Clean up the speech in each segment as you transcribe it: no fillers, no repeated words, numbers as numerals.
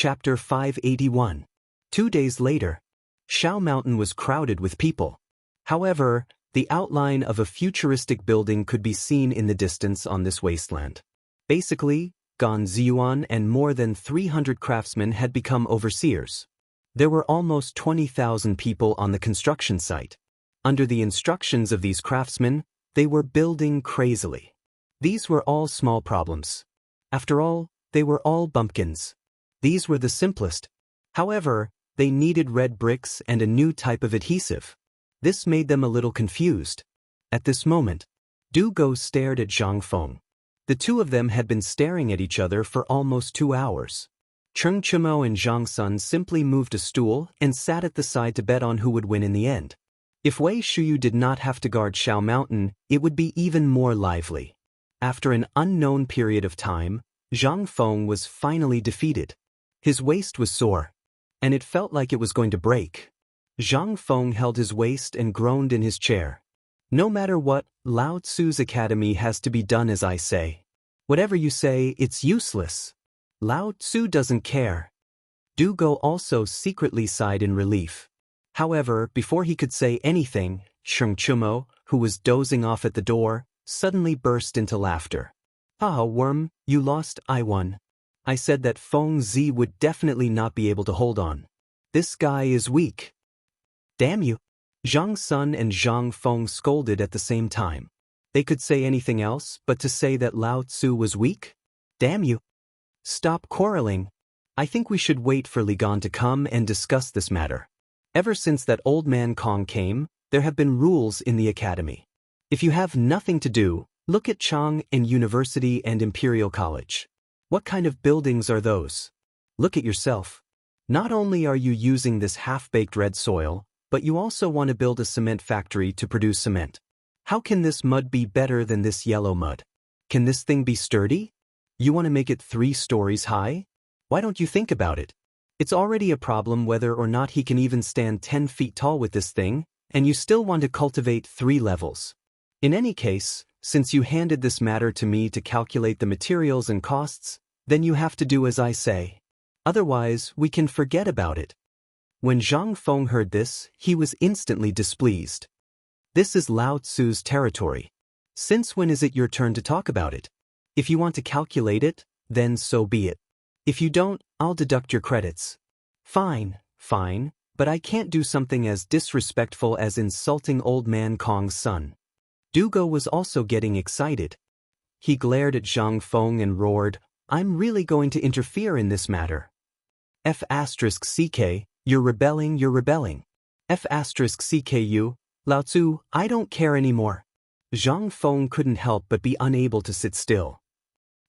Chapter 581. 2 days later, Shao Mountain was crowded with people. However, the outline of a futuristic building could be seen in the distance on this wasteland. Basically, Gan Ziyuan and more than 300 craftsmen had become overseers. There were almost 20,000 people on the construction site. Under the instructions of these craftsmen, they were building crazily. These were all small problems. After all, they were all bumpkins. These were the simplest. However, they needed red bricks and a new type of adhesive. This made them a little confused. At this moment, Du Go stared at Zhang Feng. The two of them had been staring at each other for almost 2 hours. Cheng Chimo and Zhang Sun simply moved a stool and sat at the side to bet on who would win in the end. If Wei Shuyu did not have to guard Shao Mountain, it would be even more lively. After an unknown period of time, Zhang Feng was finally defeated. His waist was sore, and it felt like it was going to break. Zhang Feng held his waist and groaned in his chair. No matter what, Lao Tzu's academy has to be done as I say. Whatever you say, it's useless. Lao Tzu doesn't care. Du Go also secretly sighed in relief. However, before he could say anything, Cheng Chimo, who was dozing off at the door, suddenly burst into laughter. Ah, worm, you lost, I won. I said that Feng Zi would definitely not be able to hold on. This guy is weak. Damn you. Zhang Sun and Zhang Feng scolded at the same time. They could say anything else, but to say that Lao Tzu was weak? Damn you. Stop quarreling. I think we should wait for Li Gan to come and discuss this matter. Ever since that old man Kong came, there have been rules in the academy. If you have nothing to do, look at Chang and University and Imperial College. What kind of buildings are those? Look at yourself. Not only are you using this half-baked red soil, but you also want to build a cement factory to produce cement. How can this mud be better than this yellow mud? Can this thing be sturdy? You want to make it 3 stories high? Why don't you think about it? It's already a problem whether or not he can even stand 10 feet tall with this thing, and you still want to cultivate 3 levels. In any case, since you handed this matter to me to calculate the materials and costs, then you have to do as I say. Otherwise, we can forget about it. When Zhang Feng heard this, he was instantly displeased. This is Lao Tzu's territory. Since when is it your turn to talk about it? If you want to calculate it, then so be it. If you don't, I'll deduct your credits. Fine, but I can't do something as disrespectful as insulting old man Kong's son. Du Go was also getting excited. He glared at Zhang Feng and roared, I'm really going to interfere in this matter. F***CK, you're rebelling. F***CKU, Lao Tzu, I don't care anymore. Zhang Feng couldn't help but be unable to sit still.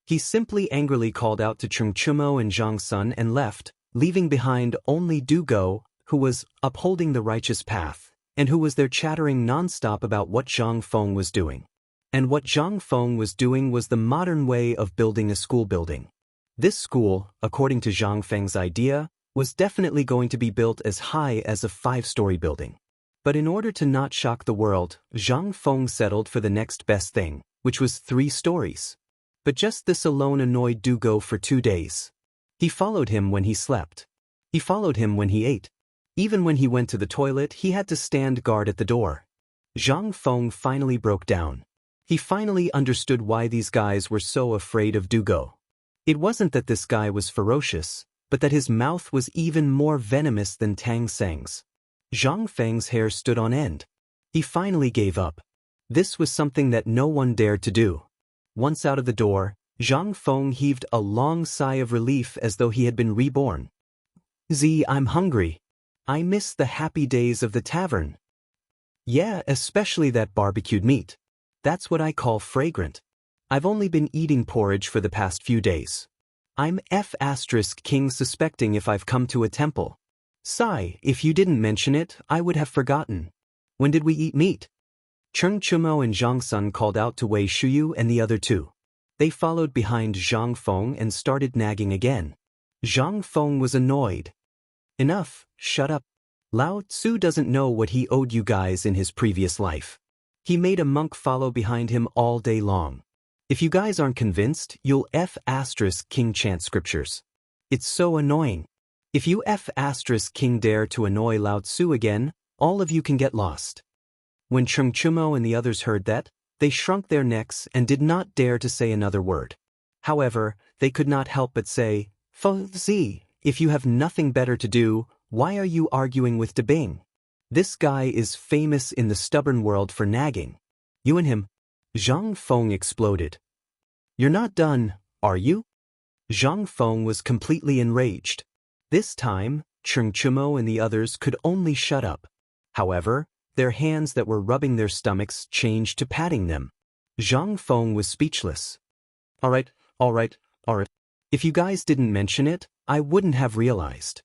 He simply angrily called out to Cheng Chimo and Zhang Sun and left, leaving behind only Du Go, who was upholding the righteous path, and who was there chattering non-stop about what Zhang Feng was doing. And what Zhang Feng was doing was the modern way of building a school building. This school, according to Zhang Feng's idea, was definitely going to be built as high as a 5-story building. But in order to not shock the world, Zhang Feng settled for the next best thing, which was 3 stories. But just this alone annoyed Du Go for 2 days. He followed him when he slept. He followed him when he ate. Even when he went to the toilet, he had to stand guard at the door. Zhang Feng finally broke down. He finally understood why these guys were so afraid of Du Go. It wasn't that this guy was ferocious, but that his mouth was even more venomous than Tang Seng's. Zhang Feng's hair stood on end. He finally gave up. This was something that no one dared to do. Once out of the door, Zhang Feng heaved a long sigh of relief as though he had been reborn. I'm hungry. I miss the happy days of the tavern. Yeah, especially that barbecued meat. That's what I call fragrant. I've only been eating porridge for the past few days. I'm F***king suspecting if I've come to a temple. Sigh, if you didn't mention it, I would have forgotten. When did we eat meat? Cheng Chimo and Zhang Sun called out to Wei Shuyu and the other 2. They followed behind Zhang Feng and started nagging again. Zhang Feng was annoyed. Enough, shut up. Lao Tzu doesn't know what he owed you guys in his previous life. He made a monk follow behind him all day long. If you guys aren't convinced, you'll F***king chant scriptures. It's so annoying. If you King dare to annoy Lao Tzu again, all of you can get lost. When Chengchumo and the others heard that, they shrunk their necks and did not dare to say another word. However, they could not help but say, Fo Zi, if you have nothing better to do, why are you arguing with Debing? This guy is famous in the stubborn world for nagging. You and him. Zhang Feng exploded. You're not done, are you? Zhang Feng was completely enraged. This time, Chengchumo and the others could only shut up. However, their hands that were rubbing their stomachs changed to patting them. Zhang Feng was speechless. All right. If you guys didn't mention it, I wouldn't have realized.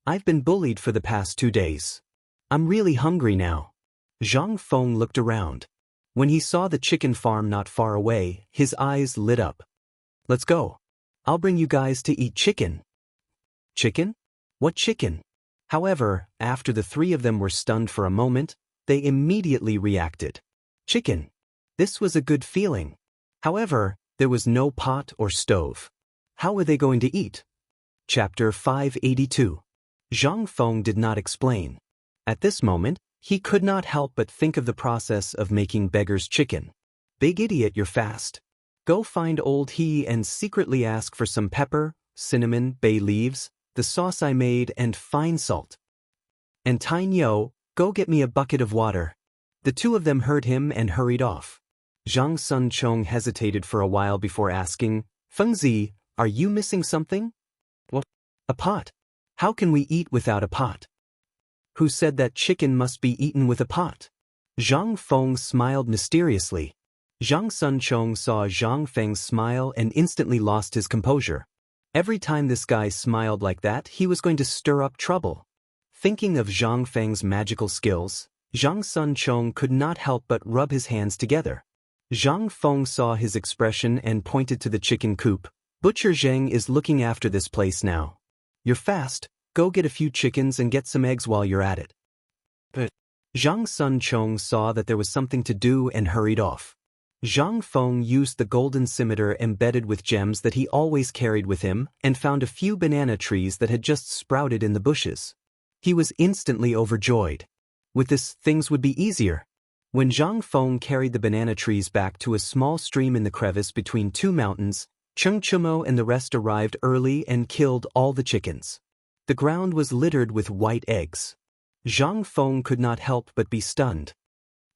I've been bullied for the past 2 days. I'm really hungry now. Zhang Feng looked around. When he saw the chicken farm not far away, his eyes lit up. Let's go. I'll bring you guys to eat chicken. Chicken? What chicken? However, after the 3 of them were stunned for a moment, they immediately reacted. Chicken. This was a good feeling. However, there was no pot or stove. How were they going to eat? Chapter 582. Zhang Feng did not explain. At this moment, he could not help but think of the process of making beggar's chicken. Big idiot, you're fast. Go find old he and secretly ask for some pepper, cinnamon, bay leaves, the sauce I made, and fine salt. And Tang Yo, go get me a bucket of water. The 2 of them heard him and hurried off. Zhang Sunchong hesitated for a while before asking, Fengzi, are you missing something? What? A pot? How can we eat without a pot? Who said that chicken must be eaten with a pot? Zhang Feng smiled mysteriously. Zhang Sunchong saw Zhang Feng smile and instantly lost his composure. Every time this guy smiled like that, he was going to stir up trouble. Thinking of Zhang Feng's magical skills, Zhang Sunchong could not help but rub his hands together. Zhang Feng saw his expression and pointed to the chicken coop. Butcher Zheng is looking after this place now. You're fast, go get a few chickens and get some eggs while you're at it. But Zhang Sunchong saw that there was something to do and hurried off. Zhang Feng used the golden scimitar embedded with gems that he always carried with him and found a few banana trees that had just sprouted in the bushes. He was instantly overjoyed. With this, things would be easier. When Zhang Feng carried the banana trees back to a small stream in the crevice between 2 mountains, Chengchumo and the rest arrived early and killed all the chickens. The ground was littered with white eggs. Zhang Feng could not help but be stunned.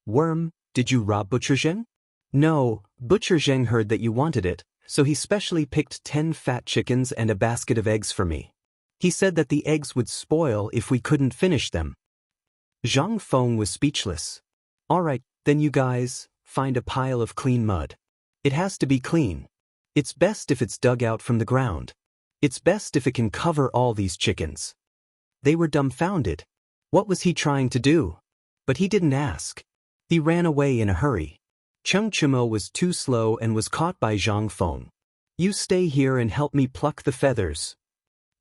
Worm, did you rob Butcher Zheng? No, Butcher Zheng heard that you wanted it, so he specially picked 10 fat chickens and a basket of eggs for me. He said that the eggs would spoil if we couldn't finish them. Zhang Feng was speechless. All right, then you guys, find a pile of clean mud. It has to be clean. It's best if it's dug out from the ground. It's best if it can cover all these chickens. They were dumbfounded. What was he trying to do? But he didn't ask. He ran away in a hurry. Chengchumo was too slow and was caught by Zhang Feng. You stay here and help me pluck the feathers.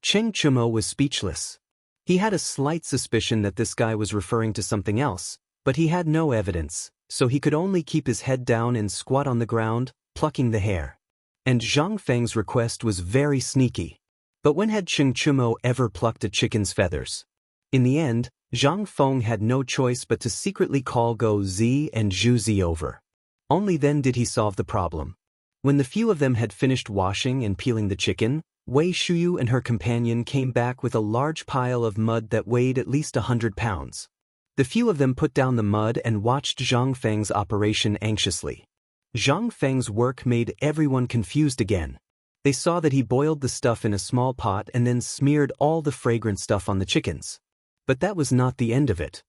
Chengchumo was speechless. He had a slight suspicion that this guy was referring to something else, but he had no evidence, so he could only keep his head down and squat on the ground, plucking the hair. And Zhang Feng's request was very sneaky. But when had Chengchumo ever plucked a chicken's feathers? In the end, Zhang Feng had no choice but to secretly call Go Zi and Zhu Zi over. Only then did he solve the problem. When the few of them had finished washing and peeling the chicken, Wei Shuyu and her companion came back with a large pile of mud that weighed at least 100 pounds. The few of them put down the mud and watched Zhang Feng's operation anxiously. Zhang Feng's work made everyone confused again. They saw that he boiled the stuff in a small pot and then smeared all the fragrant stuff on the chickens. But that was not the end of it.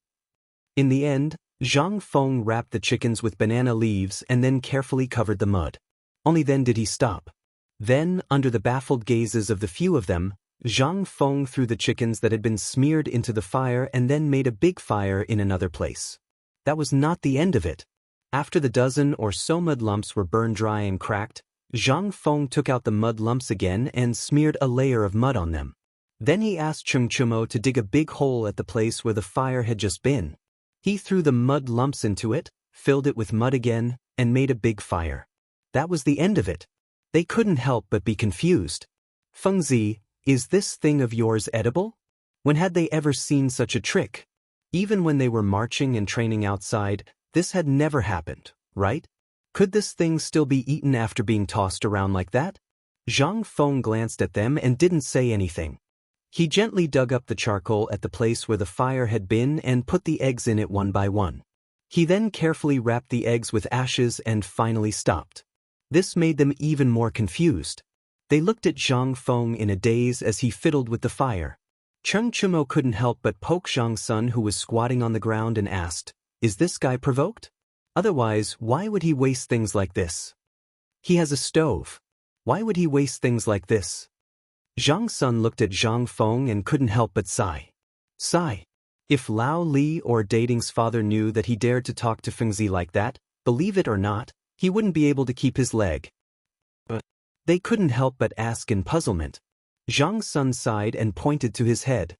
In the end, Zhang Feng wrapped the chickens with banana leaves and then carefully covered the mud. Only then did he stop. Then, under the baffled gazes of the few of them, Zhang Feng threw the chickens that had been smeared into the fire and then made a big fire in another place. That was not the end of it. After the dozen or so mud lumps were burned dry and cracked, Zhang Feng took out the mud lumps again and smeared a layer of mud on them. Then he asked Chengchumo to dig a big hole at the place where the fire had just been. He threw the mud lumps into it, filled it with mud again, and made a big fire. That was the end of it. They couldn't help but be confused. Fengzi, Is this thing of yours edible? When had they ever seen such a trick? Even when they were marching and training outside, this had never happened, right? Could this thing still be eaten after being tossed around like that? Zhang Feng glanced at them and didn't say anything. He gently dug up the charcoal at the place where the fire had been and put the eggs in it one by one. He then carefully wrapped the eggs with ashes and finally stopped. This made them even more confused. They looked at Zhang Feng in a daze as he fiddled with the fire. Cheng Chumo couldn't help but poke Zhang Sun, who was squatting on the ground, and asked, "Is this guy provoked? Otherwise, why would he waste things like this? He has a stove. Why would he waste things like this?" Zhang Sun looked at Zhang Feng and couldn't help but sigh. If Lao Li or Dating's father knew that he dared to talk to Fengzi like that, believe it or not, he wouldn't be able to keep his leg. But they couldn't help but ask in puzzlement. Zhang Sun sighed and pointed to his head.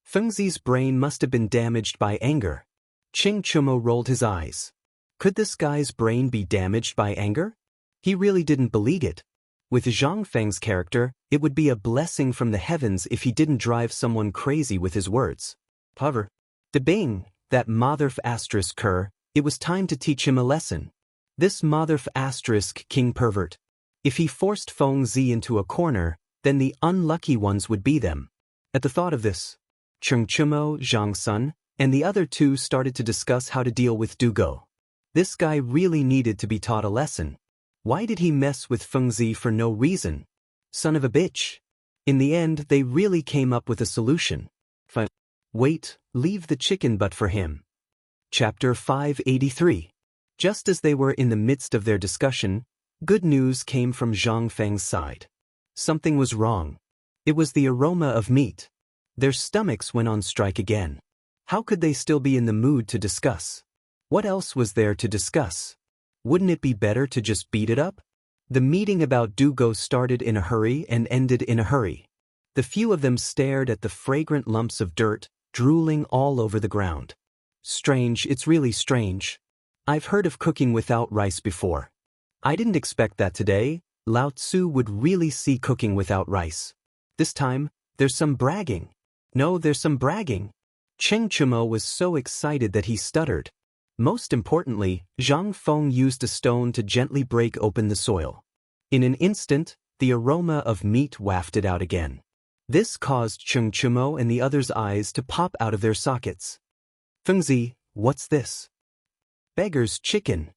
Fengzi's brain must have been damaged by anger. Cheng Chumo rolled his eyes. Could this guy's brain be damaged by anger? He really didn't believe it. With Zhang Feng's character, it would be a blessing from the heavens if he didn't drive someone crazy with his words. However, de Bing, that motherf asterisk cur, it was time to teach him a lesson. This motherf asterisk king pervert. If he forced Feng Zi into a corner, then the unlucky ones would be them. At the thought of this, Cheng Chumo, Zhang Sun, and the other two started to discuss how to deal with Du Go. This guy really needed to be taught a lesson. Why did he mess with Feng Zi for no reason? Son of a bitch. In the end, they really came up with a solution. Wait, leave the chicken butt for him. Chapter 583. Just as they were in the midst of their discussion, good news came from Zhang Feng's side. Something was wrong. It was the aroma of meat. Their stomachs went on strike again. How could they still be in the mood to discuss? What else was there to discuss? Wouldn't it be better to just beat it up? The meeting about Du Go started in a hurry and ended in a hurry. The few of them stared at the fragrant lumps of dirt, drooling all over the ground. Strange, it's really strange. I've heard of cooking without rice before. I didn't expect that today Lao Tzu would really see cooking without rice. This time, there's some bragging. No, there's some bragging. Cheng Chumo was so excited that he stuttered. Most importantly, Zhang Feng used a stone to gently break open the soil. In an instant, the aroma of meat wafted out again. This caused Cheng Chumo and the others' eyes to pop out of their sockets. Fengzi, what's this? Beggar's chicken.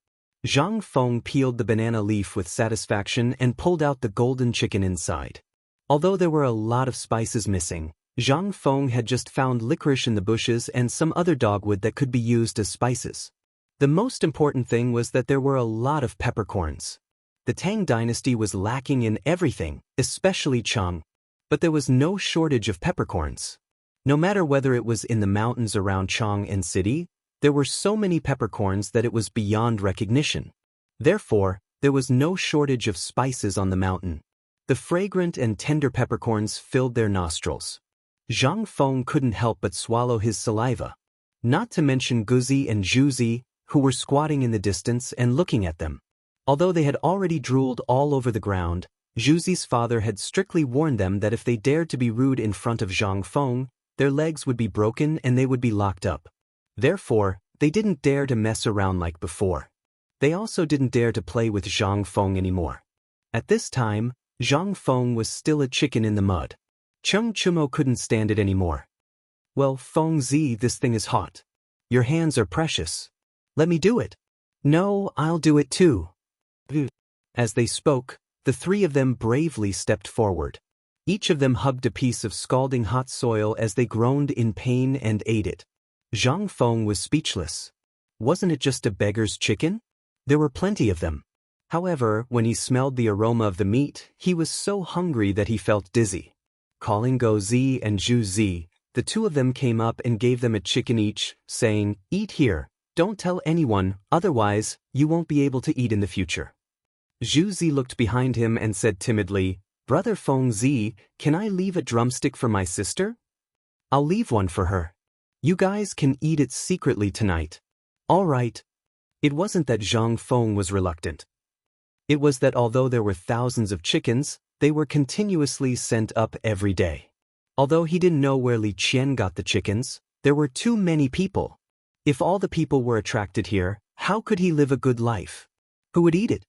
Zhang Feng peeled the banana leaf with satisfaction and pulled out the golden chicken inside. Although there were a lot of spices missing, Zhang Feng had just found licorice in the bushes and some other dogwood that could be used as spices. The most important thing was that there were a lot of peppercorns. The Tang dynasty was lacking in everything, especially Chang. But there was no shortage of peppercorns. No matter whether it was in the mountains around Chang and city, there were so many peppercorns that it was beyond recognition. Therefore, there was no shortage of spices on the mountain. The fragrant and tender peppercorns filled their nostrils. Zhang Feng couldn't help but swallow his saliva. Not to mention Guzi and Zhuzi, who were squatting in the distance and looking at them. Although they had already drooled all over the ground, Zhuzi's father had strictly warned them that if they dared to be rude in front of Zhang Feng, their legs would be broken and they would be locked up. Therefore, they didn't dare to mess around like before. They also didn't dare to play with Zhang Feng anymore. At this time, Zhang Feng was still a chicken in the mud. Cheng Chumo couldn't stand it anymore. Well, Feng Zi, this thing is hot. Your hands are precious. Let me do it. No, I'll do it too. As they spoke, the three of them bravely stepped forward. Each of them hugged a piece of scalding hot soil as they groaned in pain and ate it. Zhang Feng was speechless. Wasn't it just a beggar's chicken? There were plenty of them. However, when he smelled the aroma of the meat, he was so hungry that he felt dizzy. Calling Go Zi and Zhu Zi, the two of them came up and gave them a chicken each, saying, "Eat here, don't tell anyone, otherwise, you won't be able to eat in the future." Zhu Zi looked behind him and said timidly, "Brother Feng Zi, can I leave a drumstick for my sister? I'll leave one for her. You guys can eat it secretly tonight." All right. It wasn't that Zhang Feng was reluctant. It was that although there were thousands of chickens, They were continuously sent up every day. Although he didn't know where Li Qian got the chickens, there were too many people. If all the people were attracted here, how could he live a good life? Who would eat it?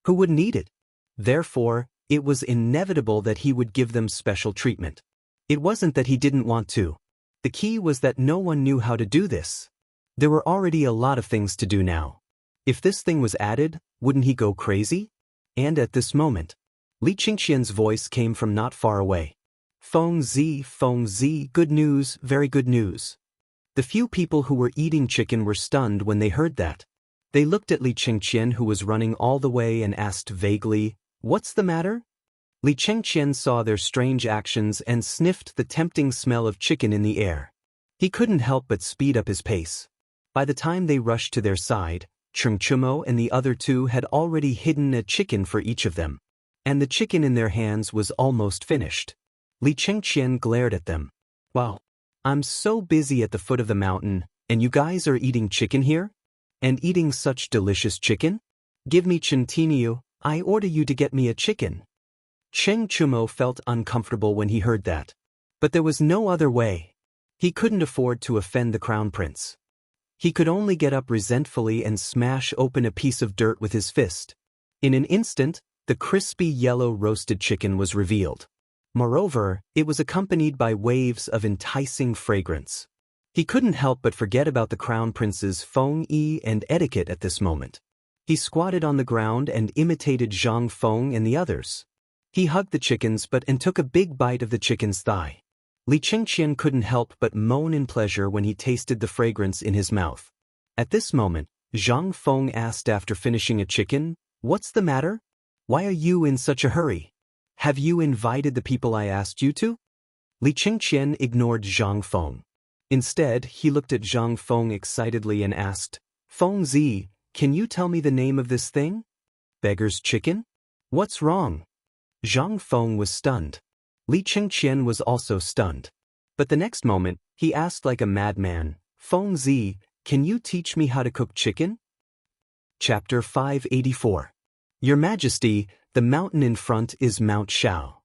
Who wouldn't eat it? Therefore, it was inevitable that he would give them special treatment. It wasn't that he didn't want to. The key was that no one knew how to do this. There were already a lot of things to do now. If this thing was added, wouldn't he go crazy? And at this moment, Li Qingqian's voice came from not far away. Feng Zi, good news, very good news. The few people who were eating chicken were stunned when they heard that. They looked at Li Qingqian, who was running all the way, and asked vaguely, "What's the matter?" Li Qingqian saw their strange actions and sniffed the tempting smell of chicken in the air. He couldn't help but speed up his pace. By the time they rushed to their side, Chengchumo and the other two had already hidden a chicken for each of them. And the chicken in their hands was almost finished. Li Qingqian glared at them. "Wow, I'm so busy at the foot of the mountain, and you guys are eating chicken here? And eating such delicious chicken? Give me Chentiniu, I order you to get me a chicken." Cheng Chumo felt uncomfortable when he heard that. But there was no other way. He couldn't afford to offend the crown prince. He could only get up resentfully and smash open a piece of dirt with his fist. In an instant, the crispy yellow roasted chicken was revealed. Moreover, it was accompanied by waves of enticing fragrance. He couldn't help but forget about the crown prince's feng yi and etiquette at this moment. He squatted on the ground and imitated Zhang Feng and the others. He hugged the chickens and took a big bite of the chicken's thigh. Li Qingqian couldn't help but moan in pleasure when he tasted the fragrance in his mouth. At this moment, Zhang Feng asked after finishing a chicken, "What's the matter? Why are you in such a hurry? Have you invited the people I asked you to?" Li Qingqian ignored Zhang Feng. Instead, he looked at Zhang Feng excitedly and asked, "Feng Zi, can you tell me the name of this thing? Beggar's chicken? What's wrong?" Zhang Feng was stunned. Li Qingqian was also stunned. But the next moment, he asked like a madman, "Feng Zi, can you teach me how to cook chicken?" Chapter 584. Your Majesty, the mountain in front is Mount Shao.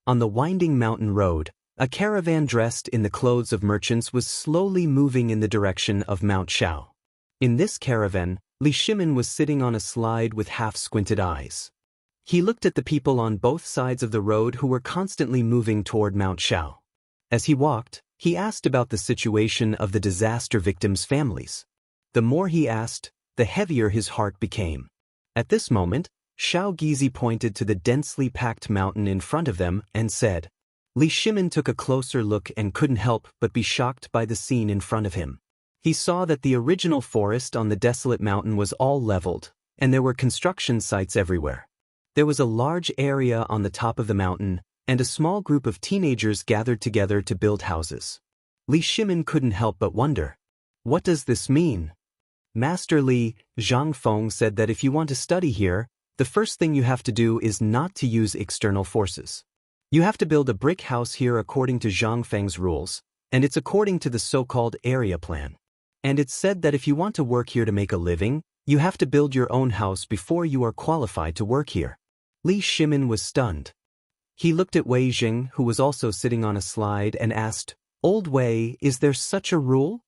On the winding mountain road, a caravan dressed in the clothes of merchants was slowly moving in the direction of Mount Shao. In this caravan, Li Shimin was sitting on a slide with half-squinted eyes. He looked at the people on both sides of the road who were constantly moving toward Mount Shao. As he walked, he asked about the situation of the disaster victims' families. The more he asked, the heavier his heart became. At this moment, Shao Gizi pointed to the densely packed mountain in front of them and said. Li Shimin took a closer look and couldn't help but be shocked by the scene in front of him. He saw that the original forest on the desolate mountain was all leveled, and there were construction sites everywhere. There was a large area on the top of the mountain, and a small group of teenagers gathered together to build houses. Li Shimin couldn't help but wonder. What does this mean? Master Li, Zhang Feng said that if you want to study here, the first thing you have to do is not to use external forces. You have to build a brick house here according to Zhang Feng's rules, and it's according to the so-called area plan. And it's said that if you want to work here to make a living, you have to build your own house before you are qualified to work here. Li Shimin was stunned. He looked at Wei Jing, who was also sitting on a slide, and asked, "Old Wei, is there such a rule?"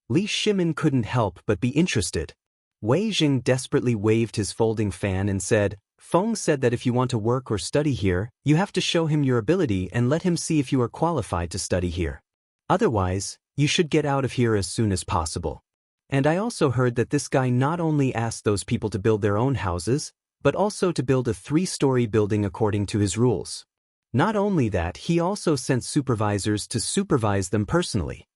Li Shimin couldn't help but be interested. Wei Jing desperately waved his folding fan and said, "Feng said that if you want to work or study here, you have to show him your ability and let him see if you are qualified to study here. Otherwise, you should get out of here as soon as possible." And I also heard that this guy not only asked those people to build their own houses, but also to build a 3-story building according to his rules. Not only that, he also sent supervisors to supervise them personally.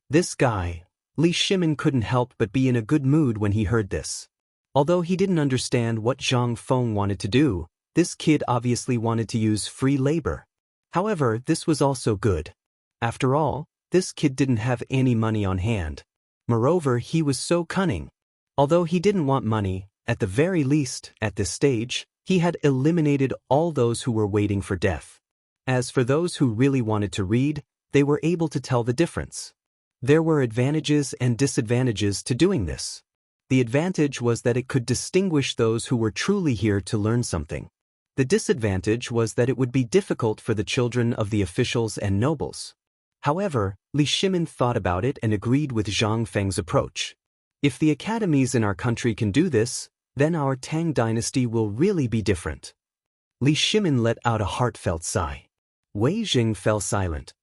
This guy, Li Shimin couldn't help but be in a good mood when he heard this. Although he didn't understand what Zhang Feng wanted to do, this kid obviously wanted to use free labor. However, this was also good. After all, this kid didn't have any money on hand. Moreover, he was so cunning. Although he didn't want money, at the very least, at this stage, he had eliminated all those who were waiting for death. As for those who really wanted to read, they were able to tell the difference. There were advantages and disadvantages to doing this. The advantage was that it could distinguish those who were truly here to learn something. The disadvantage was that it would be difficult for the children of the officials and nobles. However, Li Shimin thought about it and agreed with Zhang Feng's approach. If the academies in our country can do this, then our Tang dynasty will really be different. Li Shimin let out a heartfelt sigh. Wei Jing fell silent.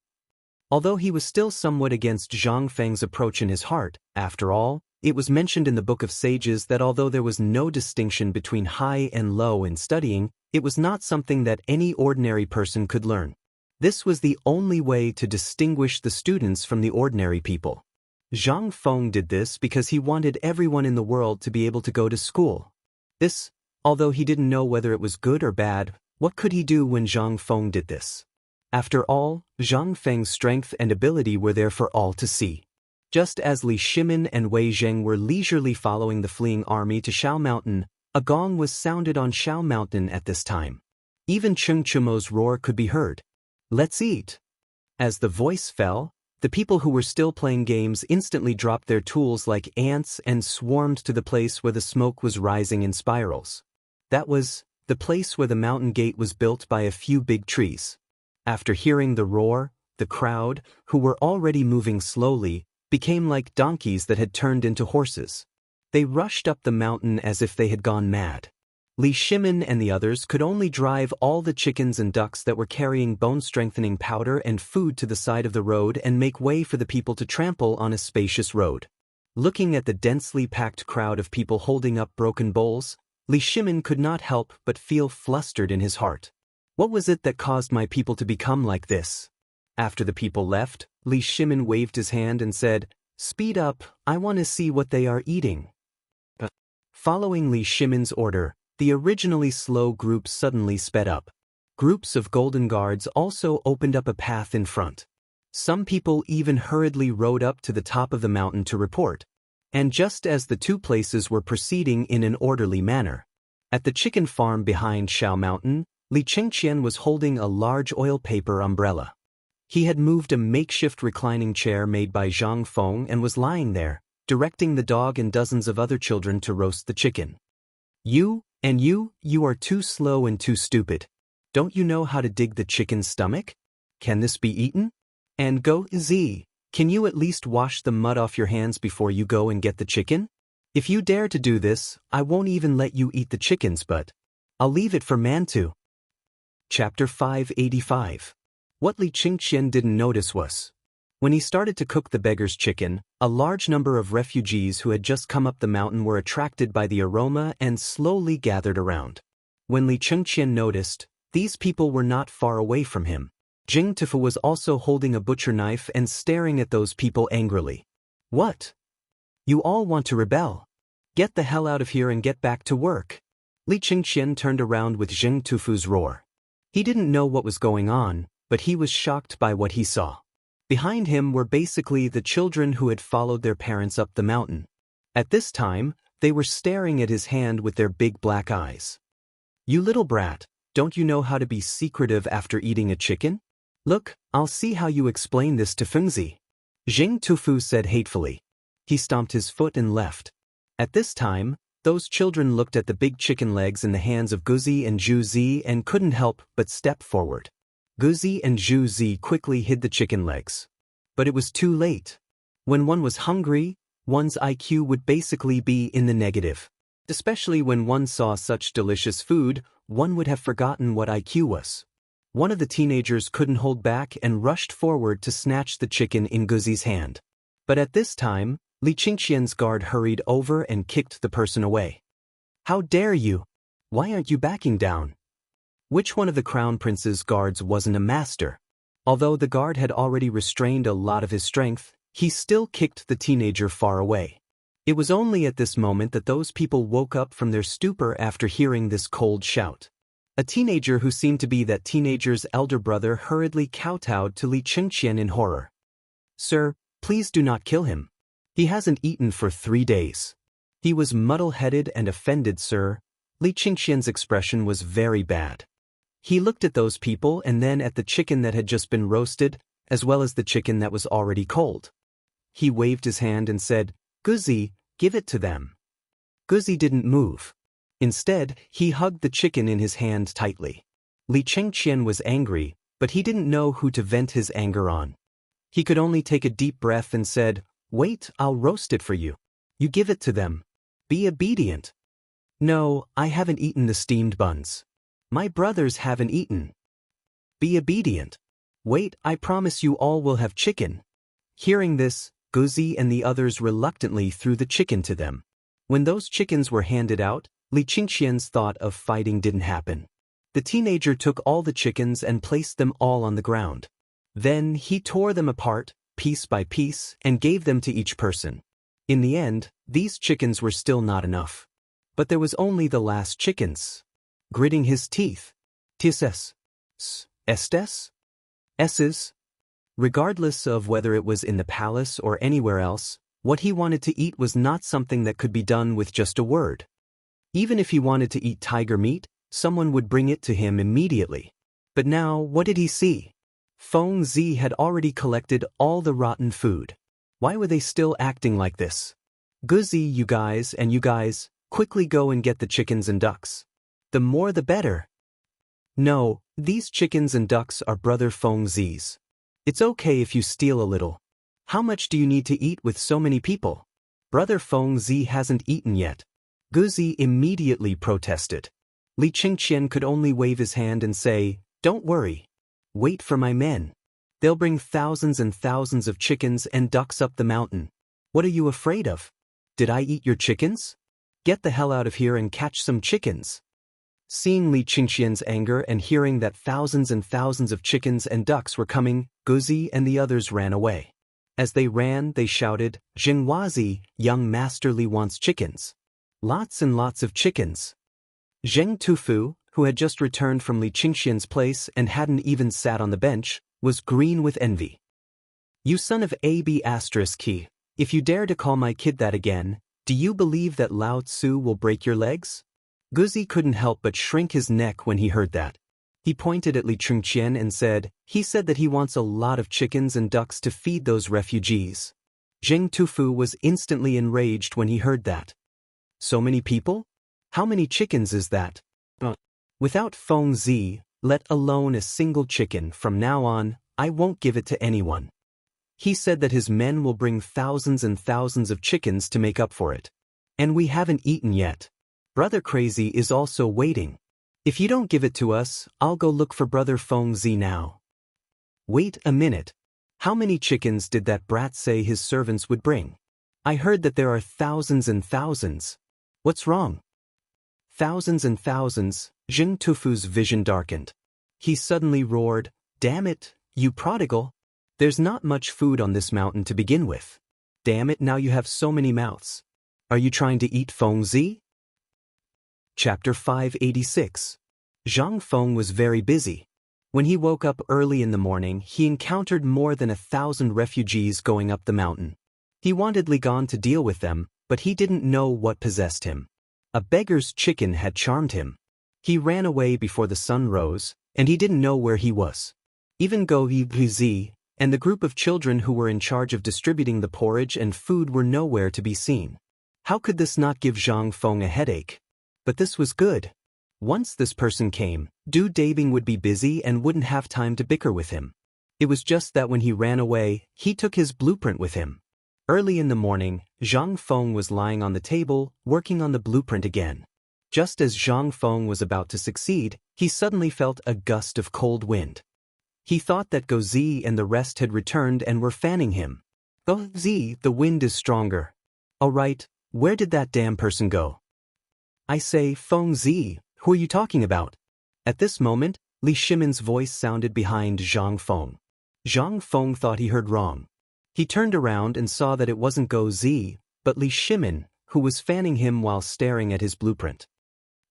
Although he was still somewhat against Zhang Feng's approach in his heart, after all, it was mentioned in the Book of Sages that although there was no distinction between high and low in studying, it was not something that any ordinary person could learn. This was the only way to distinguish the students from the ordinary people. Zhang Feng did this because he wanted everyone in the world to be able to go to school. This, although he didn't know whether it was good or bad, what could he do when Zhang Feng did this? After all, Zhang Feng's strength and ability were there for all to see. Just as Li Shimin and Wei Zheng were leisurely following the fleeing army to Shao Mountain, a gong was sounded on Shao Mountain at this time. Even Cheng Chumo's roar could be heard. "Let's eat." As the voice fell, the people who were still playing games instantly dropped their tools like ants and swarmed to the place where the smoke was rising in spirals. That was the place where the mountain gate was built by a few big trees. After hearing the roar, the crowd, who were already moving slowly, became like donkeys that had turned into horses. They rushed up the mountain as if they had gone mad. Li Shimin and the others could only drive all the chickens and ducks that were carrying bone-strengthening powder and food to the side of the road and make way for the people to trample on a spacious road. Looking at the densely packed crowd of people holding up broken bowls, Li Shimin could not help but feel flustered in his heart. What was it that caused my people to become like this? After the people left, Li Shimin waved his hand and said, "Speed up, I want to see what they are eating." Following Li Shimin's order, the originally slow group suddenly sped up. Groups of golden guards also opened up a path in front. Some people even hurriedly rode up to the top of the mountain to report. And just as the two places were proceeding in an orderly manner, at the chicken farm behind Shao Mountain, Li Chengqian was holding a large oil paper umbrella. He had moved a makeshift reclining chair made by Zhang Feng and was lying there, directing the dog and dozens of other children to roast the chicken. You are too slow and too stupid. Don't you know how to dig the chicken's stomach? Can this be eaten? And go, Z, can you at least wash the mud off your hands before you go and get the chicken? If you dare to do this, I won't even let you eat the chickens, but I'll leave it for man to. Chapter 585. What Li Chengqian didn't notice was, when he started to cook the beggar's chicken, a large number of refugees who had just come up the mountain were attracted by the aroma and slowly gathered around. When Li Chengqian noticed, these people were not far away from him. Jing Tufu was also holding a butcher knife and staring at those people angrily. "What? You all want to rebel? Get the hell out of here and get back to work." Li Chengqian turned around with Jing Tufu's roar. He didn't know what was going on, but he was shocked by what he saw. Behind him were basically the children who had followed their parents up the mountain. At this time, they were staring at his hand with their big black eyes. "You little brat, don't you know how to be secretive after eating a chicken? Look, I'll see how you explain this to Fengzi," Jing Tufu said hatefully. He stomped his foot and left. At this time, those children looked at the big chicken legs in the hands of Guzi and Zhu Zi and couldn't help but step forward. Guzi and Zhu Zi quickly hid the chicken legs. But it was too late. When one was hungry, one's IQ would basically be in the negative. Especially when one saw such delicious food, one would have forgotten what IQ was. One of the teenagers couldn't hold back and rushed forward to snatch the chicken in Guzi's hand. But at this time, Li Chengqian's guard hurried over and kicked the person away. "How dare you? Why aren't you backing down?" Which one of the crown prince's guards wasn't a master? Although the guard had already restrained a lot of his strength, he still kicked the teenager far away. It was only at this moment that those people woke up from their stupor after hearing this cold shout. A teenager who seemed to be that teenager's elder brother hurriedly kowtowed to Li Chengqian in horror. "Sir, please do not kill him. He hasn't eaten for 3 days. He was muddle-headed and offended, sir." Li Chengqian's expression was very bad. He looked at those people and then at the chicken that had just been roasted, as well as the chicken that was already cold. He waved his hand and said, "Guzi, give it to them." Guzi didn't move. Instead, he hugged the chicken in his hand tightly. Li Chengqian was angry, but he didn't know who to vent his anger on. He could only take a deep breath and said, "Wait, I'll roast it for you. You give it to them. Be obedient." "No, I haven't eaten the steamed buns. My brothers haven't eaten." "Be obedient. Wait, I promise you all will have chicken." Hearing this, Guzi and the others reluctantly threw the chicken to them. When those chickens were handed out, Li Qingxian's thought of fighting didn't happen. The teenager took all the chickens and placed them all on the ground. Then he tore them apart, piece by piece, and gave them to each person. In the end, these chickens were still not enough. But there was only the last chickens. Gritting his teeth. Tises. Estes? S's? Regardless of whether it was in the palace or anywhere else, what he wanted to eat was not something that could be done with just a word. Even if he wanted to eat tiger meat, someone would bring it to him immediately. But now, what did he see? Feng Zi had already collected all the rotten food. Why were they still acting like this? Guzi, you guys, quickly go and get the chickens and ducks. The more the better. No, these chickens and ducks are Brother Feng Zi's. It's okay if you steal a little. How much do you need to eat with so many people? Brother Feng Zi hasn't eaten yet. Guzi immediately protested. Li Qingqian could only wave his hand and say, "Don't worry. Wait for my men. They'll bring thousands and thousands of chickens and ducks up the mountain. What are you afraid of? Did I eat your chickens? Get the hell out of here and catch some chickens." Seeing Li Qingqian's anger and hearing that thousands and thousands of chickens and ducks were coming, Guzi and the others ran away. As they ran, they shouted, "Zhengwazi, young Master Li wants chickens. Lots and lots of chickens." Zheng Tufu, who had just returned from Li Qingxian's place and hadn't even sat on the bench, was green with envy. "You son of AB***, if you dare to call my kid that again, do you believe that Lao Tzu will break your legs?" Guzi couldn't help but shrink his neck when he heard that. He pointed at Li Chengqian and said, "He said that he wants a lot of chickens and ducks to feed those refugees." Zheng Tufu was instantly enraged when he heard that. "So many people? How many chickens is that?" "Without Feng Zi, let alone a single chicken from now on, I won't give it to anyone. He said that his men will bring thousands and thousands of chickens to make up for it. And we haven't eaten yet. Brother Crazy is also waiting. If you don't give it to us, I'll go look for Brother Feng Zi now." "Wait a minute. How many chickens did that brat say his servants would bring? I heard that there are thousands and thousands. What's wrong?" "Thousands and thousands." Zheng Tufu's vision darkened. He suddenly roared, "Damn it, you prodigal. There's not much food on this mountain to begin with. Damn it, now you have so many mouths. Are you trying to eat Feng Zi?" Chapter 586. Zhang Feng was very busy. When he woke up early in the morning, he encountered more than 1,000 refugees going up the mountain. He wanted Li Gan to deal with them, but he didn't know what possessed him. A beggar's chicken had charmed him. He ran away before the sun rose, and he didn't know where he was. Even Go Zi and the group of children who were in charge of distributing the porridge and food were nowhere to be seen. How could this not give Zhang Feng a headache? But this was good. Once this person came, Du Dabing would be busy and wouldn't have time to bicker with him. It was just that when he ran away, he took his blueprint with him. Early in the morning, Zhang Feng was lying on the table, working on the blueprint again. Just as Zhang Feng was about to succeed, he suddenly felt a gust of cold wind. He thought that Go Zi and the rest had returned and were fanning him. "Go Zi, the wind is stronger." "All right, where did that damn person go?" "I say, Feng Zi, who are you talking about?" At this moment, Li Shimin's voice sounded behind Zhang Feng. Zhang Feng thought he heard wrong. He turned around and saw that it wasn't Go Zi, but Li Shimin, who was fanning him while staring at his blueprint.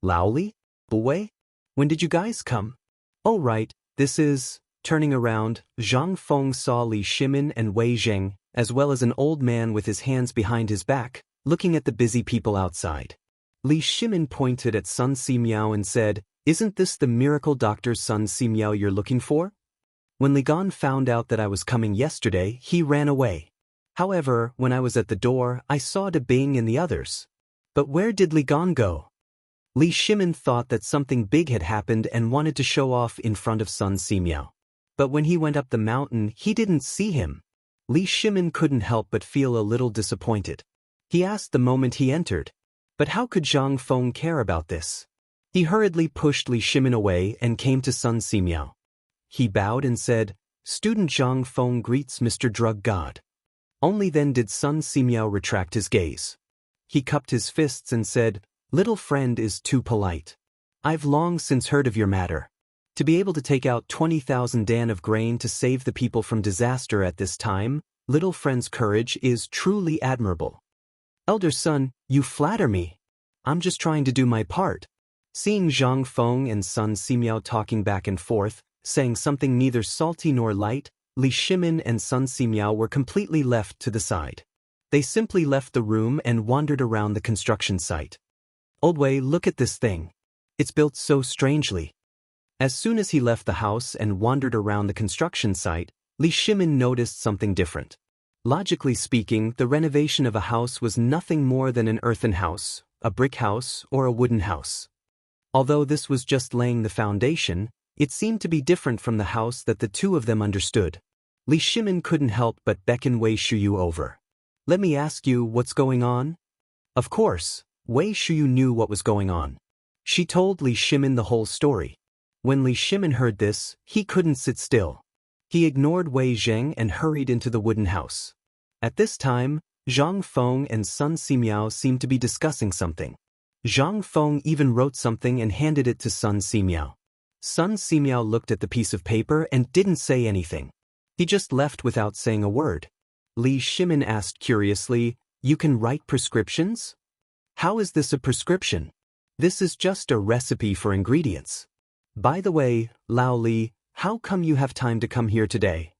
"Laoli? Buwei? When did you guys come?" "Oh right, this is..." Turning around, Zhang Feng saw Li Shimin and Wei Zheng, as well as an old man with his hands behind his back, looking at the busy people outside. Li Shimin pointed at Sun Simiao and said, "Isn't this the miracle doctor Sun Simiao you're looking for? When Li Gan found out that I was coming yesterday, he ran away. However, when I was at the door, I saw De Bing and the others. But where did Li Gan go?" Li Shimin thought that something big had happened and wanted to show off in front of Sun Simiao. But when he went up the mountain, he didn't see him. Li Shimin couldn't help but feel a little disappointed. He asked the moment he entered, but how could Zhang Feng care about this? He hurriedly pushed Li Shimin away and came to Sun Simiao. He bowed and said, "Student Zhang Feng greets Mr. Drug God." Only then did Sun Simiao retract his gaze. He cupped his fists and said, "Little friend is too polite. I've long since heard of your matter. To be able to take out 20,000 dan of grain to save the people from disaster at this time, little friend's courage is truly admirable. Elder son, you flatter me. I'm just trying to do my part." Seeing Zhang Feng and Sun Simiao talking back and forth, saying something neither salty nor light, Li Shimin and Sun Simiao were completely left to the side. They simply left the room and wandered around the construction site. "Old Wei, look at this thing. It's built so strangely." As soon as he left the house and wandered around the construction site, Li Shimin noticed something different. Logically speaking, the renovation of a house was nothing more than an earthen house, a brick house, or a wooden house. Although this was just laying the foundation, it seemed to be different from the house that the two of them understood. Li Shimin couldn't help but beckon Wei Shuyu over. "Let me ask you what's going on?" Of course, Wei Shuyu knew what was going on. She told Li Shimin the whole story. When Li Shimin heard this, he couldn't sit still. He ignored Wei Zheng and hurried into the wooden house. At this time, Zhang Feng and Sun Simiao seemed to be discussing something. Zhang Feng even wrote something and handed it to Sun Simiao. Sun Simiao looked at the piece of paper and didn't say anything. He just left without saying a word. Li Shimin asked curiously, "You can write prescriptions? How is this a prescription? This is just a recipe for ingredients. By the way, Lao Li, how come you have time to come here today?"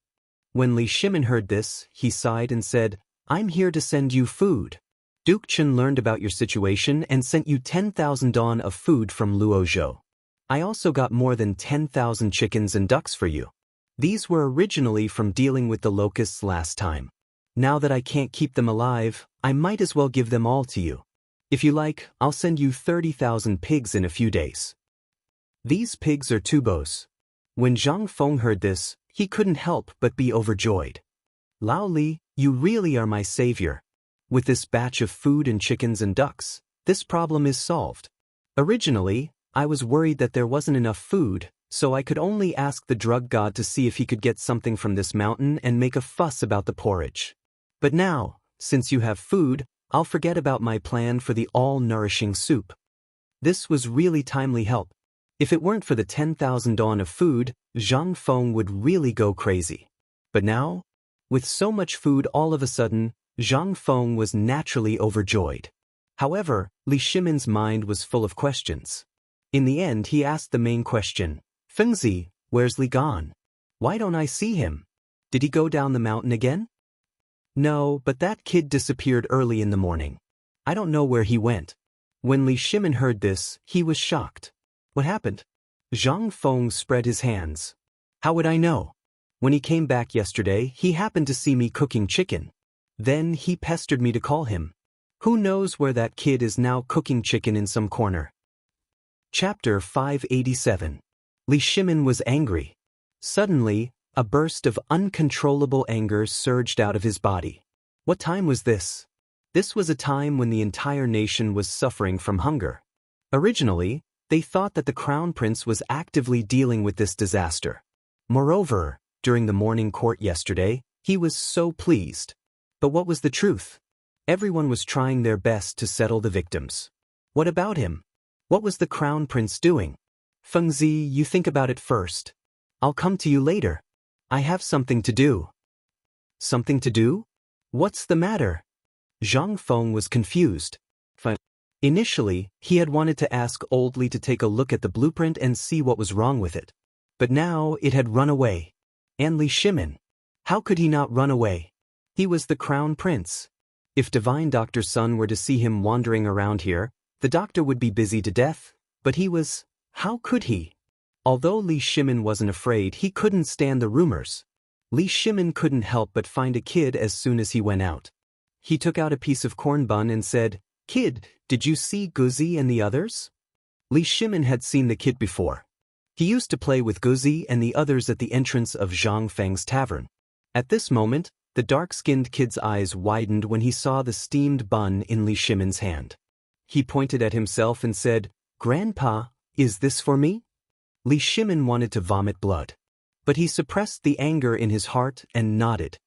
When Li Shimin heard this, he sighed and said, "I'm here to send you food. Duke Chen learned about your situation and sent you 10,000 don of food from Luozhou. I also got more than 10,000 chickens and ducks for you. These were originally from dealing with the locusts last time. Now that I can't keep them alive, I might as well give them all to you. If you like, I'll send you 30,000 pigs in a few days." These pigs are tubos. When Zhang Feng heard this, he couldn't help but be overjoyed. "Lao Li, you really are my savior. With this batch of food and chickens and ducks, this problem is solved. Originally, I was worried that there wasn't enough food, so I could only ask the drug god to see if he could get something from this mountain and make a fuss about the porridge. But now, since you have food, I'll forget about my plan for the all-nourishing soup." This was really timely help. If it weren't for the 10,000 don of food, Zhang Feng would really go crazy. But now, with so much food all of a sudden, Zhang Feng was naturally overjoyed. However, Li Shimin's mind was full of questions. In the end, he asked the main question, "Fengzi, where's Li gone? Why don't I see him? Did he go down the mountain again?" "No, but that kid disappeared early in the morning. I don't know where he went." When Li Shimin heard this, he was shocked. "What happened?" Zhang Feng spread his hands. "How would I know? When he came back yesterday, he happened to see me cooking chicken. Then he pestered me to call him. Who knows where that kid is now, cooking chicken in some corner." Chapter 587. Li Shimin was angry. Suddenly, a burst of uncontrollable anger surged out of his body. What time was this? This was a time when the entire nation was suffering from hunger. Originally, they thought that the crown prince was actively dealing with this disaster. Moreover, during the morning court yesterday, he was so pleased. But what was the truth? Everyone was trying their best to settle the victims. What about him? What was the crown prince doing? "Fengzi, you think about it first. I'll come to you later. I have something to do." "Something to do? What's the matter?" Zhang Feng was confused. Initially, he had wanted to ask Old Li to take a look at the blueprint and see what was wrong with it. But now it had run away. And Li Shimin. How could he not run away? He was the crown prince. If Divine Doctor Sun were to see him wandering around here, the doctor would be busy to death, but he was... How could he? Although Li Shimin wasn't afraid, he couldn't stand the rumors. Li Shimin couldn't help but find a kid as soon as he went out. He took out a piece of corn bun and said, "Kid, did you see Guzi and the others?" Li Shimin had seen the kid before. He used to play with Guzi and the others at the entrance of Zhang Feng's tavern. At this moment, the dark-skinned kid's eyes widened when he saw the steamed bun in Li Shimin's hand. He pointed at himself and said, "Grandpa, is this for me?" Li Shimin wanted to vomit blood. But he suppressed the anger in his heart and nodded.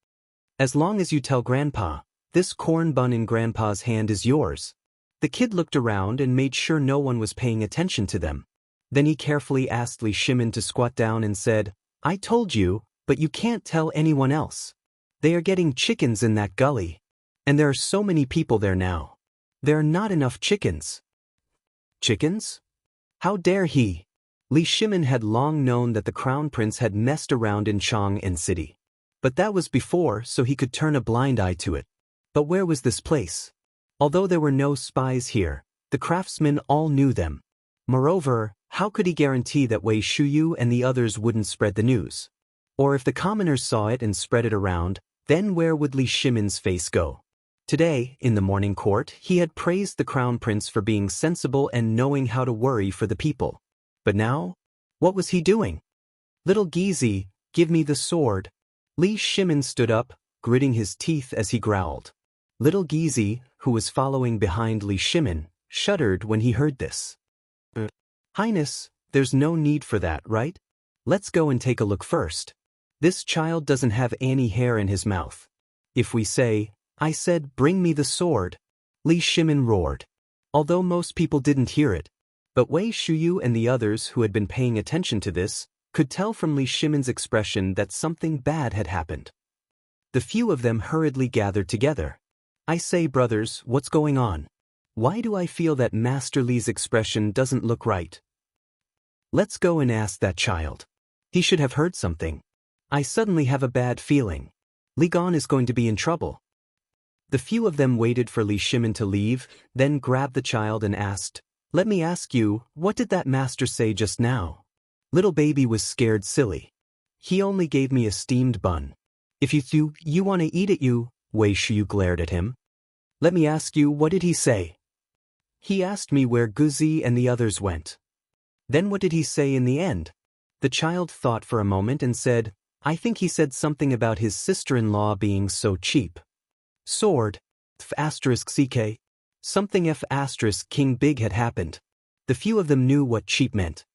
"As long as you tell Grandpa, this corn bun in Grandpa's hand is yours." The kid looked around and made sure no one was paying attention to them. Then he carefully asked Li Shimin to squat down and said, "I told you, but you can't tell anyone else. They are getting chickens in that gully. And there are so many people there now. There are not enough chickens." Chickens? How dare he? Li Shimin had long known that the crown prince had messed around in Chang'an City. But that was before, so he could turn a blind eye to it. But where was this place? Although there were no spies here, the craftsmen all knew them. Moreover, how could he guarantee that Wei Shuyu and the others wouldn't spread the news? Or if the commoners saw it and spread it around, then where would Li Shimin's face go? Today, in the morning court, he had praised the crown prince for being sensible and knowing how to worry for the people. But now, what was he doing? "Little Gizi, give me the sword." Li Shimin stood up, gritting his teeth as he growled. Little Gizi, who was following behind Li Shimin, shuddered when he heard this. "Highness, there's no need for that, right? Let's go and take a look first. This child doesn't have any hair in his mouth. If we say, 'I said bring me the sword,'" Li Shimin roared. Although most people didn't hear it, but Wei Shuyu and the others who had been paying attention to this could tell from Li Shimin's expression that something bad had happened. The few of them hurriedly gathered together. "I say, brothers, what's going on? Why do I feel that Master Li's expression doesn't look right? Let's go and ask that child. He should have heard something. I suddenly have a bad feeling. Li Gon is going to be in trouble." The few of them waited for Li Shimin to leave, then grabbed the child and asked, "Let me ask you, what did that master say just now?" Little baby was scared silly. "He only gave me a steamed bun. If you want to eat it, Wei Shuyu glared at him. "Let me ask you, what did he say?" "He asked me where Guzi and the others went." "Then what did he say in the end?" The child thought for a moment and said, "I think he said something about his sister-in-law being so cheap." Sword. *CK. Something King Big had happened. The few of them knew what cheap meant.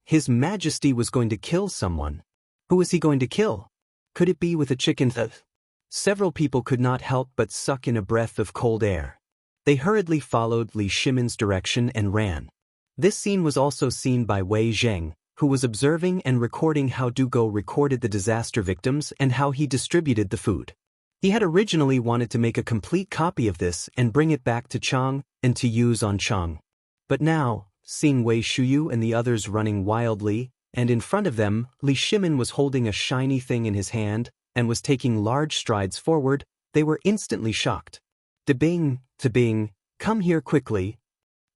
His Majesty was going to kill someone. Who was he going to kill? Could it be with a chicken? Several people could not help but suck in a breath of cold air. They hurriedly followed Li Shimin's direction and ran. This scene was also seen by Wei Zheng, who was observing and recording how Dugo recorded the disaster victims and how he distributed the food. He had originally wanted to make a complete copy of this and bring it back to Chang and to use on Chang. But now, seeing Wei Shuyu and the others running wildly, and in front of them, Li Shimin was holding a shiny thing in his hand and was taking large strides forward, they were instantly shocked. "Tabing, come here quickly."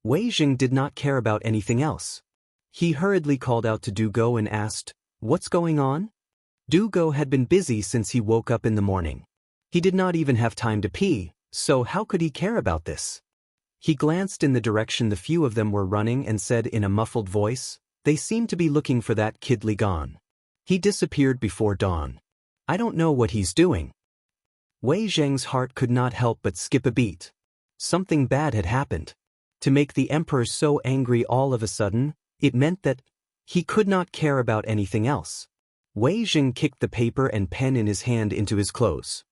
Wei Zheng did not care about anything else. He hurriedly called out to Dugo and asked, "What's going on?" Dugo had been busy since he woke up in the morning. He did not even have time to pee, so how could he care about this? He glanced in the direction the few of them were running and said in a muffled voice, "They seem to be looking for that kid Li Gon. He disappeared before dawn. I don't know what he's doing." Wei Zheng's heart could not help but skip a beat. Something bad had happened. To make the emperor so angry all of a sudden, it meant that he could not care about anything else. Wei Zheng kicked the paper and pen in his hand into his clothes.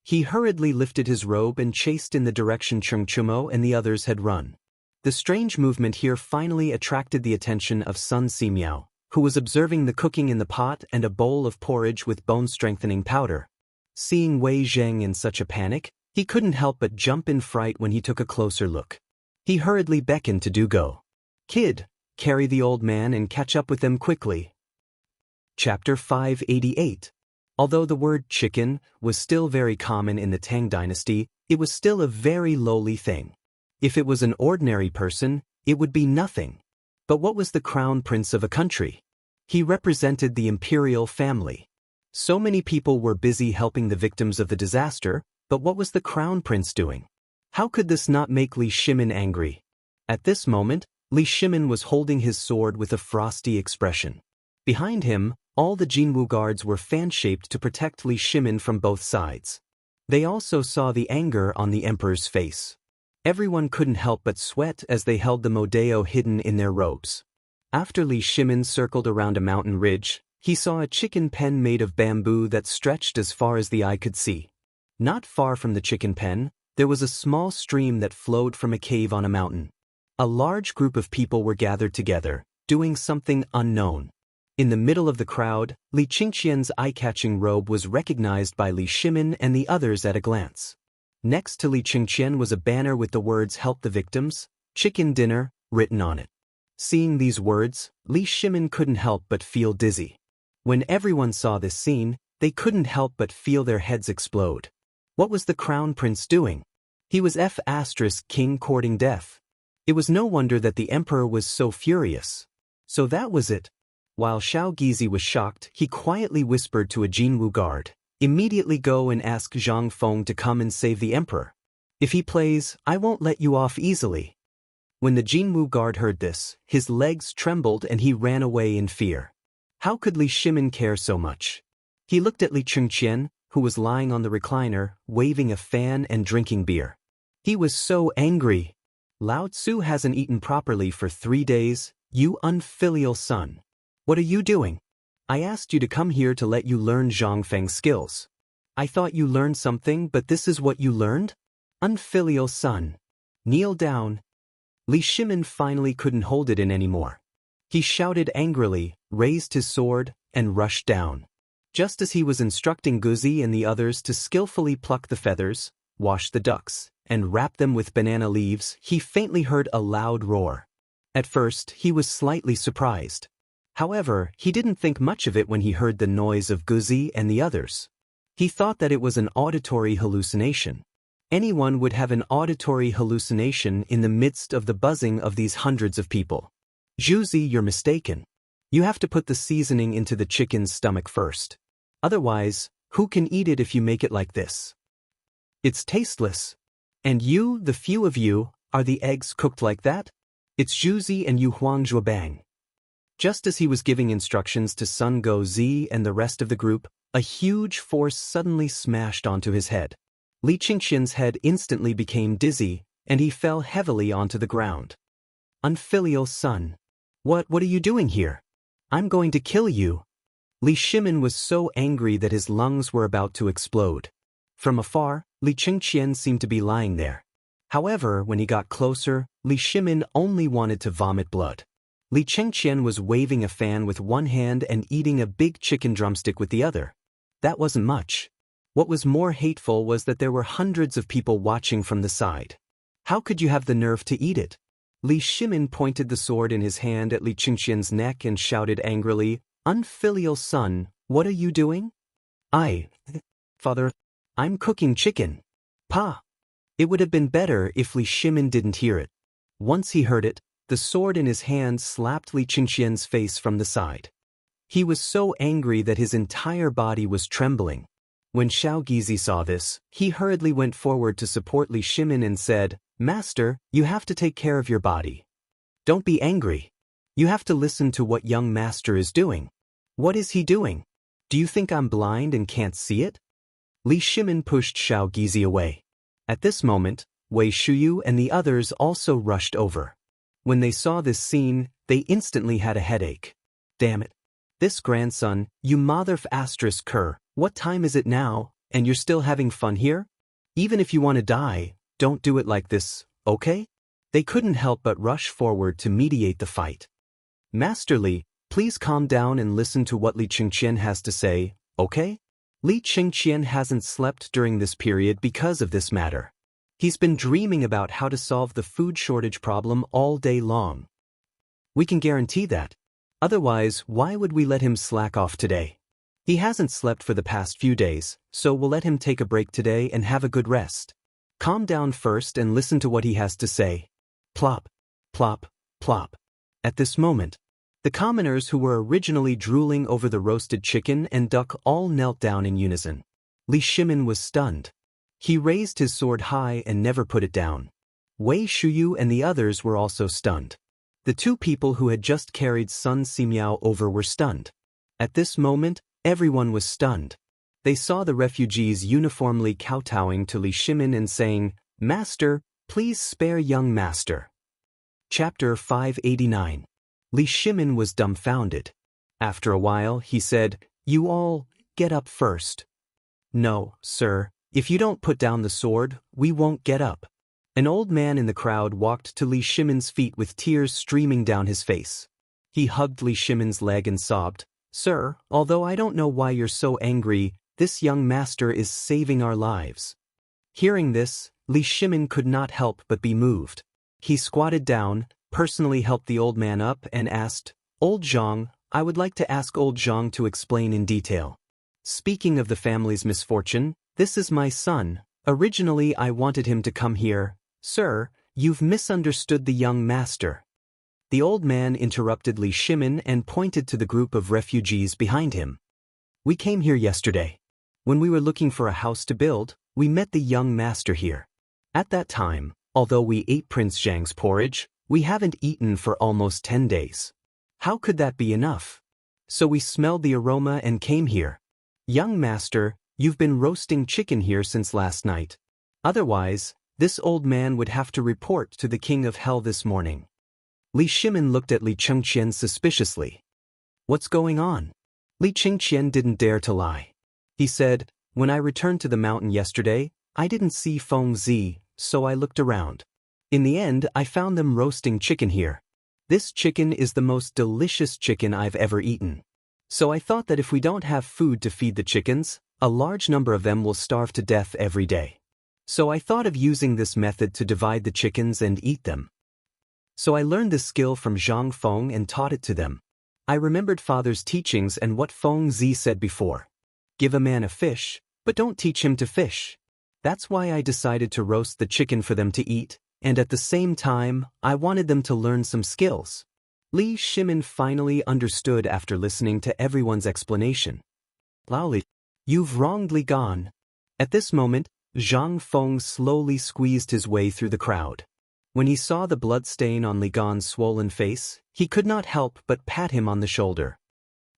He hurriedly lifted his robe and chased in the direction Cheng Chumo and the others had run. The strange movement here finally attracted the attention of Sun Simiao, who was observing the cooking in the pot and a bowl of porridge with bone-strengthening powder. Seeing Wei Zheng in such a panic, he couldn't help but jump in fright when he took a closer look. He hurriedly beckoned to Dugo. "Kid, carry the old man and catch up with them quickly." Chapter 588. Although the word chicken was still very common in the Tang dynasty, it was still a very lowly thing. If it was an ordinary person, it would be nothing. But what was the crown prince of a country? He represented the imperial family. So many people were busy helping the victims of the disaster, but what was the crown prince doing? How could this not make Li Shimin angry? At this moment, Li Shimin was holding his sword with a frosty expression. Behind him, all the Jinwu guards were fan-shaped to protect Li Shimin from both sides. They also saw the anger on the emperor's face. Everyone couldn't help but sweat as they held the Modeo hidden in their robes. After Li Shimin circled around a mountain ridge, he saw a chicken pen made of bamboo that stretched as far as the eye could see. Not far from the chicken pen, there was a small stream that flowed from a cave on a mountain. A large group of people were gathered together, doing something unknown. In the middle of the crowd, Li Qingqian's eye-catching robe was recognized by Li Shimin and the others at a glance. Next to Li Qingqian was a banner with the words "Help the Victims, Chicken Dinner," written on it. Seeing these words, Li Shimin couldn't help but feel dizzy. When everyone saw this scene, they couldn't help but feel their heads explode. What was the crown prince doing? He was King courting death. It was no wonder that the emperor was so furious. So that was it. While Xiao Gizi was shocked, he quietly whispered to a Jinwu guard, "Immediately go and ask Zhang Feng to come and save the emperor. If he plays, I won't let you off easily." When the Jinwu guard heard this, his legs trembled and he ran away in fear. How could Li Shimin care so much? He looked at Li Qingqian, who was lying on the recliner, waving a fan and drinking beer. He was so angry. "Lao Tzu hasn't eaten properly for 3 days, you unfilial son. What are you doing? I asked you to come here to let you learn Zhang Feng's skills. I thought you learned something, but this is what you learned? Unfilial son. Kneel down." Li Shimin finally couldn't hold it in anymore. He shouted angrily, raised his sword, and rushed down. Just as he was instructing Guzi and the others to skillfully pluck the feathers, wash the ducks, and wrap them with banana leaves, he faintly heard a loud roar. At first, he was slightly surprised. However, he didn't think much of it when he heard the noise of Guzi and the others. He thought that it was an auditory hallucination. Anyone would have an auditory hallucination in the midst of the buzzing of these hundreds of people. "Zhuzi, you're mistaken. You have to put the seasoning into the chicken's stomach first. Otherwise, who can eat it if you make it like this? It's tasteless. And you, the few of you, are the eggs cooked like that? It's Zhuzi and you Huang Zhuobang." Just as he was giving instructions to Sun Go-zi and the rest of the group, a huge force suddenly smashed onto his head. Li Qingqian's head instantly became dizzy, and he fell heavily onto the ground. "Unfilial son. What are you doing here? I'm going to kill you." Li Shimin was so angry that his lungs were about to explode. From afar, Li Qingqian seemed to be lying there. However, when he got closer, Li Shimin only wanted to vomit blood. Li Qingqian was waving a fan with one hand and eating a big chicken drumstick with the other. That wasn't much. What was more hateful was that there were hundreds of people watching from the side. How could you have the nerve to eat it? Li Shimin pointed the sword in his hand at Li Qingqian's neck and shouted angrily, "Unfilial son, what are you doing?" Father, I'm cooking chicken." "Pa." It would have been better if Li Shimin didn't hear it. Once he heard it, the sword in his hand slapped Li Qingqian's face from the side. He was so angry that his entire body was trembling. When Xiao Gizi saw this, he hurriedly went forward to support Li Shimin and said, "Master, you have to take care of your body. Don't be angry. You have to listen to what young master is doing." "What is he doing? Do you think I'm blind and can't see it?" Li Shimin pushed Xiao Gizi away. At this moment, Wei Shuyu and the others also rushed over. When they saw this scene, they instantly had a headache. "Damn it. This grandson, you mother-f***er, what time is it now, and you're still having fun here? Even if you want to die, don't do it like this, okay?" They couldn't help but rush forward to mediate the fight. "Master Li, please calm down and listen to what Li Qingqian has to say, okay?" Li Qingqian hasn't slept during this period because of this matter. He's been dreaming about how to solve the food shortage problem all day long. We can guarantee that. Otherwise, why would we let him slack off today? He hasn't slept for the past few days, so we'll let him take a break today and have a good rest. Calm down first and listen to what he has to say. Plop, plop, plop. At this moment, the commoners who were originally drooling over the roasted chicken and duck all knelt down in unison. Li Shimin was stunned. He raised his sword high and never put it down. Wei Shuyu and the others were also stunned. The two people who had just carried Sun Simiao over were stunned. At this moment, everyone was stunned. They saw the refugees uniformly kowtowing to Li Shimin and saying, "Master, please spare young master." Chapter 589. Li Shimin was dumbfounded. After a while, he said, "You all, get up first." "No, sir, if you don't put down the sword, we won't get up." An old man in the crowd walked to Li Shimin's feet with tears streaming down his face. He hugged Li Shimin's leg and sobbed, "Sir, although I don't know why you're so angry, this young master is saving our lives." Hearing this, Li Shimin could not help but be moved. He squatted down, personally helped the old man up and asked, "Old Zhang, I would like to ask old Zhang to explain in detail. Speaking of the family's misfortune, this is my son. Originally I wanted him to come here. Sir, you've misunderstood the young master." The old man interrupted Li Shimin and pointed to the group of refugees behind him. "We came here yesterday. When we were looking for a house to build, we met the young master here. At that time, although we ate Prince Zhang's porridge, we haven't eaten for almost 10 days. How could that be enough? So we smelled the aroma and came here. Young master, you've been roasting chicken here since last night. Otherwise, this old man would have to report to the king of hell this morning." Li Shimin looked at Li Chengqian suspiciously. "What's going on?" Li Chengqian didn't dare to lie. He said, "When I returned to the mountain yesterday, I didn't see Feng Zi, so I looked around. In the end, I found them roasting chicken here. This chicken is the most delicious chicken I've ever eaten. So I thought that if we don't have food to feed the chickens, a large number of them will starve to death every day. So I thought of using this method to divide the chickens and eat them. So I learned this skill from Zhang Feng and taught it to them. I remembered father's teachings and what Feng Zi said before. Give a man a fish, but don't teach him to fish. That's why I decided to roast the chicken for them to eat, and at the same time, I wanted them to learn some skills." Li Shimin finally understood after listening to everyone's explanation. "Laoli, you've wrongly gone." At this moment, Zhang Feng slowly squeezed his way through the crowd. When he saw the blood stain on Li Gan's swollen face, he could not help but pat him on the shoulder.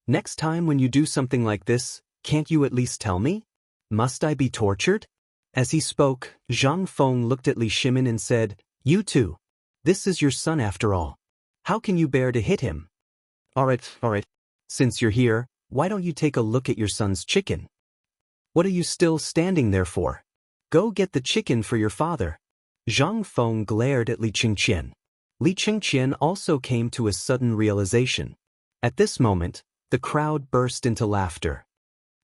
"Next time when you do something like this, can't you at least tell me? Must I be tortured?" As he spoke, Zhang Feng looked at Li Shimin and said, "You too. This is your son after all. How can you bear to hit him? All right. Since you're here, why don't you take a look at your son's chicken? What are you still standing there for? Go get the chicken for your father." Zhang Feng glared at Li Chengqian. Li Chengqian also came to a sudden realization. At this moment, the crowd burst into laughter.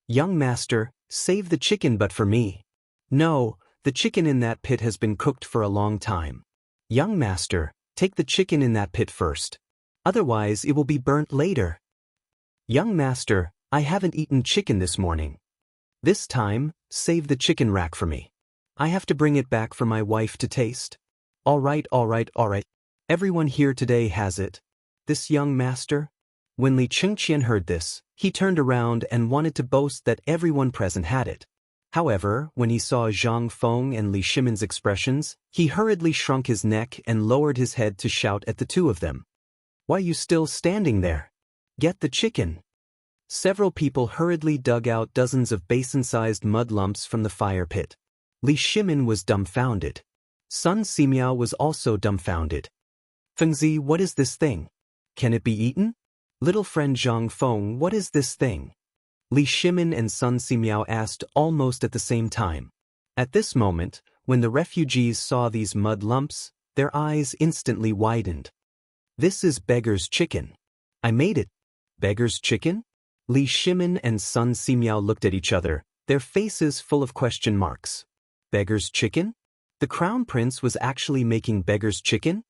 "Young master, save the chicken but for me." "No, the chicken in that pit has been cooked for a long time. Young master, take the chicken in that pit first. Otherwise it will be burnt later." "Young master, I haven't eaten chicken this morning. This time, save the chicken rack for me. I have to bring it back for my wife to taste." All right. Everyone here today has it. This young master?" When Li Chengqian heard this, he turned around and wanted to boast that everyone present had it. However, when he saw Zhang Feng and Li Shimin's expressions, he hurriedly shrunk his neck and lowered his head to shout at the two of them. "Why are you still standing there? Get the chicken." Several people hurriedly dug out dozens of basin-sized mud lumps from the fire pit. Li Shimin was dumbfounded. Sun Simiao was also dumbfounded. "Fengzi, what is this thing? Can it be eaten?" "Little friend Zhang Feng, what is this thing?" Li Shimin and Sun Simiao asked almost at the same time. At this moment, when the refugees saw these mud lumps, their eyes instantly widened. "This is beggar's chicken. I made it." "Beggar's chicken?" Li Shimin and Sun Simiao looked at each other, their faces full of question marks. Beggar's chicken? The crown prince was actually making beggar's chicken?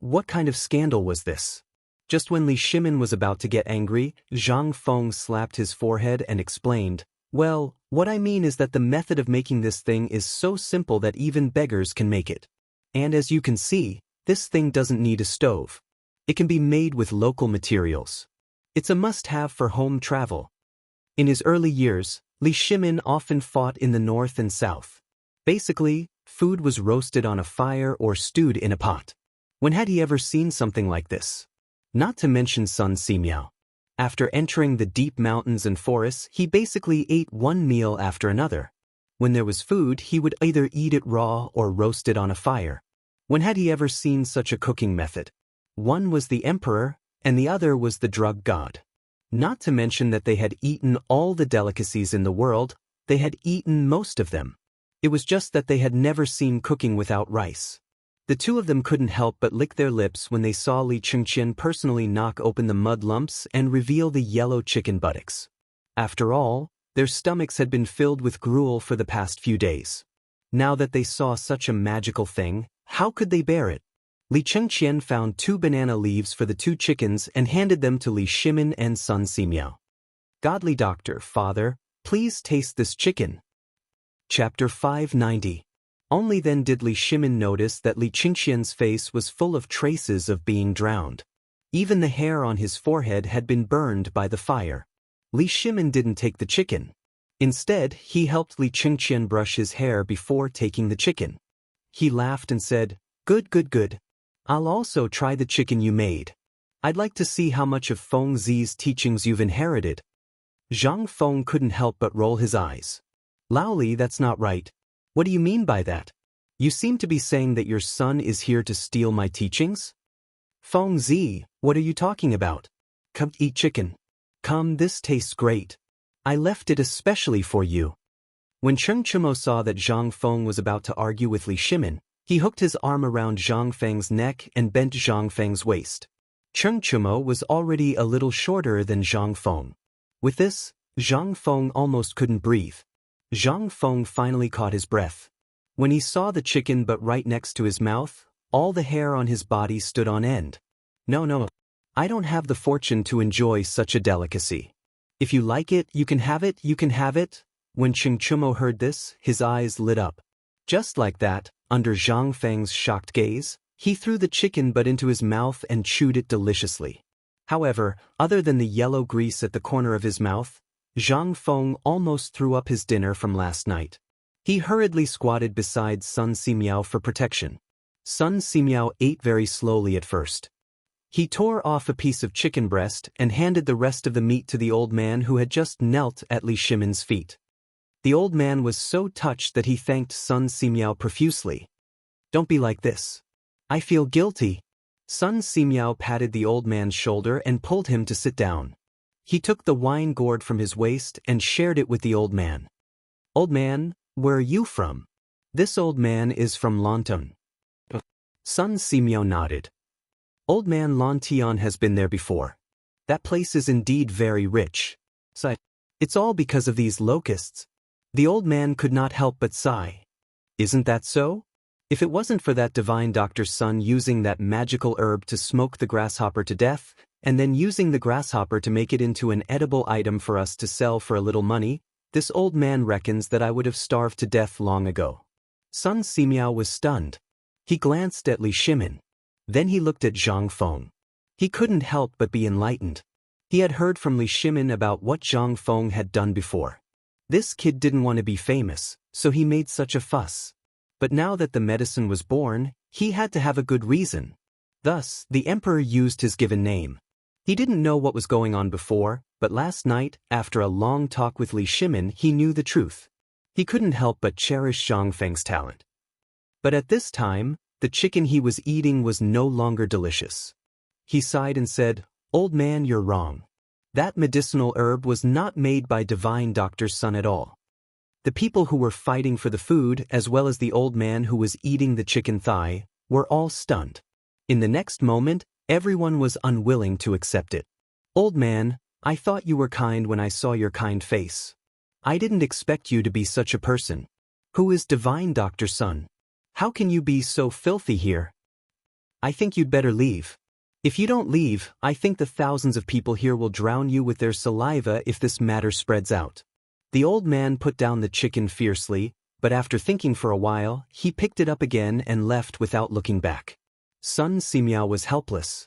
What kind of scandal was this? Just when Li Shimin was about to get angry, Zhang Feng slapped his forehead and explained, "Well, what I mean is that the method of making this thing is so simple that even beggars can make it. And as you can see, this thing doesn't need a stove. It can be made with local materials. It's a must-have for home travel." In his early years, Li Shimin often fought in the north and south. Basically, food was roasted on a fire or stewed in a pot. When had he ever seen something like this? Not to mention Sun Simiao. After entering the deep mountains and forests, he basically ate one meal after another. When there was food, he would either eat it raw or roast it on a fire. When had he ever seen such a cooking method? One was the emperor, and the other was the drug god. Not to mention that they had eaten all the delicacies in the world, they had eaten most of them. It was just that they had never seen cooking without rice. The two of them couldn't help but lick their lips when they saw Xianxia personally knock open the mud lumps and reveal the yellow chicken buttocks. After all, their stomachs had been filled with gruel for the past few days. Now that they saw such a magical thing, how could they bear it? Xianxia found 2 banana leaves for the 2 chickens and handed them to Li Shimin and Sun Simiao. Godly doctor, father, please taste this chicken. Chapter 590. Only then did Li Shimin notice that Xianxia's face was full of traces of being drowned. Even the hair on his forehead had been burned by the fire. Li Shimin didn't take the chicken. Instead, he helped Xianxia brush his hair before taking the chicken. He laughed and said, "Good, good, good. I'll also try the chicken you made. I'd like to see how much of Feng Zi's teachings you've inherited." Zhang Feng couldn't help but roll his eyes. "Laoli, that's not right. What do you mean by that? You seem to be saying that your son is here to steal my teachings?" "Feng Zi, what are you talking about? Come eat chicken. Come, this tastes great. I left it especially for you." When Cheng Chumo saw that Zhang Feng was about to argue with Li Shimin, he hooked his arm around Zhang Feng's neck and bent Zhang Feng's waist. Cheng Chumo was already a little shorter than Zhang Feng. With this, Zhang Feng almost couldn't breathe. Zhang Feng finally caught his breath. When he saw the chicken but right next to his mouth, all the hair on his body stood on end. No, I don't have the fortune to enjoy such a delicacy. If you like it, you can have it, you can have it. When Cheng Chumo heard this, his eyes lit up. Just like that, under Zhang Feng's shocked gaze, he threw the chicken butt into his mouth and chewed it deliciously. However, other than the yellow grease at the corner of his mouth, Zhang Feng almost threw up his dinner from last night. He hurriedly squatted beside Sun Simiao for protection. Sun Simiao ate very slowly at first. He tore off a piece of chicken breast and handed the rest of the meat to the old man who had just knelt at Li Shimin's feet. The old man was so touched that he thanked Sun Simiao profusely. "Don't be like this. I feel guilty." Sun Simiao patted the old man's shoulder and pulled him to sit down. He took the wine gourd from his waist and shared it with the old man. "Old man, where are you from?" "This old man is from Lanton." Sun Simiao nodded. "Old man Lantian has been there before. That place is indeed very rich. It's all because of these locusts." The old man could not help but sigh. "Isn't that so? If it wasn't for that divine doctor's son using that magical herb to smoke the grasshopper to death, and then using the grasshopper to make it into an edible item for us to sell for a little money, this old man reckons that I would have starved to death long ago." Sun Simiao was stunned. He glanced at Li Shimin. Then he looked at Zhang Feng. He couldn't help but be enlightened. He had heard from Li Shimin about what Zhang Feng had done before. This kid didn't want to be famous, so he made such a fuss. But now that the medicine was born, he had to have a good reason. Thus, the emperor used his given name. He didn't know what was going on before, but last night, after a long talk with Li Shimin, he knew the truth. He couldn't help but cherish Zhang Feng's talent. But at this time, the chicken he was eating was no longer delicious. He sighed and said, "Old man, you're wrong. That medicinal herb was not made by divine doctor's son at all." The people who were fighting for the food, as well as the old man who was eating the chicken thigh, were all stunned. In the next moment, everyone was unwilling to accept it. "Old man, I thought you were kind when I saw your kind face. I didn't expect you to be such a person. Who is divine doctor's son? How can you be so filthy here? I think you'd better leave. If you don't leave, I think the thousands of people here will drown you with their saliva if this matter spreads out." The old man put down the chicken fiercely, but after thinking for a while, he picked it up again and left without looking back. Sun Simiao was helpless.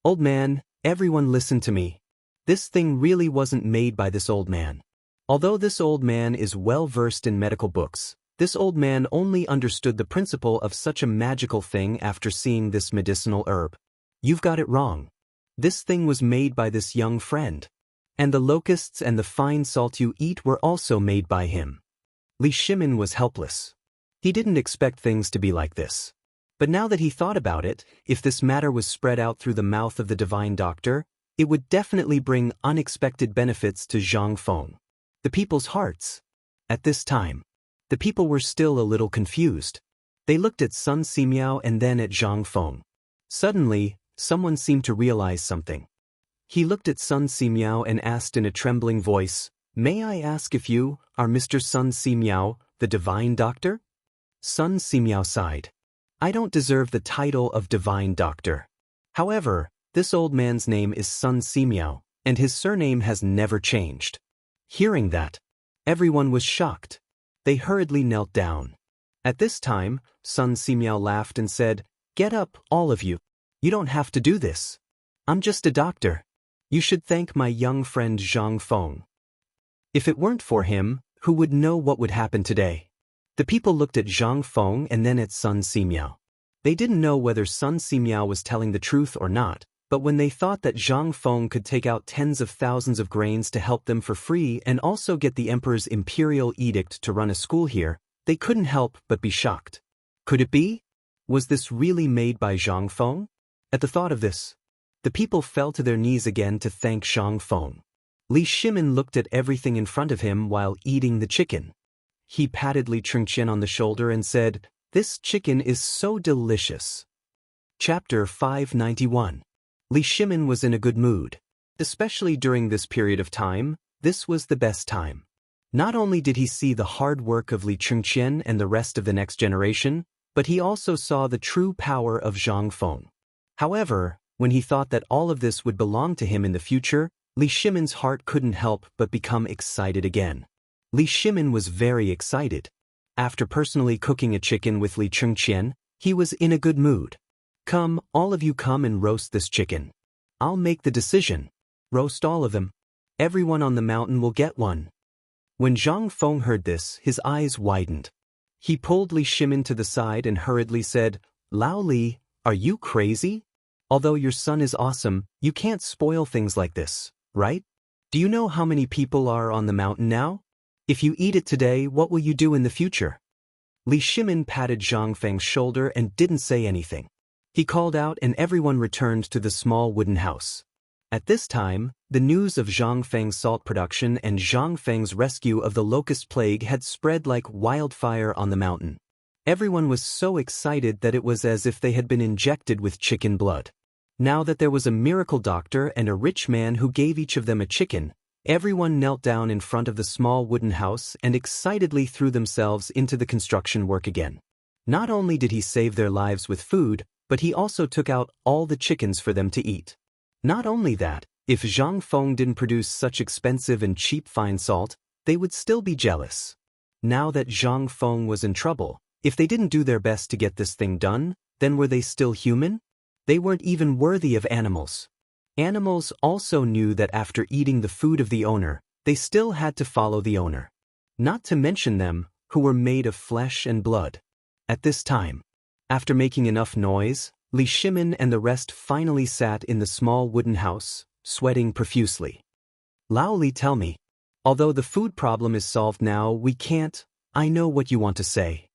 "Old man, everyone listen to me. This thing really wasn't made by this old man. Although this old man is well versed in medical books, This old man only understood the principle of such a magical thing after seeing this medicinal herb. You've got it wrong. This thing was made by this young friend. And the locusts and the fine salt you eat were also made by him. Li Shimin was helpless. He didn't expect things to be like this. But now that he thought about it, if this matter was spread out through the mouth of the divine doctor, it would definitely bring unexpected benefits to Zhang Feng. The people's hearts. At this time, the people were still a little confused. They looked at Sun Simiao and then at Zhang Feng. Suddenly, someone seemed to realize something. He looked at Sun Simiao and asked in a trembling voice, "May I ask if you are Mr. Sun Simiao, the divine doctor?" Sun Simiao sighed. "I don't deserve the title of divine doctor. However, this old man's name is Sun Simiao, and his surname has never changed." Hearing that, everyone was shocked. They hurriedly knelt down. At this time, Sun Simiao laughed and said, "Get up, all of you. You don't have to do this. I'm just a doctor. You should thank my young friend Zhang Feng. If it weren't for him, who would know what would happen today?" The people looked at Zhang Feng and then at Sun Simiao. They didn't know whether Sun Simiao was telling the truth or not, but when they thought that Zhang Feng could take out tens of thousands of grains to help them for free and also get the emperor's imperial edict to run a school here, they couldn't help but be shocked. Could it be? Was this really made by Zhang Feng? At the thought of this, the people fell to their knees again to thank Zhang Feng. Li Shimin looked at everything in front of him while eating the chicken. He patted Li Xianxia on the shoulder and said, "This chicken is so delicious." Chapter 591. Li Shimin was in a good mood. Especially during this period of time, this was the best time. Not only did he see the hard work of Li Xianxia and the rest of the next generation, but he also saw the true power of Zhang Feng. However, when he thought that all of this would belong to him in the future, Li Shimin's heart couldn't help but become excited again. Li Shimin was very excited. After personally cooking a chicken with Li Xianxia, he was in a good mood. "Come, all of you come and roast this chicken. I'll make the decision. Roast all of them. Everyone on the mountain will get one." When Zhang Feng heard this, his eyes widened. He pulled Li Shimin to the side and hurriedly said, "Lao Li, are you crazy? Although your son is awesome, you can't spoil things like this, right? Do you know how many people are on the mountain now? If you eat it today, what will you do in the future?" Li Shimin patted Zhang Feng's shoulder and didn't say anything. He called out and everyone returned to the small wooden house. At this time, the news of Zhang Feng's salt production and Zhang Feng's rescue of the locust plague had spread like wildfire on the mountain. Everyone was so excited that it was as if they had been injected with chicken blood. Now that there was a miracle doctor and a rich man who gave each of them a chicken, everyone knelt down in front of the small wooden house and excitedly threw themselves into the construction work again. Not only did he save their lives with food, but he also took out all the chickens for them to eat. Not only that, if Zhang Feng didn't produce such expensive and cheap fine salt, they would still be jealous. Now that Zhang Feng was in trouble, if they didn't do their best to get this thing done, then were they still human? They weren't even worthy of animals. Animals also knew that after eating the food of the owner, they still had to follow the owner. Not to mention them, who were made of flesh and blood. At this time, after making enough noise, Li Shimin and the rest finally sat in the small wooden house, sweating profusely. "Lao Li, tell me. Although the food problem is solved now, we can't. I know what you want to say."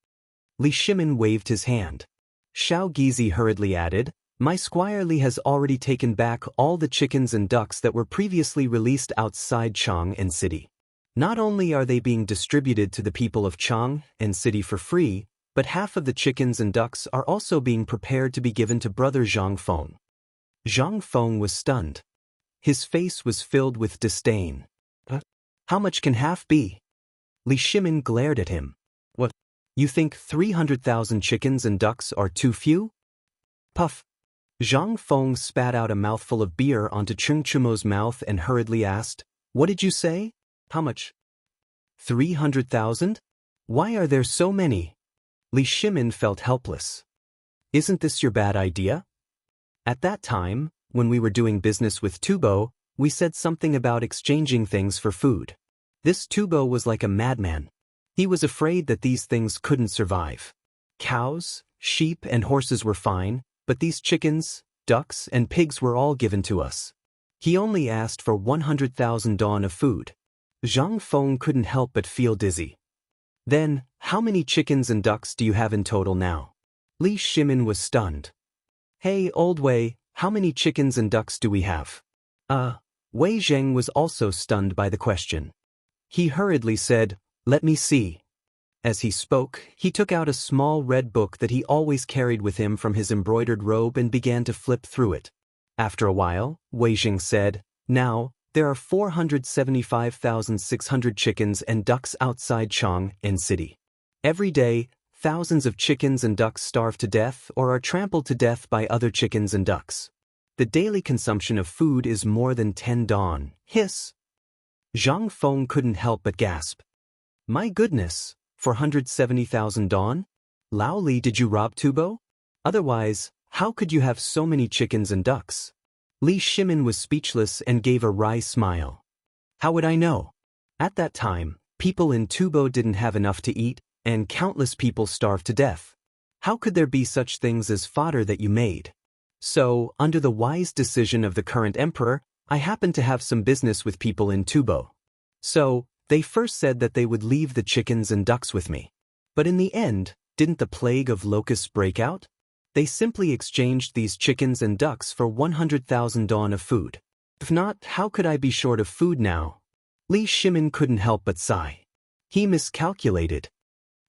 Li Shimin waved his hand. Xiao Gizi hurriedly added, "My squire Li has already taken back all the chickens and ducks that were previously released outside Chang and City. Not only are they being distributed to the people of Chang and City for free, but half of the chickens and ducks are also being prepared to be given to brother Zhang Feng." Zhang Feng was stunned. His face was filled with disdain. "How much can half be?" Li Shimin glared at him. "What? You think 300,000 chickens and ducks are too few?" Puff. Zhang Feng spat out a mouthful of beer onto Chung Chumo's mouth and hurriedly asked, "What did you say? How much?" 300,000? Why are there so many?" Li Shimin felt helpless. "Isn't this your bad idea? At that time, when we were doing business with Tubo, we said something about exchanging things for food. This Tubo was like a madman. He was afraid that these things couldn't survive. Cows, sheep, and horses were fine, but these chickens, ducks, and pigs were all given to us. He only asked for 100,000 dawn of food. Zhang Feng couldn't help but feel dizzy. Then, how many chickens and ducks do you have in total now? Li Shimin was stunned. Hey, old Wei, how many chickens and ducks do we have? Wei Zheng was also stunned by the question. He hurriedly said, "Let me see." As he spoke, he took out a small red book that he always carried with him from his embroidered robe and began to flip through it. After a while, Wei Zheng said, "Now, there are 475,600 chickens and ducks outside Chang'an City. Every day, thousands of chickens and ducks starve to death or are trampled to death by other chickens and ducks. The daily consumption of food is more than 10 dawn." Hiss! Zhang Feng couldn't help but gasp. My goodness, 470,000 dawn? Lao Li, did you rob Tubo? Otherwise, how could you have so many chickens and ducks? Li Shimin was speechless and gave a wry smile. How would I know? At that time, people in Tubo didn't have enough to eat, and countless people starved to death. How could there be such things as fodder that you made? So, under the wise decision of the current emperor, I happened to have some business with people in Tubo. So, they first said that they would leave the chickens and ducks with me. But in the end, didn't the plague of locusts break out? They simply exchanged these chickens and ducks for 100,000 dawn of food. If not, how could I be short of food now? Li Shimin couldn't help but sigh. He miscalculated.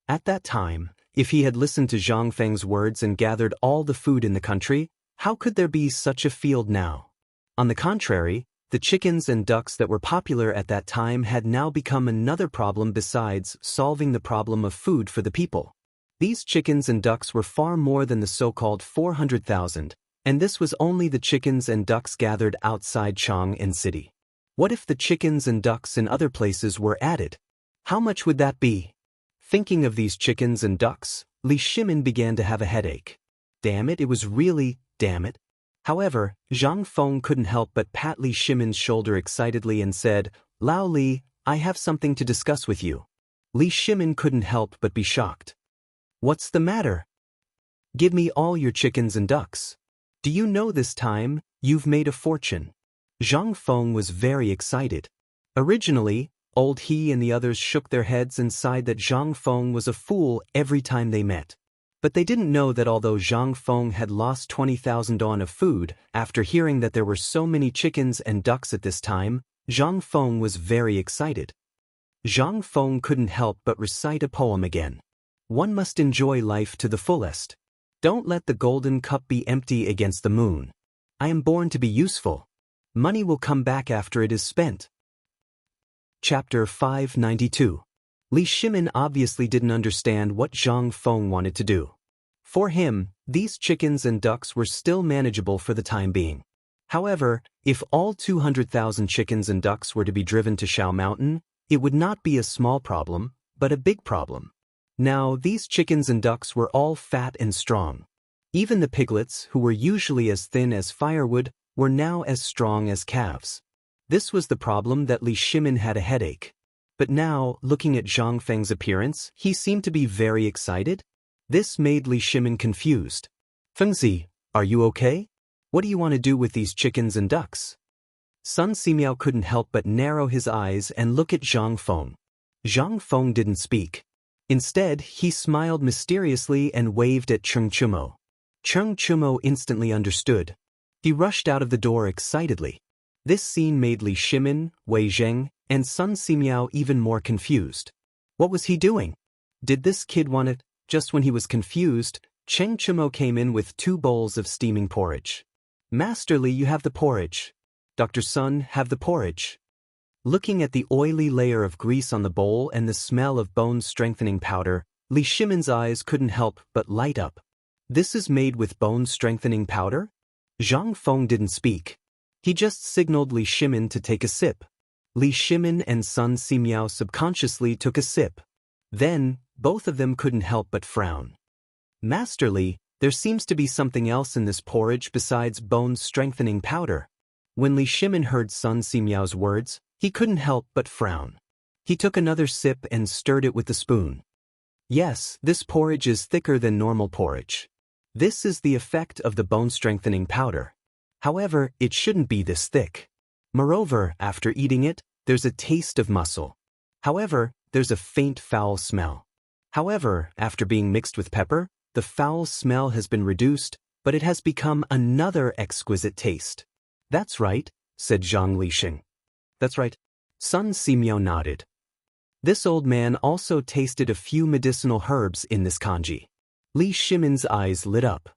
At that time, if he had listened to Zhang Feng's words and gathered all the food in the country, how could there be such a field now? On the contrary, the chickens and ducks that were popular at that time had now become another problem besides solving the problem of food for the people. These chickens and ducks were far more than the so-called 400,000, and this was only the chickens and ducks gathered outside Chang'an City. What if the chickens and ducks in other places were added? How much would that be? Thinking of these chickens and ducks, Li Shimin began to have a headache. Damn it, it was really, damn it. However, Zhang Feng couldn't help but pat Li Shimin's shoulder excitedly and said, Lao Li, I have something to discuss with you. Li Shimin couldn't help but be shocked. What's the matter? Give me all your chickens and ducks. Do you know this time, you've made a fortune? Zhang Feng was very excited. Originally, old he and the others shook their heads and sighed that Zhang Feng was a fool every time they met. But they didn't know that although Zhang Feng had lost 20,000 dawn of food, after hearing that there were so many chickens and ducks at this time, Zhang Feng was very excited. Zhang Feng couldn't help but recite a poem again. One must enjoy life to the fullest. Don't let the golden cup be empty against the moon. I am born to be useful. Money will come back after it is spent. Chapter 592. Li Shimin obviously didn't understand what Zhang Feng wanted to do. For him, these chickens and ducks were still manageable for the time being. However, if all 200,000 chickens and ducks were to be driven to Shao Mountain, it would not be a small problem, but a big problem. Now, these chickens and ducks were all fat and strong. Even the piglets, who were usually as thin as firewood, were now as strong as calves. This was the problem that Li Shimin had a headache. But now, looking at Zhang Feng's appearance, he seemed to be very excited. This made Li Shimin confused. Fengzi, are you okay? What do you want to do with these chickens and ducks? Sun Simiao couldn't help but narrow his eyes and look at Zhang Feng. Zhang Feng didn't speak. Instead, he smiled mysteriously and waved at Cheng Chumo. Cheng Chumo instantly understood. He rushed out of the door excitedly. This scene made Li Shimin, Wei Zheng, and Sun Simiao even more confused. What was he doing? Did this kid want it? Just when he was confused, Cheng Chumo came in with 2 bowls of steaming porridge. Master Li, you have the porridge. Dr. Sun, have the porridge. Looking at the oily layer of grease on the bowl and the smell of bone-strengthening powder, Li Shimin's eyes couldn't help but light up. This is made with bone-strengthening powder? Zhang Feng didn't speak. He just signaled Li Shimin to take a sip. Li Shimin and Sun Simiao subconsciously took a sip. Then, both of them couldn't help but frown. Master Li, there seems to be something else in this porridge besides bone-strengthening powder. When Li Shimin heard Sun Simiao's words, he couldn't help but frown. He took another sip and stirred it with the spoon. Yes, this porridge is thicker than normal porridge. This is the effect of the bone-strengthening powder. However, it shouldn't be this thick. Moreover, after eating it, there's a taste of muscle. However, there's a faint foul smell. However, after being mixed with pepper, the foul smell has been reduced, but it has become another exquisite taste. That's right, said Zhang Lixing. That's right. Sun Simiao nodded. This old man also tasted a few medicinal herbs in this kanji. Li Shimin's eyes lit up.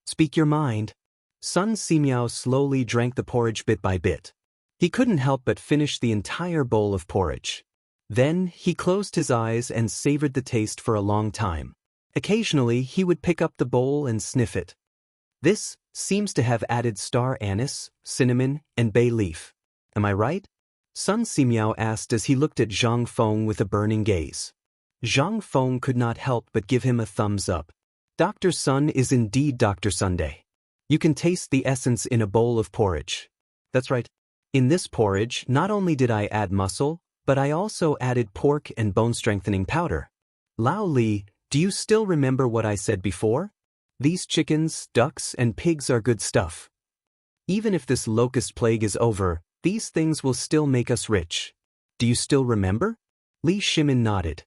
Speak your mind. Sun Simiao slowly drank the porridge bit by bit. He couldn't help but finish the entire bowl of porridge. Then, he closed his eyes and savored the taste for a long time. Occasionally, he would pick up the bowl and sniff it. This seems to have added star anise, cinnamon, and bay leaf. Am I right? Sun Simiao asked as he looked at Zhang Feng with a burning gaze. Zhang Feng could not help but give him a thumbs up. Dr. Sun is indeed Dr. Sunday. You can taste the essence in a bowl of porridge. That's right. In this porridge, not only did I add muscle, but I also added pork and bone-strengthening powder. Lao Li, do you still remember what I said before? These chickens, ducks, and pigs are good stuff. Even if this locust plague is over, these things will still make us rich. Do you still remember? Li Shimin nodded.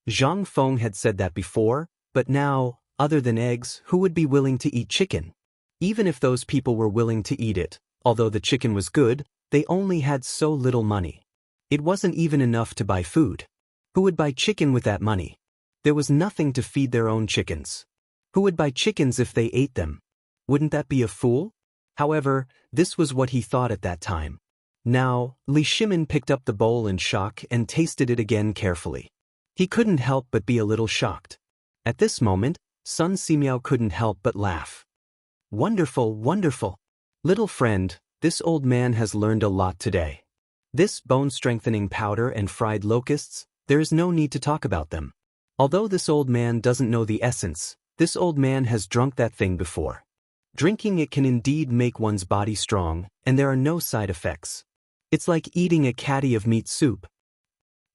Zhang Feng had said that before, but now, other than eggs, who would be willing to eat chicken? Even if those people were willing to eat it, although the chicken was good, they only had so little money. It wasn't even enough to buy food. Who would buy chicken with that money? There was nothing to feed their own chickens. Who would buy chickens if they ate them? Wouldn't that be a fool? However, this was what he thought at that time. Now, Li Shimin picked up the bowl in shock and tasted it again carefully. He couldn't help but be a little shocked. At this moment, Sun Simiao couldn't help but laugh. Wonderful, wonderful. Little friend, this old man has learned a lot today. This bone-strengthening powder and fried locusts, there is no need to talk about them. Although this old man doesn't know the essence, this old man has drunk that thing before. Drinking it can indeed make one's body strong, and there are no side effects. It's like eating a caddy of meat soup.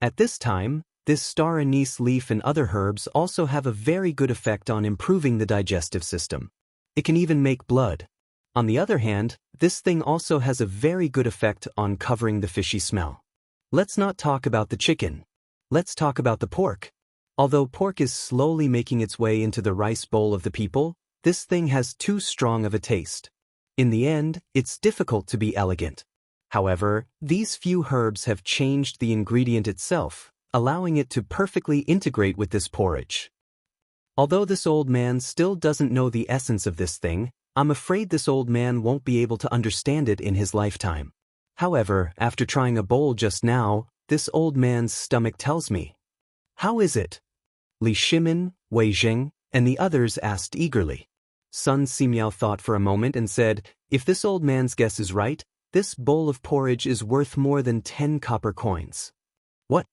At this time, this star anise leaf and other herbs also have a very good effect on improving the digestive system. It can even make blood. On the other hand, this thing also has a very good effect on covering the fishy smell. Let's not talk about the chicken. Let's talk about the pork. Although pork is slowly making its way into the rice bowl of the people, this thing has too strong of a taste. In the end, it's difficult to be elegant. However, these few herbs have changed the ingredient itself, allowing it to perfectly integrate with this porridge. Although this old man still doesn't know the essence of this thing, I'm afraid this old man won't be able to understand it in his lifetime. However, after trying a bowl just now, this old man's stomach tells me. How is it? Li Shimin, Wei Jing, and the others asked eagerly. Sun Simiao thought for a moment and said, if this old man's guess is right, this bowl of porridge is worth more than 10 copper coins. What?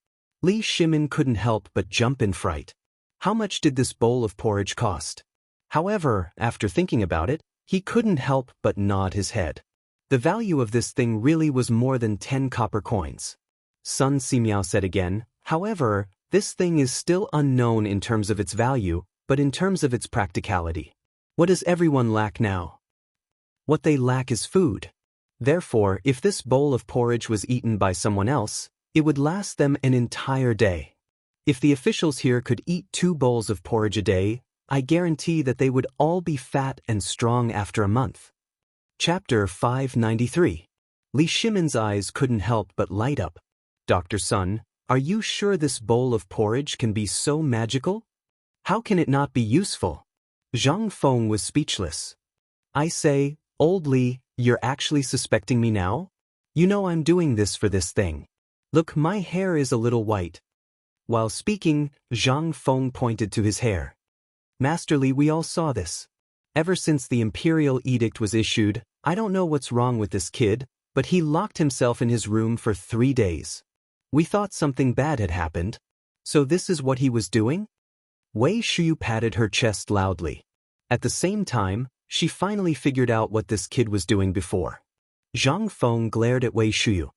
Li Shimin couldn't help but jump in fright. How much did this bowl of porridge cost? However, after thinking about it, he couldn't help but nod his head. The value of this thing really was more than 10 copper coins. Sun Simiao said again, however, this thing is still unknown in terms of its value, but in terms of its practicality. What does everyone lack now? What they lack is food. Therefore, if this bowl of porridge was eaten by someone else, it would last them an entire day. If the officials here could eat 2 bowls of porridge a day, I guarantee that they would all be fat and strong after a month. Chapter 593. Li Shimin's eyes couldn't help but light up. Dr. Sun, are you sure this bowl of porridge can be so magical? How can it not be useful? Zhang Feng was speechless. I say, old Li, you're actually suspecting me now? You know I'm doing this for this thing. Look, my hair is a little white. While speaking, Zhang Feng pointed to his hair. Master Li, we all saw this. Ever since the imperial edict was issued, I don't know what's wrong with this kid, but he locked himself in his room for 3 days. We thought something bad had happened. So this is what he was doing? Wei Shuyu patted her chest loudly. At the same time, she finally figured out what this kid was doing before. Zhang Feng glared at Wei Shuyu.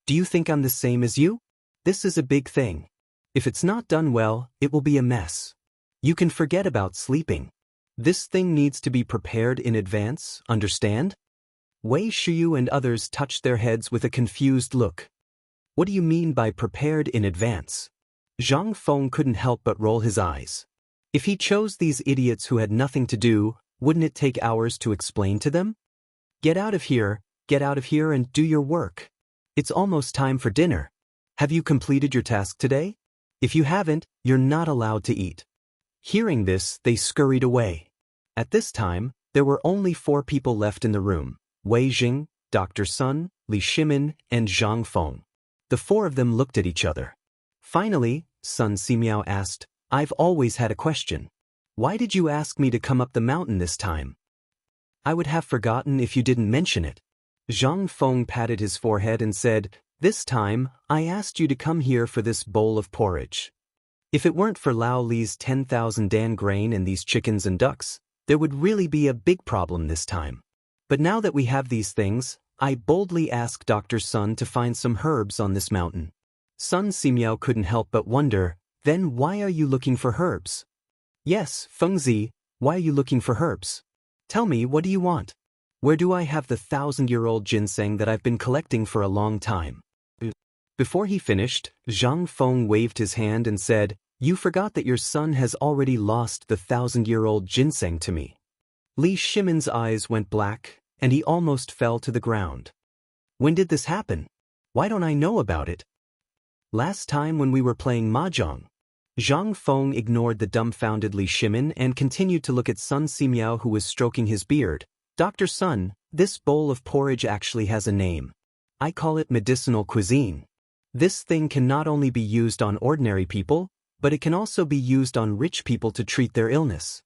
Do you think I'm the same as you? This is a big thing. If it's not done well, it will be a mess. You can forget about sleeping. This thing needs to be prepared in advance, understand? Wei Shiyu and others touched their heads with a confused look. What do you mean by prepared in advance? Zhang Feng couldn't help but roll his eyes. If he chose these idiots who had nothing to do, wouldn't it take hours to explain to them? Get out of here and do your work. It's almost time for dinner. Have you completed your task today? If you haven't, you're not allowed to eat. Hearing this, they scurried away. At this time, there were only 4 people left in the room: Wei Jing, Dr. Sun, Li Shimin, and Zhang Feng. The 4 of them looked at each other. Finally, Sun Simiao asked, "I've always had a question. Why did you ask me to come up the mountain this time?" "I would have forgotten if you didn't mention it." Zhang Feng patted his forehead and said, "This time, I asked you to come here for this bowl of porridge. If it weren't for Lao Li's 10,000 dan grain and these chickens and ducks, there would really be a big problem this time. But now that we have these things, I boldly ask Dr. Sun to find some herbs on this mountain." Sun Simiao couldn't help but wonder, "Then why are you looking for herbs?" "Yes, Fengzi, why are you looking for herbs? Tell me, what do you want? Where do I have the 1,000-year-old ginseng that I've been collecting for a long time?" Before he finished, Zhang Feng waved his hand and said, "You forgot that your son has already lost the 1,000-year-old ginseng to me." Li Shimin's eyes went black, and he almost fell to the ground. "When did this happen? Why don't I know about it?" "Last time when we were playing mahjong." Zhang Feng ignored the dumbfounded Li Shimin and continued to look at Sun Simiao, who was stroking his beard. "Dr. Sun, this bowl of porridge actually has a name. I call it medicinal cuisine. This thing can not only be used on ordinary people, but it can also be used on rich people to treat their illness."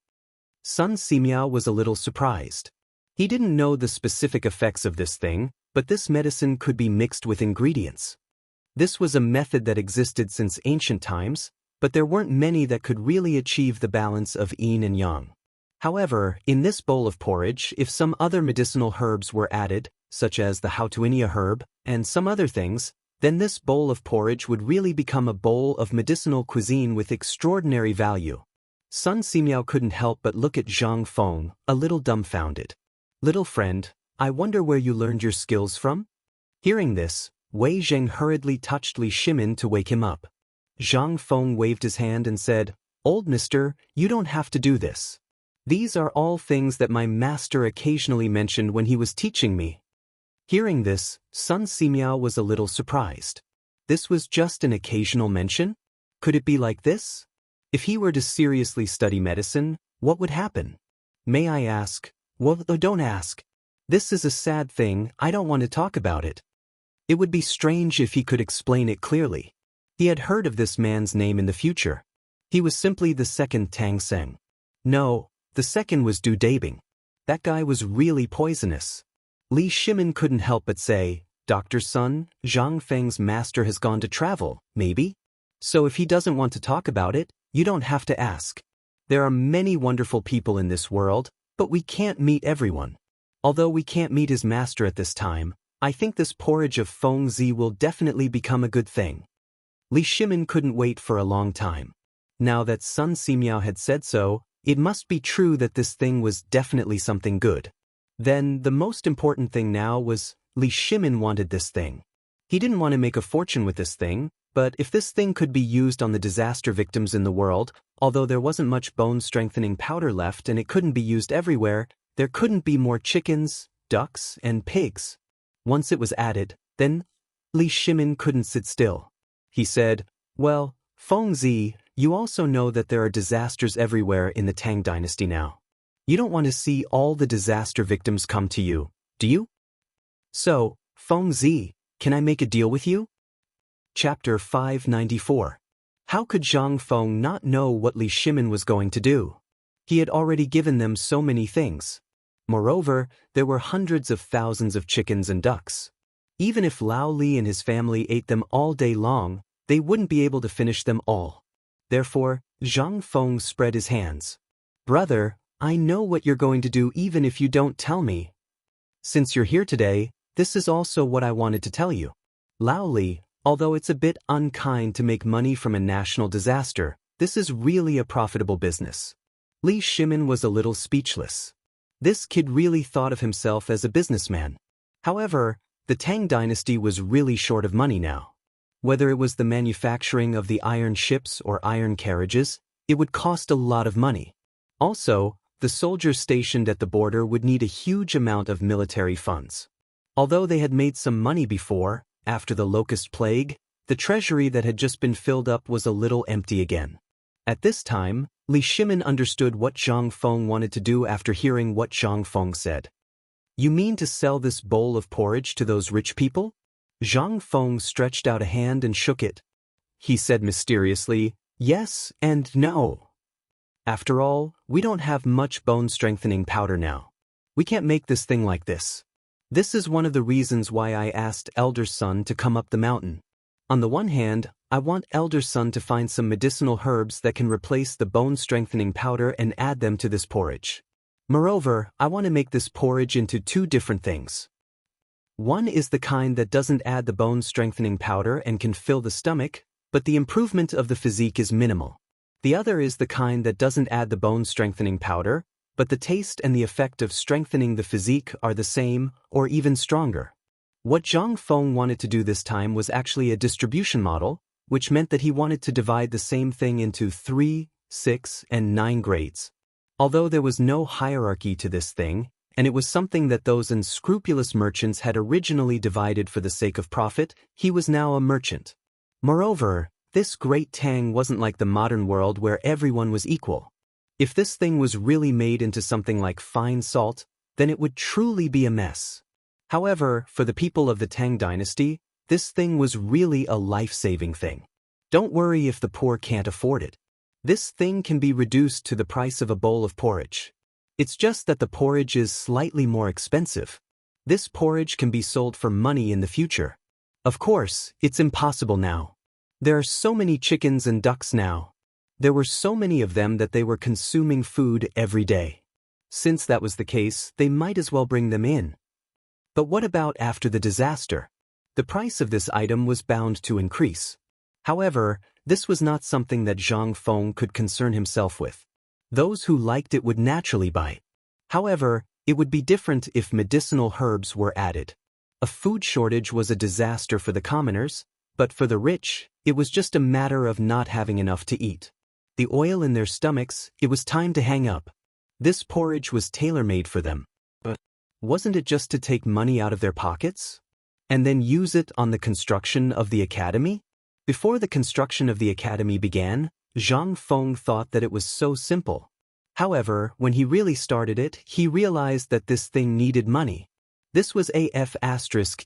Sun Simiao was a little surprised. He didn't know the specific effects of this thing, but this medicine could be mixed with ingredients. This was a method that existed since ancient times, but there weren't many that could really achieve the balance of yin and yang. However, in this bowl of porridge, if some other medicinal herbs were added, such as the Hautuinia herb, and some other things, then this bowl of porridge would really become a bowl of medicinal cuisine with extraordinary value. Sun Simiao couldn't help but look at Zhang Feng, a little dumbfounded. "Little friend, I wonder where you learned your skills from?" Hearing this, Wei Zheng hurriedly touched Li Shimin to wake him up. Zhang Feng waved his hand and said, "Old mister, you don't have to do this. These are all things that my master occasionally mentioned when he was teaching me." Hearing this, Sun Simiao was a little surprised. This was just an occasional mention? Could it be like this? If he were to seriously study medicine, what would happen? "May I ask?" "Well, don't ask. This is a sad thing, I don't want to talk about it." It would be strange if he could explain it clearly. He had heard of this man's name in the future. He was simply the second Tang Seng. No, the second was Du Dabing. That guy was really poisonous. Li Shimin couldn't help but say, "Dr. Sun, Zhang Feng's master has gone to travel, maybe? So if he doesn't want to talk about it, you don't have to ask. There are many wonderful people in this world, but we can't meet everyone. Although we can't meet his master at this time, I think this porridge of Feng Zi will definitely become a good thing." Li Shimin couldn't wait for a long time. Now that Sun Simiao had said so, it must be true that this thing was definitely something good. Then, the most important thing now was, Li Shimin wanted this thing. He didn't want to make a fortune with this thing, but if this thing could be used on the disaster victims in the world, although there wasn't much bone-strengthening powder left and it couldn't be used everywhere, there couldn't be more chickens, ducks, and pigs. Once it was added, then Li Shimin couldn't sit still. He said, "Well, Feng Zi, you also know that there are disasters everywhere in the Tang dynasty now. You don't want to see all the disaster victims come to you, do you? So, Feng Zi, can I make a deal with you?" Chapter 594. How could Zhang Feng not know what Li Shimin was going to do? He had already given them so many things. Moreover, there were hundreds of thousands of chickens and ducks. Even if Lao Li and his family ate them all day long, they wouldn't be able to finish them all. Therefore, Zhang Feng spread his hands. "Brother, I know what you're going to do even if you don't tell me. Since you're here today, this is also what I wanted to tell you. Lao Li, Although it's a bit unkind to make money from a national disaster, this is really a profitable business. Li Shimin was a little speechless. This kid really thought of himself as a businessman. However, the Tang dynasty was really short of money now. Whether it was the manufacturing of the iron ships or iron carriages, it would cost a lot of money. Also, the soldiers stationed at the border would need a huge amount of military funds. Although they had made some money before, after the locust plague, the treasury that had just been filled up was a little empty again. At this time, Li Shimin understood what Zhang Feng wanted to do after hearing what Zhang Feng said. "You mean to sell this bowl of porridge to those rich people?" Zhang Feng stretched out a hand and shook it. He said mysteriously, "Yes and no. After all, we don't have much bone-strengthening powder now. We can't make this thing like this. This is one of the reasons why I asked Elder Sun to come up the mountain. On the one hand, I want Elder Sun to find some medicinal herbs that can replace the bone-strengthening powder and add them to this porridge. Moreover, I want to make this porridge into two different things. One is the kind that doesn't add the bone-strengthening powder and can fill the stomach, but the improvement of the physique is minimal. The other is the kind that doesn't add the bone-strengthening powder, but the taste and the effect of strengthening the physique are the same, or even stronger." What Zhang Feng wanted to do this time was actually a distribution model, which meant that he wanted to divide the same thing into 3, 6, and 9 grades. Although there was no hierarchy to this thing, and it was something that those unscrupulous merchants had originally divided for the sake of profit, he was now a merchant. Moreover, this great Tang wasn't like the modern world where everyone was equal. If this thing was really made into something like fine salt, then it would truly be a mess. However, for the people of the Tang dynasty, this thing was really a life-saving thing. Don't worry if the poor can't afford it. This thing can be reduced to the price of a bowl of porridge. It's just that the porridge is slightly more expensive. This porridge can be sold for money in the future. Of course, it's impossible now. There are so many chickens and ducks now. There were so many of them that they were consuming food every day. Since that was the case, they might as well bring them in. But what about after the disaster? The price of this item was bound to increase. However, this was not something that Zhang Feng could concern himself with. Those who liked it would naturally buy it. However, it would be different if medicinal herbs were added. A food shortage was a disaster for the commoners, but for the rich, it was just a matter of not having enough to eat. The oil in their stomachs, it was time to hang up. This porridge was tailor-made for them. But wasn't it just to take money out of their pockets? And then use it on the construction of the academy? Before the construction of the academy began, Zhang Feng thought that it was so simple. However, when he really started it, he realized that this thing needed money. This was AF**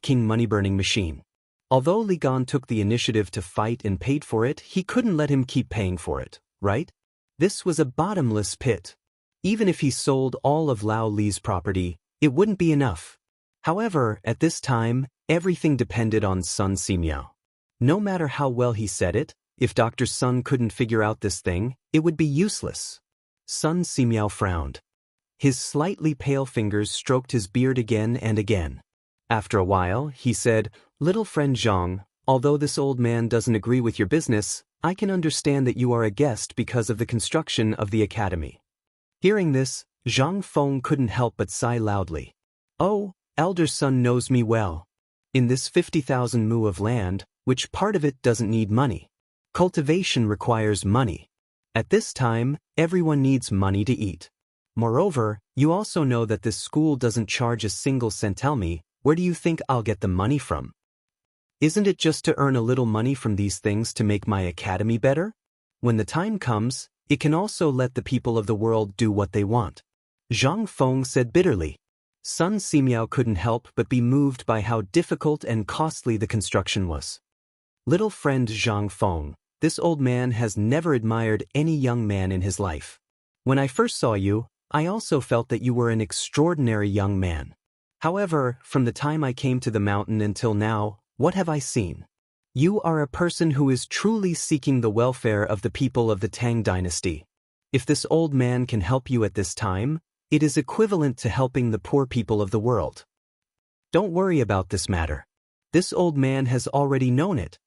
King money-burning machine. Although Li Gan took the initiative to fight and paid for it, he couldn't let him keep paying for it, right? This was a bottomless pit. Even if he sold all of Lao Li's property, it wouldn't be enough. However, at this time, everything depended on Sun Simiao. No matter how well he said it, if Dr. Sun couldn't figure out this thing, it would be useless. Sun Simiao frowned. His slightly pale fingers stroked his beard again and again. After a while, he said, "Little friend Zhang, although this old man doesn't agree with your business, I can understand that you are a guest because of the construction of the academy." Hearing this, Zhang Feng couldn't help but sigh loudly. "Oh, Elder Sun knows me well. In this 50,000 mu of land, which part of it doesn't need money? Cultivation requires money. At this time, everyone needs money to eat. Moreover, you also know that this school doesn't charge a single cent. Tell me, where do you think I'll get the money from? Isn't it just to earn a little money from these things to make my academy better? When the time comes, it can also let the people of the world do what they want." Zhang Feng said bitterly. Sun Simiao couldn't help but be moved by how difficult and costly the construction was. "Little friend Zhang Feng, this old man has never admired any young man in his life. When I first saw you, I also felt that you were an extraordinary young man. However, from the time I came to the mountain until now, what have I seen? You are a person who is truly seeking the welfare of the people of the Tang dynasty. If this old man can help you at this time, it is equivalent to helping the poor people of the world. Don't worry about this matter. This old man has already known it.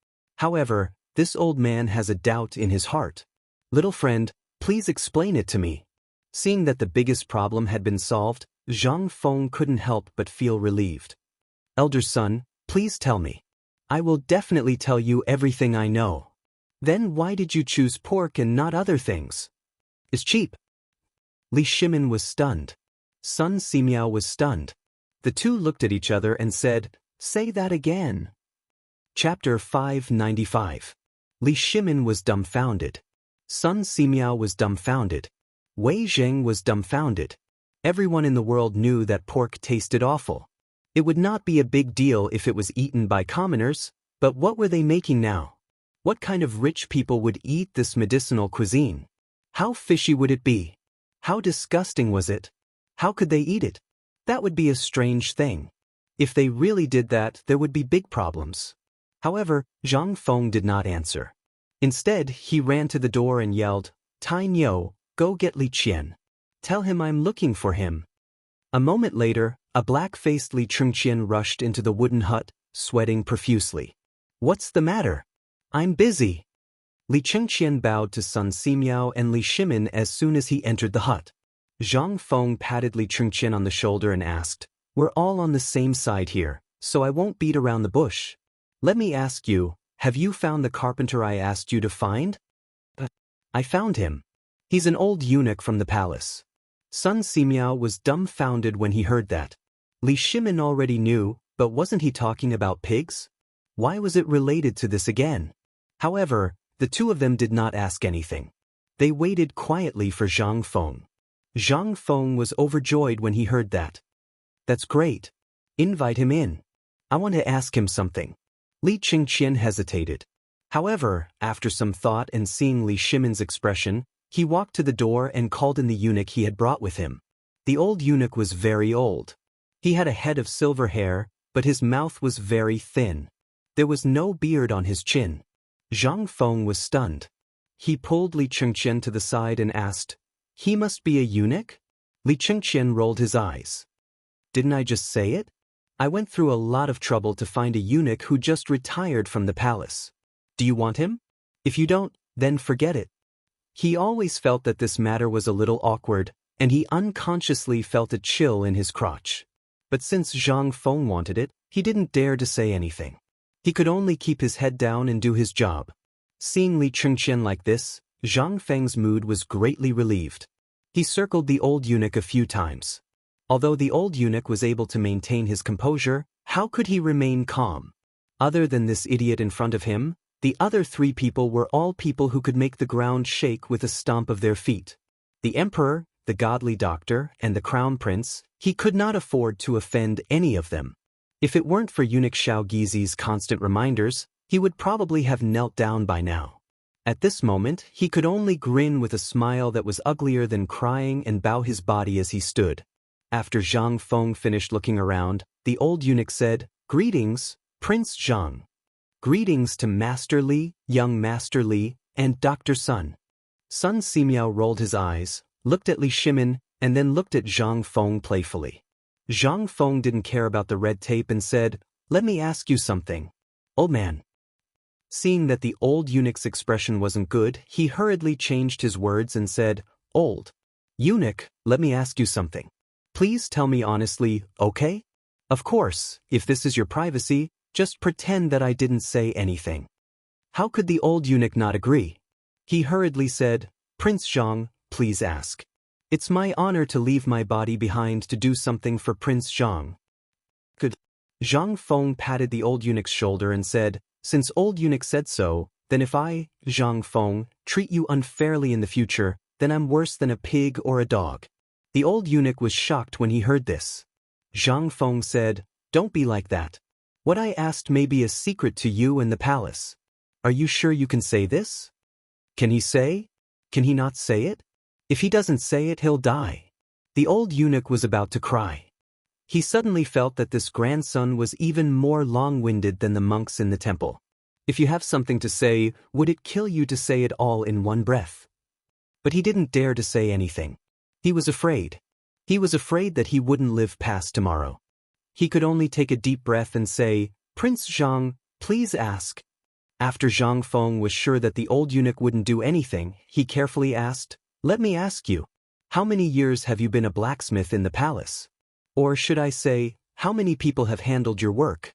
However, this old man has a doubt in his heart. Little friend, please explain it to me. Seeing that the biggest problem had been solved, Zhang Feng couldn't help but feel relieved. Elder son, please tell me. I will definitely tell you everything I know. Then why did you choose pork and not other things? It's cheap. Li Shimin was stunned. Sun Simiao was stunned. The two looked at each other and said, "Say that again." Chapter 595. Li Shimin was dumbfounded. Sun Simiao was dumbfounded. Wei Zheng was dumbfounded. Everyone in the world knew that pork tasted awful. It would not be a big deal if it was eaten by commoners, but what were they making now? What kind of rich people would eat this medicinal cuisine? How fishy would it be? How disgusting was it? How could they eat it? That would be a strange thing. If they really did that, there would be big problems. However, Zhang Feng did not answer. Instead, he ran to the door and yelled, "Tai Niu, go get Li Qian. Tell him I'm looking for him." A moment later, a black-faced Li Chengqian rushed into the wooden hut, sweating profusely. "What's the matter?" "I'm busy." Li Chengqian bowed to Sun Simiao and Li Shimin as soon as he entered the hut. Zhang Feng patted Li Chengqian on the shoulder and asked, "We're all on the same side here, so I won't beat around the bush. Let me ask you, have you found the carpenter I asked you to find?" "I found him. He's an old eunuch from the palace." Sun Simiao was dumbfounded when he heard that. Li Shimin already knew, but wasn't he talking about pigs? Why was it related to this again? However, the two of them did not ask anything. They waited quietly for Zhang Feng. Zhang Feng was overjoyed when he heard that. "That's great. Invite him in. I want to ask him something." Li Chengqian hesitated. However, after some thought and seeing Li Shimin's expression, he walked to the door and called in the eunuch he had brought with him. The old eunuch was very old. He had a head of silver hair, but his mouth was very thin. There was no beard on his chin. Zhang Feng was stunned. He pulled Li Chengqian to the side and asked, "He must be a eunuch?" Li Chengqian rolled his eyes. "Didn't I just say it? I went through a lot of trouble to find a eunuch who just retired from the palace. Do you want him? If you don't, then forget it." He always felt that this matter was a little awkward, and he unconsciously felt a chill in his crotch. But since Zhang Feng wanted it, he didn't dare to say anything. He could only keep his head down and do his job. Seeing Li Chengqian like this, Zhang Feng's mood was greatly relieved. He circled the old eunuch a few times. Although the old eunuch was able to maintain his composure, how could he remain calm? Other than this idiot in front of him, the other three people were all people who could make the ground shake with a stomp of their feet. The emperor, the godly doctor, and the crown prince, he could not afford to offend any of them. If it weren't for eunuch Xiao Gizi's constant reminders, he would probably have knelt down by now. At this moment, he could only grin with a smile that was uglier than crying and bow his body as he stood. After Zhang Feng finished looking around, the old eunuch said, "Greetings, Prince Zhang. Greetings to Master Li, young Master Li, and Dr. Sun." Sun Simiao rolled his eyes, looked at Li Shimin, and then looked at Zhang Feng playfully. Zhang Feng didn't care about the red tape and said, "Let me ask you something. Old man." Seeing that the old eunuch's expression wasn't good, he hurriedly changed his words and said, "Old eunuch, let me ask you something. Please tell me honestly, okay? Of course, if this is your privacy, just pretend that I didn't say anything." How could the old eunuch not agree? He hurriedly said, "Prince Zhang, please ask. It's my honor to leave my body behind to do something for Prince Zhang." Good. Zhang Feng patted the old eunuch's shoulder and said, "Since old eunuch said so, then if I, Zhang Feng, treat you unfairly in the future, then I'm worse than a pig or a dog." The old eunuch was shocked when he heard this. Zhang Feng said, "Don't be like that. What I asked may be a secret to you and the palace. Are you sure you can say this?" "Can he say? Can he not say it? If he doesn't say it, he'll die." The old eunuch was about to cry. He suddenly felt that this grandson was even more long-winded than the monks in the temple. If you have something to say, would it kill you to say it all in one breath? But he didn't dare to say anything. He was afraid. He was afraid that he wouldn't live past tomorrow. He could only take a deep breath and say, "Prince Zhang, please ask." After Zhang Feng was sure that the old eunuch wouldn't do anything, he carefully asked, "Let me ask you, how many years have you been a blacksmith in the palace? Or should I say, how many people have handled your work?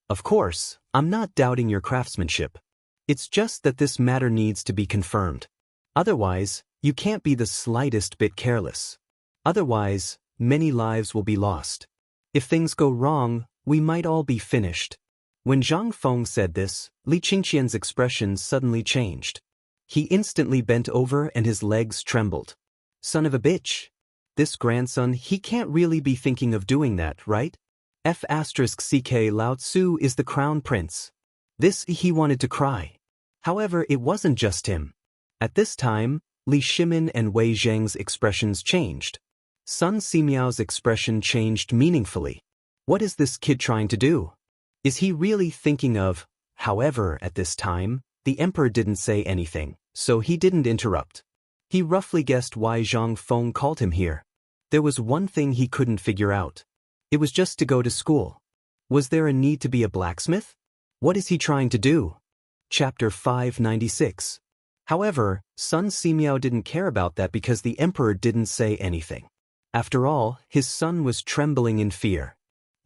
Of course, I'm not doubting your craftsmanship. It's just that this matter needs to be confirmed. Otherwise, you can't be the slightest bit careless. Otherwise, many lives will be lost. If things go wrong, we might all be finished." When Zhang Feng said this, Xianxia's expression suddenly changed. He instantly bent over and his legs trembled. Son of a bitch. This grandson, he can't really be thinking of doing that, right? F***ck Lao Tzu is the crown prince. This he wanted to cry. However, it wasn't just him. At this time, Li Shimin and Wei Zheng's expressions changed. Sun Simiao's expression changed meaningfully. What is this kid trying to do? Is he really thinking of? However, at this time, the emperor didn't say anything, so he didn't interrupt. He roughly guessed why Zhang Feng called him here. There was one thing he couldn't figure out. It was just to go to school. Was there a need to be a blacksmith? What is he trying to do? Chapter 596. However, Sun Simiao didn't care about that because the emperor didn't say anything. After all, his son was trembling in fear.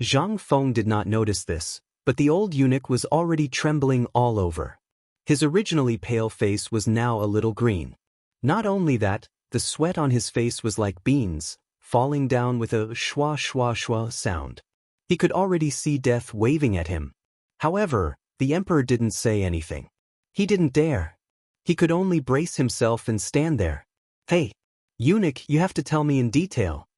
Zhang Feng did not notice this, but the old eunuch was already trembling all over. His originally pale face was now a little green. Not only that, the sweat on his face was like beans, falling down with a shwa shwa shwa sound. He could already see death waving at him. However, the emperor didn't say anything. He didn't dare. He could only brace himself and stand there. "Hey, eunuch, you have to tell me in detail."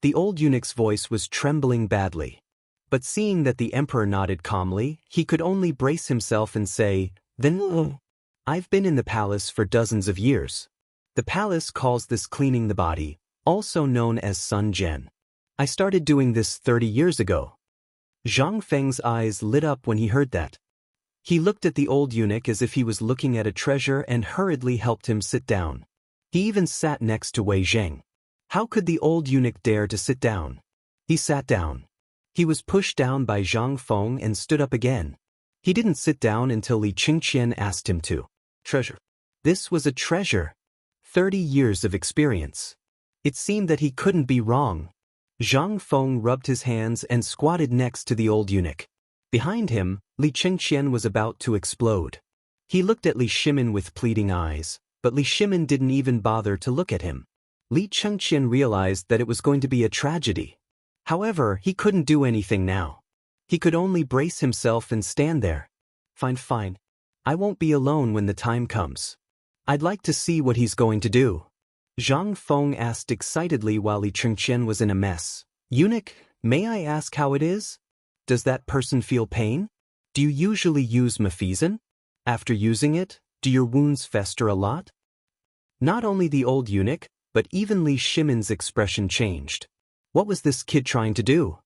The old eunuch's voice was trembling badly. But seeing that the emperor nodded calmly, he could only brace himself and say, "Then, I've been in the palace for dozens of years. The palace calls this cleaning the body, also known as Sun Jian. I started doing this 30 years ago." Zhang Feng's eyes lit up when he heard that. He looked at the old eunuch as if he was looking at a treasure and hurriedly helped him sit down. He even sat next to Wei Zheng. How could the old eunuch dare to sit down? He sat down. He was pushed down by Zhang Feng and stood up again. He didn't sit down until Li Qingqian asked him to. Treasure. This was a treasure. 30 years of experience. It seemed that he couldn't be wrong. Zhang Feng rubbed his hands and squatted next to the old eunuch. Behind him, Li Qingqian was about to explode. He looked at Li Shimin with pleading eyes, but Li Shimin didn't even bother to look at him. Li Qingqian realized that it was going to be a tragedy. However, he couldn't do anything now. He could only brace himself and stand there. Fine. I won't be alone when the time comes. I'd like to see what he's going to do." Zhang Feng asked excitedly while Li Qingqian was in a mess. "Eunuch, may I ask how it is? Does that person feel pain? Do you usually use mafezen? After using it, do your wounds fester a lot?" Not only the old eunuch, but even Li Shimin's expression changed. What was this kid trying to do?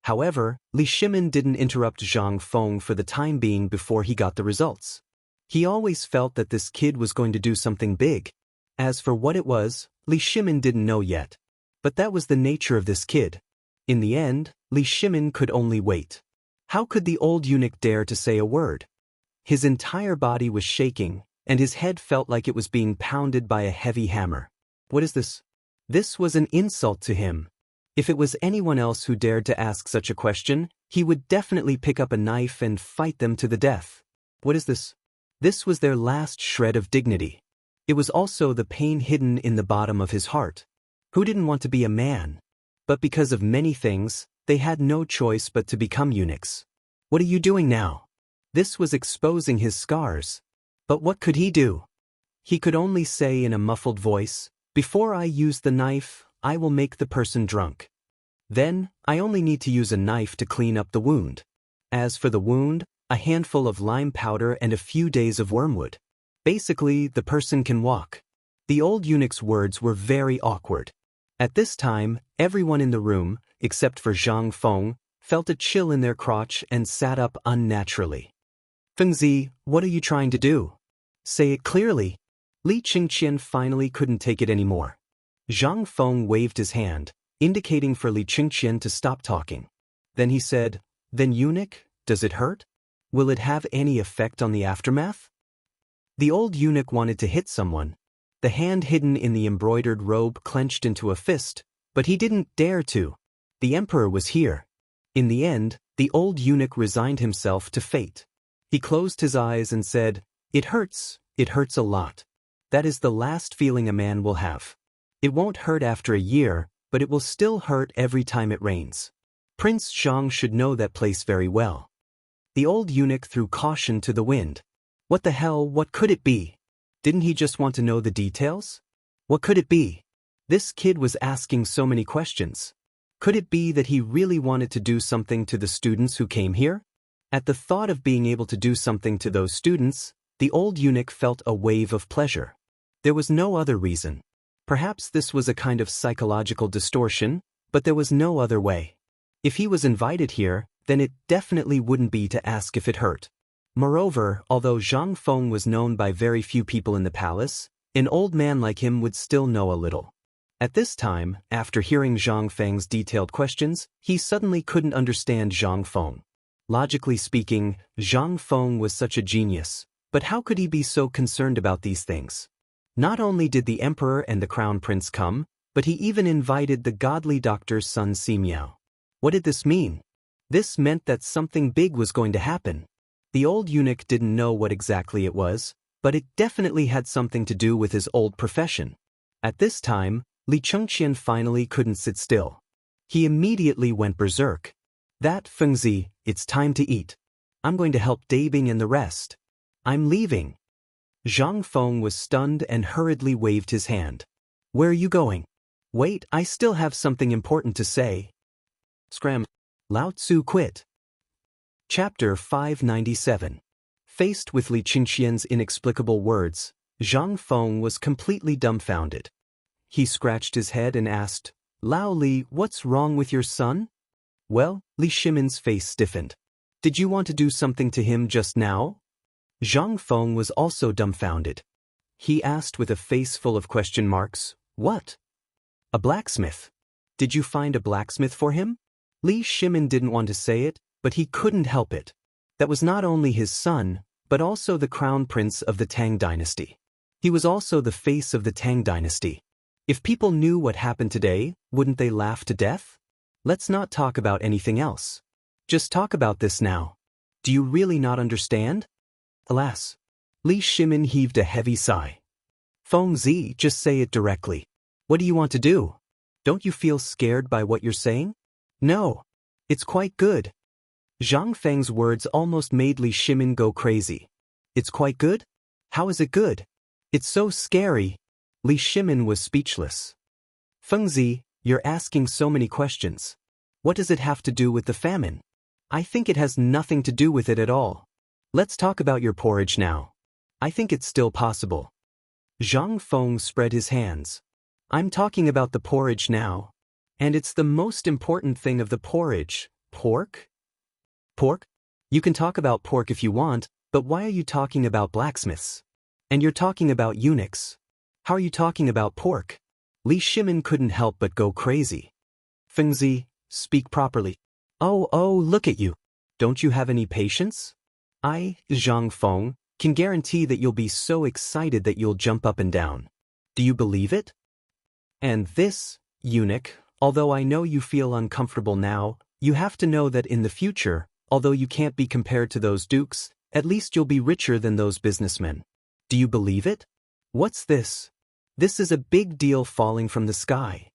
However, Li Shimin didn't interrupt Zhang Feng for the time being before he got the results. He always felt that this kid was going to do something big. As for what it was, Li Shimin didn't know yet. But that was the nature of this kid. In the end, Li Shimin could only wait. How could the old eunuch dare to say a word? His entire body was shaking, and his head felt like it was being pounded by a heavy hammer. What is this? This was an insult to him. If it was anyone else who dared to ask such a question, he would definitely pick up a knife and fight them to the death. What is this? This was their last shred of dignity. It was also the pain hidden in the bottom of his heart. Who didn't want to be a man? But because of many things, they had no choice but to become eunuchs. What are you doing now? This was exposing his scars. But what could he do? He could only say in a muffled voice, "Before I use the knife, I will make the person drunk. Then, I only need to use a knife to clean up the wound. As for the wound, a handful of lime powder and a few days of wormwood. Basically, the person can walk." The old eunuch's words were very awkward. At this time, everyone in the room, except for Zhang Feng, felt a chill in their crotch and sat up unnaturally. "Fengzi, what are you trying to do? Say it clearly." Li Qingqian finally couldn't take it anymore. Zhang Feng waved his hand, indicating for Li Qingqian to stop talking. Then he said, "Then eunuch, does it hurt?" Will it have any effect on the aftermath? The old eunuch wanted to hit someone, the hand hidden in the embroidered robe clenched into a fist, but he didn't dare to. The emperor was here. In the end, the old eunuch resigned himself to fate. He closed his eyes and said, it hurts a lot. That is the last feeling a man will have. It won't hurt after a year, but it will still hurt every time it rains. Prince Zhang should know that place very well. The old eunuch threw caution to the wind. What the hell, what could it be? Didn't he just want to know the details? What could it be? This kid was asking so many questions. Could it be that he really wanted to do something to the students who came here? At the thought of being able to do something to those students, the old eunuch felt a wave of pleasure. There was no other reason. Perhaps this was a kind of psychological distortion, but there was no other way. If he was invited here, then it definitely wouldn't be to ask if it hurt. Moreover, although Zhang Feng was known by very few people in the palace, an old man like him would still know a little. At this time, after hearing Zhang Feng's detailed questions, he suddenly couldn't understand Zhang Feng. Logically speaking, Zhang Feng was such a genius, but how could he be so concerned about these things? Not only did the emperor and the crown prince come, but he even invited the godly doctor Sun Simiao. What did this mean? This meant that something big was going to happen. The old eunuch didn't know what exactly it was, but it definitely had something to do with his old profession. At this time, Li Chengqian finally couldn't sit still. He immediately went berserk. That Fengzi, it's time to eat. I'm going to help Dabing and the rest. I'm leaving. Zhang Feng was stunned and hurriedly waved his hand. Where are you going? Wait, I still have something important to say. Scram. Lao Tzu quit. Chapter 597. Faced with Li Chengqian's inexplicable words, Zhang Feng was completely dumbfounded. He scratched his head and asked, Lao Li, what's wrong with your son? Well, Li Shimin's face stiffened. Did you want to do something to him just now? Zhang Feng was also dumbfounded. He asked with a face full of question marks, What? A blacksmith. Did you find a blacksmith for him? Li Shimin didn't want to say it, but he couldn't help it. That was not only his son, but also the crown prince of the Tang dynasty. He was also the face of the Tang dynasty. If people knew what happened today, wouldn't they laugh to death? Let's not talk about anything else. Just talk about this now. Do you really not understand? Alas. Li Shimin heaved a heavy sigh. Feng Zi, just say it directly. What do you want to do? Don't you feel scared by what you're saying? No. It's quite good. Zhang Feng's words almost made Li Shimin go crazy. It's quite good? How is it good? It's so scary. Li Shimin was speechless. Feng Zi, you're asking so many questions. What does it have to do with the famine? I think it has nothing to do with it at all. Let's talk about your porridge now. I think it's still possible. Zhang Feng spread his hands. I'm talking about the porridge now. And it's the most important thing of the porridge. Pork? Pork? You can talk about pork if you want, but why are you talking about blacksmiths? And you're talking about eunuchs. How are you talking about pork? Li Shimin couldn't help but go crazy. Feng Zi, speak properly. Oh, look at you. Don't you have any patience? I, Zhang Feng, can guarantee that you'll be so excited that you'll jump up and down. Do you believe it? And this, eunuch, although I know you feel uncomfortable now, you have to know that in the future, although you can't be compared to those dukes, at least you'll be richer than those businessmen. Do you believe it? What's this? This is a big deal falling from the sky.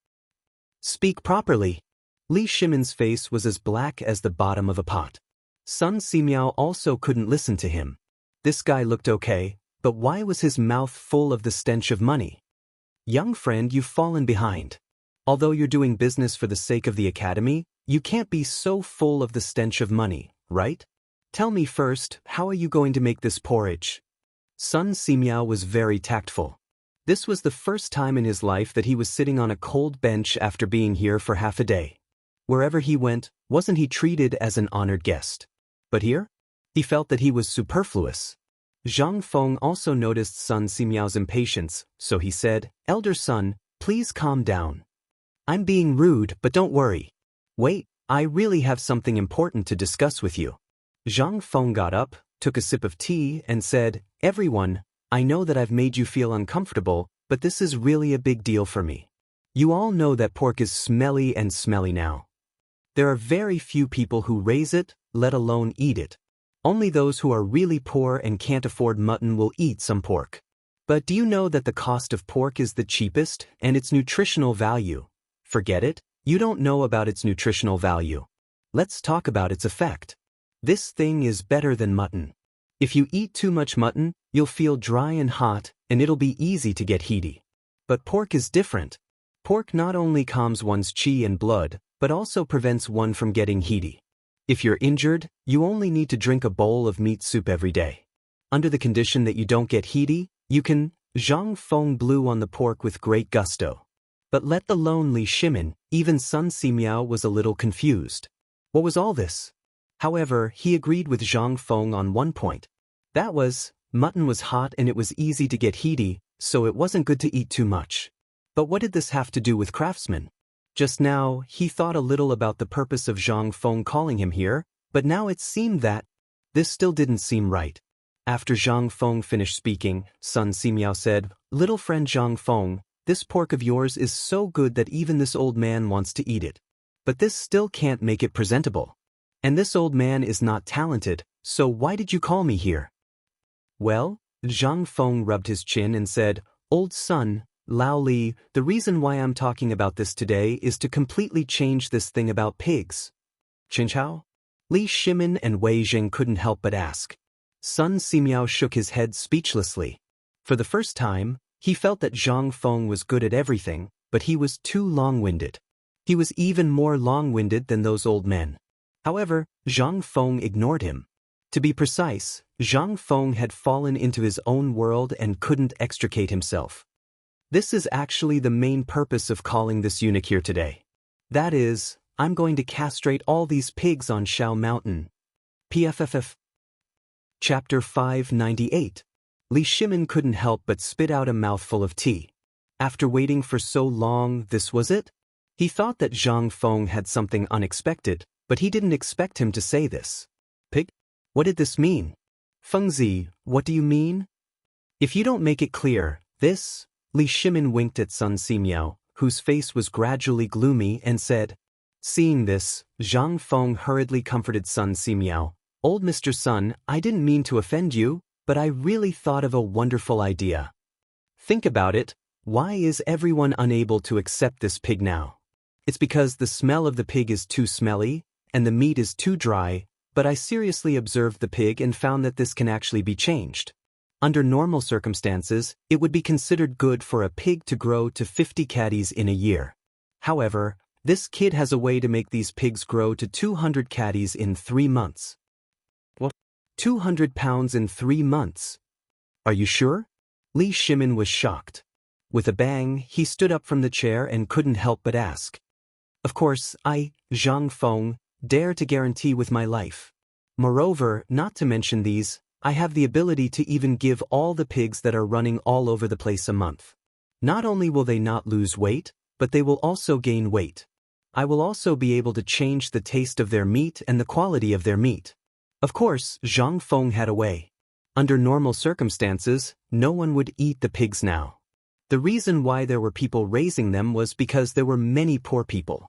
Speak properly. Li Shimin's face was as black as the bottom of a pot. Sun Simiao also couldn't listen to him. This guy looked okay, but why was his mouth full of the stench of money? Young friend, you've fallen behind. Although you're doing business for the sake of the academy, you can't be so full of the stench of money, right? Tell me first, how are you going to make this porridge? Sun Simiao was very tactful. This was the first time in his life that he was sitting on a cold bench after being here for half a day. Wherever he went, wasn't he treated as an honored guest? But here? He felt that he was superfluous. Zhang Feng also noticed Sun Simiao's impatience, so he said, Elder son, please calm down. I'm being rude, but don't worry. Wait, I really have something important to discuss with you. Zhang Feng got up, took a sip of tea, and said, "Everyone, I know that I've made you feel uncomfortable, but this is really a big deal for me. You all know that pork is smelly and smelly now. There are very few people who raise it, let alone eat it. Only those who are really poor and can't afford mutton will eat some pork. But do you know that the cost of pork is the cheapest and its nutritional value? Forget it, you don't know about its nutritional value. Let's talk about its effect. This thing is better than mutton. If you eat too much mutton, you'll feel dry and hot, and it'll be easy to get heaty. But pork is different. Pork not only calms one's qi and blood, but also prevents one from getting heaty. If you're injured, you only need to drink a bowl of meat soup every day. Under the condition that you don't get heaty, you can." Zhang Feng blew on the pork with great gusto. But let alone Li Shimin, even Sun Simiao was a little confused. What was all this? However, he agreed with Zhang Feng on one point. That was, mutton was hot and it was easy to get heaty, so it wasn't good to eat too much. But what did this have to do with craftsmen? Just now, he thought a little about the purpose of Zhang Feng calling him here, but now it seemed that this still didn't seem right. After Zhang Feng finished speaking, Sun Simiao said, "Little friend Zhang Feng, this pork of yours is so good that even this old man wants to eat it. But this still can't make it presentable. And this old man is not talented, so why did you call me here?" "Well," Zhang Feng rubbed his chin and said, "Old son, Lao Li, the reason why I'm talking about this today is to completely change this thing about pigs." "Qinchao?" Li Shimin and Wei Jing couldn't help but ask. Sun Simiao shook his head speechlessly. For the first time, he felt that Zhang Feng was good at everything, but he was too long-winded. He was even more long-winded than those old men. However, Zhang Feng ignored him. To be precise, Zhang Feng had fallen into his own world and couldn't extricate himself. This is actually the main purpose of calling this eunuch here today. That is, I'm going to castrate all these pigs on Shao Mountain. PFFF. Chapter 598. Li Shimin couldn't help but spit out a mouthful of tea. After waiting for so long, this was it? He thought that Zhang Feng had something unexpected, but he didn't expect him to say this. Pig? What did this mean? Fengzi, what do you mean? If you don't make it clear, this... Li Shimin winked at Sun Simiao, whose face was gradually gloomy, and said. Seeing this, Zhang Feng hurriedly comforted Sun Simiao. "Old Mr. Sun, I didn't mean to offend you, but I really thought of a wonderful idea. Think about it, why is everyone unable to accept this pig now? It's because the smell of the pig is too smelly, and the meat is too dry, but I seriously observed the pig and found that this can actually be changed. Under normal circumstances, it would be considered good for a pig to grow to 50 caddies in a year. However, this kid has a way to make these pigs grow to 200 caddies in 3 months. What? 200 pounds in 3 months? Are you sure? Li Shimin was shocked. With a bang, he stood up from the chair and couldn't help but ask. Of course, I, Zhang Feng, dare to guarantee with my life. Moreover, not to mention these, I have the ability to even give all the pigs that are running all over the place a month. Not only will they not lose weight, but they will also gain weight. I will also be able to change the taste of their meat and the quality of their meat. Of course, Zhang Feng had a way. Under normal circumstances, no one would eat the pigs now. The reason why there were people raising them was because there were many poor people.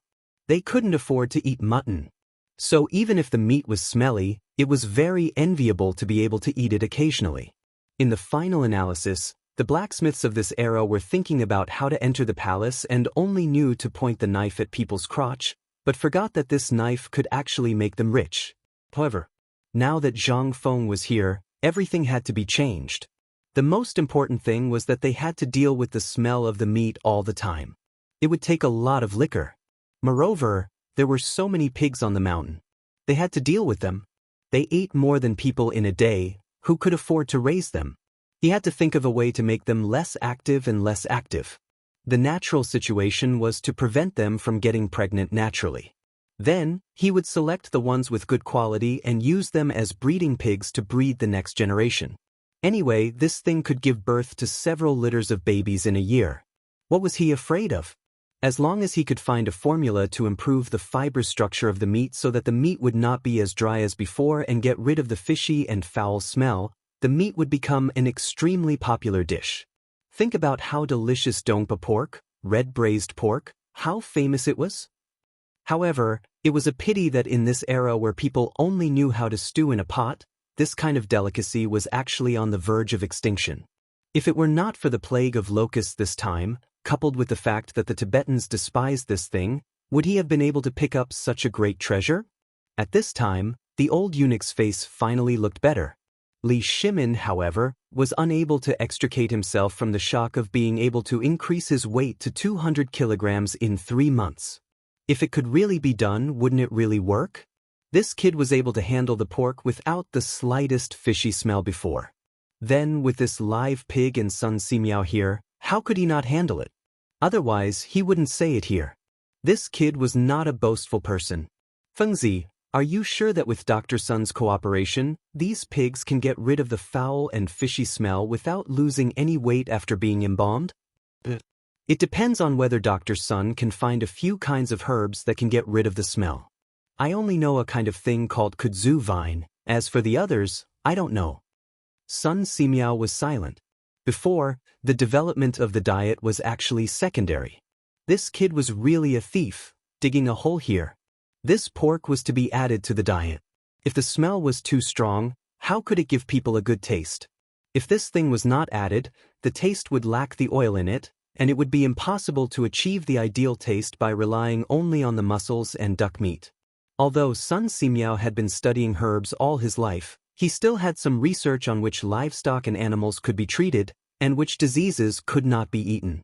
They couldn't afford to eat mutton. So even if the meat was smelly, it was very enviable to be able to eat it occasionally. In the final analysis, the blacksmiths of this era were thinking about how to enter the palace and only knew to point the knife at people's crotch, but forgot that this knife could actually make them rich. However, now that Zhang Feng was here, everything had to be changed. The most important thing was that they had to deal with the smell of the meat all the time. It would take a lot of liquor. Moreover, there were so many pigs on the mountain. They had to deal with them. They ate more than people in a day, who could afford to raise them. He had to think of a way to make them less active and less active. The natural situation was to prevent them from getting pregnant naturally. Then, he would select the ones with good quality and use them as breeding pigs to breed the next generation. Anyway, this thing could give birth to several litters of babies in a year. What was he afraid of? As long as he could find a formula to improve the fiber structure of the meat so that the meat would not be as dry as before and get rid of the fishy and foul smell, the meat would become an extremely popular dish. Think about how delicious dongpa pork, red braised pork, how famous it was. However, it was a pity that in this era where people only knew how to stew in a pot, this kind of delicacy was actually on the verge of extinction. If it were not for the plague of locusts this time, coupled with the fact that the Tibetans despised this thing, would he have been able to pick up such a great treasure? At this time, the old eunuch's face finally looked better. Li Shimin, however, was unable to extricate himself from the shock of being able to increase his weight to 200 kilograms in 3 months. If it could really be done, wouldn't it really work? This kid was able to handle the pork without the slightest fishy smell before. Then, with this live pig and Sun Simiao here, how could he not handle it? Otherwise, he wouldn't say it here. This kid was not a boastful person. Fengzi, are you sure that with Dr. Sun's cooperation, these pigs can get rid of the foul and fishy smell without losing any weight after being embalmed? It depends on whether Dr. Sun can find a few kinds of herbs that can get rid of the smell. I only know a kind of thing called kudzu vine. As for the others, I don't know. Sun Simiao was silent. Before, the development of the diet was actually secondary. This kid was really a thief, digging a hole here. This pork was to be added to the diet. If the smell was too strong, how could it give people a good taste? If this thing was not added, the taste would lack the oil in it, and it would be impossible to achieve the ideal taste by relying only on the mussels and duck meat. Although Sun Simiao had been studying herbs all his life, he still had some research on which livestock and animals could be treated, and which diseases could not be eaten.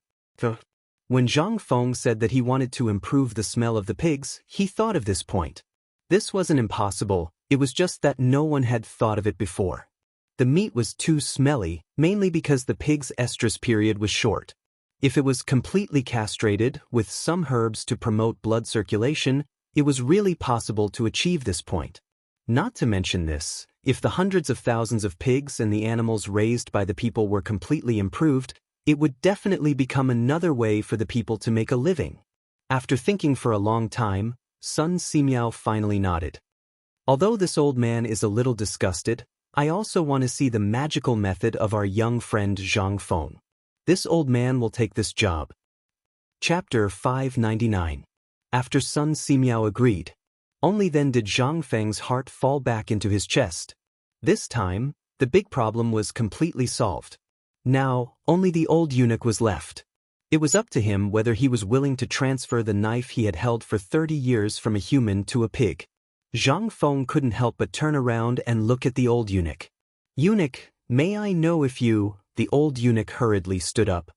When Zhang Feng said that he wanted to improve the smell of the pigs, he thought of this point. This wasn't impossible, it was just that no one had thought of it before. The meat was too smelly, mainly because the pig's estrus period was short. If it was completely castrated, with some herbs to promote blood circulation, it was really possible to achieve this point. Not to mention this, if the hundreds of thousands of pigs and the animals raised by the people were completely improved, it would definitely become another way for the people to make a living. After thinking for a long time, Sun Simiao finally nodded. Although this old man is a little disgusted, I also want to see the magical method of our young friend Zhang Feng. This old man will take this job. Chapter 599. After Sun Simiao agreed. Only then did Zhang Feng's heart fall back into his chest. This time, the big problem was completely solved. Now, only the old eunuch was left. It was up to him whether he was willing to transfer the knife he had held for 30 years from a human to a pig. Zhang Feng couldn't help but turn around and look at the old eunuch. Eunuch, may I know if you... The old eunuch hurriedly stood up.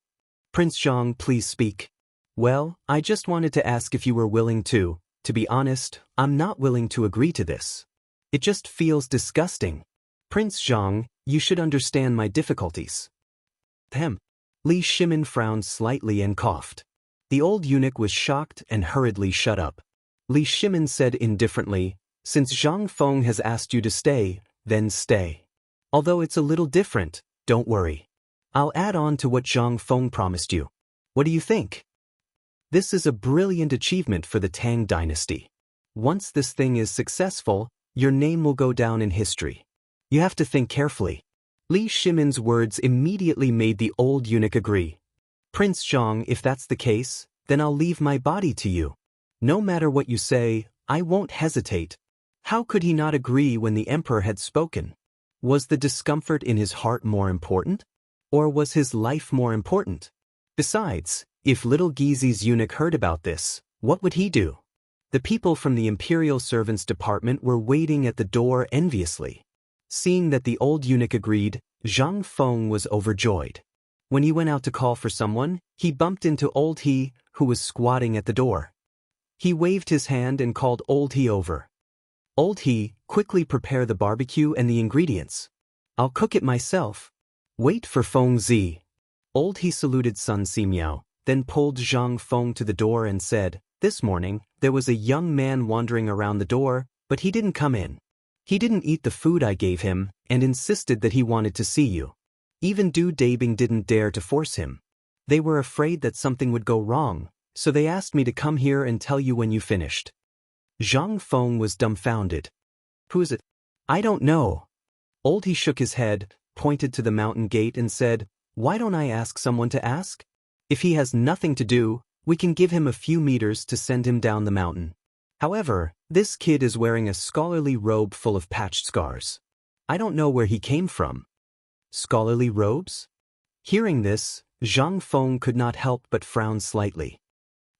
Prince Zhang, please speak. Well, I just wanted to ask if you were willing to. To be honest, I'm not willing to agree to this. It just feels disgusting. Prince Zhang, you should understand my difficulties. Li Shimin frowned slightly and coughed. The old eunuch was shocked and hurriedly shut up. Li Shimin said indifferently, since Zhang Feng has asked you to stay, then stay. Although it's a little different, don't worry. I'll add on to what Zhang Feng promised you. What do you think? This is a brilliant achievement for the Tang dynasty. Once this thing is successful, your name will go down in history. You have to think carefully. Li Shimin's words immediately made the old eunuch agree. Prince Zhang, if that's the case, then I'll leave my body to you. No matter what you say, I won't hesitate. How could he not agree when the emperor had spoken? Was the discomfort in his heart more important? Or was his life more important? Besides, if little Gizi's eunuch heard about this, what would he do? The people from the imperial servants department were waiting at the door enviously. Seeing that the old eunuch agreed, Zhang Feng was overjoyed. When he went out to call for someone, he bumped into Old He, who was squatting at the door. He waved his hand and called Old He over. Old He, quickly prepare the barbecue and the ingredients. I'll cook it myself. Wait for Feng Zi. Old He saluted Sun Simiao, then pulled Zhang Feng to the door and said, this morning, there was a young man wandering around the door, but he didn't come in. He didn't eat the food I gave him, and insisted that he wanted to see you. Even Du Dabing didn't dare to force him. They were afraid that something would go wrong, So they asked me to come here and tell you when you finished. Zhang Feng was dumbfounded. Who is it? I don't know. Old He shook his head, pointed to the mountain gate and said, why don't I ask someone to ask? If he has nothing to do, we can give him a few meters to send him down the mountain. However, this kid is wearing a scholarly robe full of patched scars. I don't know where he came from. Scholarly robes? Hearing this, Zhang Feng could not help but frown slightly.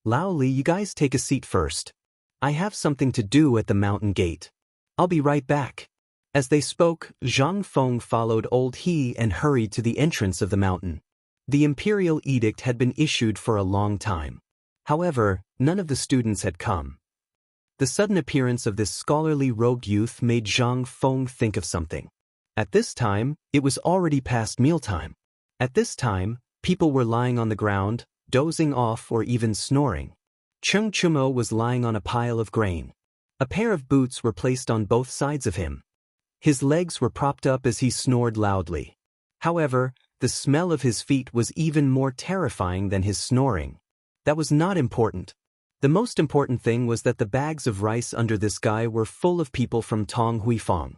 Lao Li, you guys take a seat first. I have something to do at the mountain gate. I'll be right back. As they spoke, Zhang Feng followed Old He and hurried to the entrance of the mountain. The imperial edict had been issued for a long time. However, none of the students had come. The sudden appearance of this scholarly robed youth made Zhang Feng think of something. At this time, it was already past mealtime. At this time, people were lying on the ground, dozing off or even snoring. Cheng Chumo was lying on a pile of grain. A pair of boots were placed on both sides of him. His legs were propped up as he snored loudly. However, the smell of his feet was even more terrifying than his snoring. That was not important. The most important thing was that the bags of rice under this guy were full of people from Tong Huifang.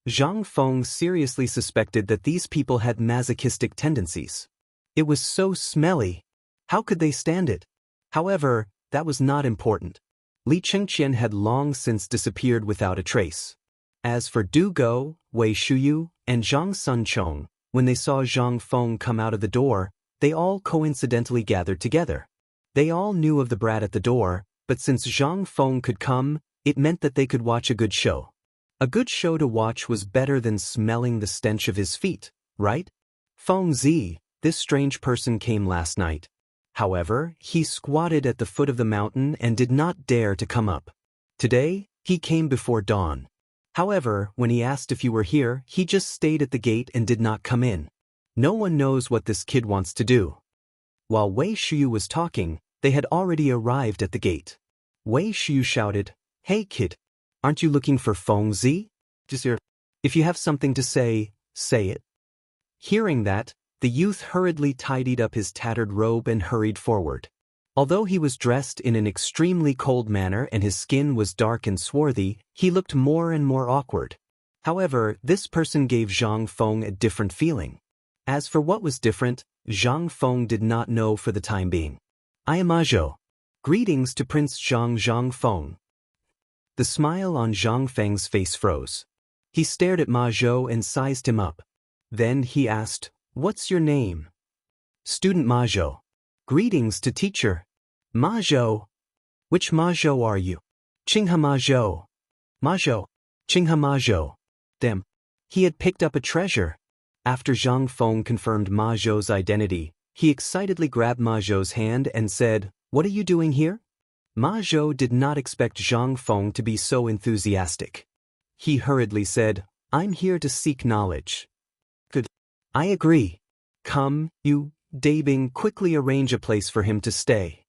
Zhang Feng seriously suspected that these people had masochistic tendencies. It was so smelly. How could they stand it? However, that was not important. Li Chengqian had long since disappeared without a trace. As for Du Go, Wei Shuyu, and Zhang Sunchong, when they saw Zhang Feng come out of the door, they all coincidentally gathered together. They all knew of the brat at the door, but since Zhang Feng could come, it meant that they could watch a good show. A good show to watch was better than smelling the stench of his feet, right? Feng Zi, this strange person came last night. However, he squatted at the foot of the mountain and did not dare to come up. Today, he came before dawn. However, when he asked if you were here, he just stayed at the gate and did not come in. No one knows what this kid wants to do. While Wei Shuyu was talking, they had already arrived at the gate. Wei Shuyu shouted, "Hey kid, aren't you looking for Feng Zi? If you have something to say, say it." Hearing that, the youth hurriedly tidied up his tattered robe and hurried forward. Although he was dressed in an extremely cold manner and his skin was dark and swarthy, he looked more and more awkward. However, this person gave Zhang Feng a different feeling. As for what was different, Zhang Feng did not know for the time being. "I am Zhou. Greetings to Prince Zhang Feng." The smile on Zhang Feng's face froze. He stared at Ma Zhou and sized him up. Then he asked, "What's your name?" "Student Ma Zhou." "Greetings to teacher." "Ma Zhou." "Which Ma Zhou are you?" "Qinghe Ma Zhou." "Ma Zhou." "Qinghe Ma Zhou." Them. He had picked up a treasure. After Zhang Feng confirmed Ma Zhou's identity, he excitedly grabbed Ma Zhou's hand and said, "What are you doing here?" Ma Zhou did not expect Zhang Feng to be so enthusiastic. He hurriedly said, "I'm here to seek knowledge." "Good. I agree. Come, you." Dabing quickly arrange a place for him to stay.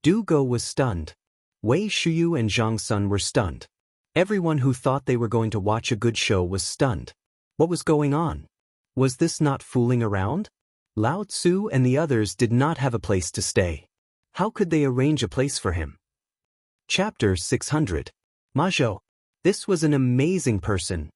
Du Go was stunned. Wei Shuyu and Zhang Sun were stunned. Everyone who thought they were going to watch a good show was stunned. What was going on? Was this not fooling around? Lao Tzu and the others did not have a place to stay. How could they arrange a place for him? Chapter 600. Ma Zhou. This was an amazing person.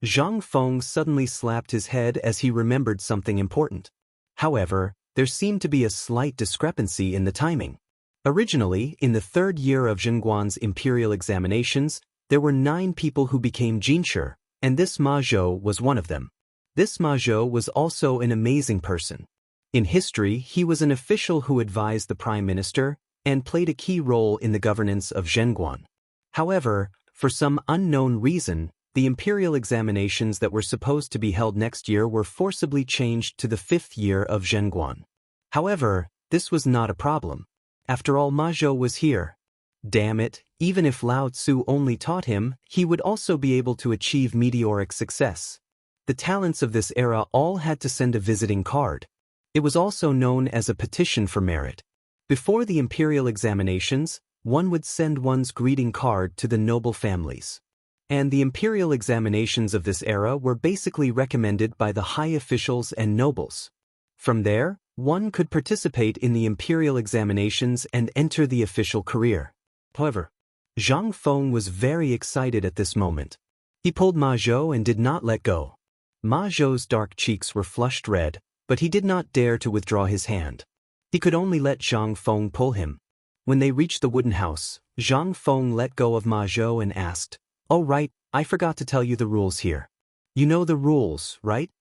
Zhang Feng suddenly slapped his head as he remembered something important. However, there seemed to be a slight discrepancy in the timing. Originally, in the third year of Zhenguan's imperial examinations, there were 9 people who became Jinshi, and this Ma Zhou was one of them. This Ma Zhou was also an amazing person. In history, he was an official who advised the prime minister and played a key role in the governance of Zhenguan. However, for some unknown reason, the imperial examinations that were supposed to be held next year were forcibly changed to the 5th year of Zhenguan. However, this was not a problem. After all, Ma Zhou was here. Damn it, even if Lao Tzu only taught him, he would also be able to achieve meteoric success. The talents of this era all had to send a visiting card. It was also known as a petition for merit. Before the imperial examinations, one would send one's greeting card to the noble families. And the imperial examinations of this era were basically recommended by the high officials and nobles. From there, one could participate in the imperial examinations and enter the official career. However, Zhang Feng was very excited at this moment. He pulled Ma Zhou and did not let go. Ma Zhou's dark cheeks were flushed red, but he did not dare to withdraw his hand. He could only let Zhang Feng pull him. When they reached the wooden house, Zhang Feng let go of Ma Zhou and asked, "Oh right, I forgot to tell you the rules here. You know the rules, right?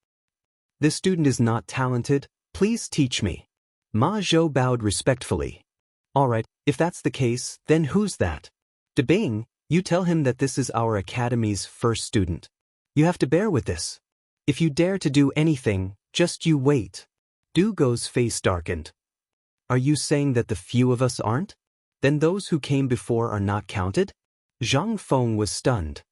This student is not talented, please teach me." Ma Zhou bowed respectfully. "Alright, if that's the case, then who's that? De Bing, you tell him that this is our academy's first student. You have to bear with this. If you dare to do anything, just you wait." Du Go's face darkened. "Are you saying that the few of us aren't? Then those who came before are not counted?" Zhang Feng was stunned.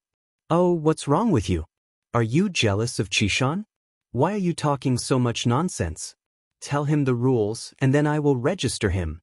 "Oh, what's wrong with you? Are you jealous of Qishan? Why are you talking so much nonsense? Tell him the rules and then I will register him."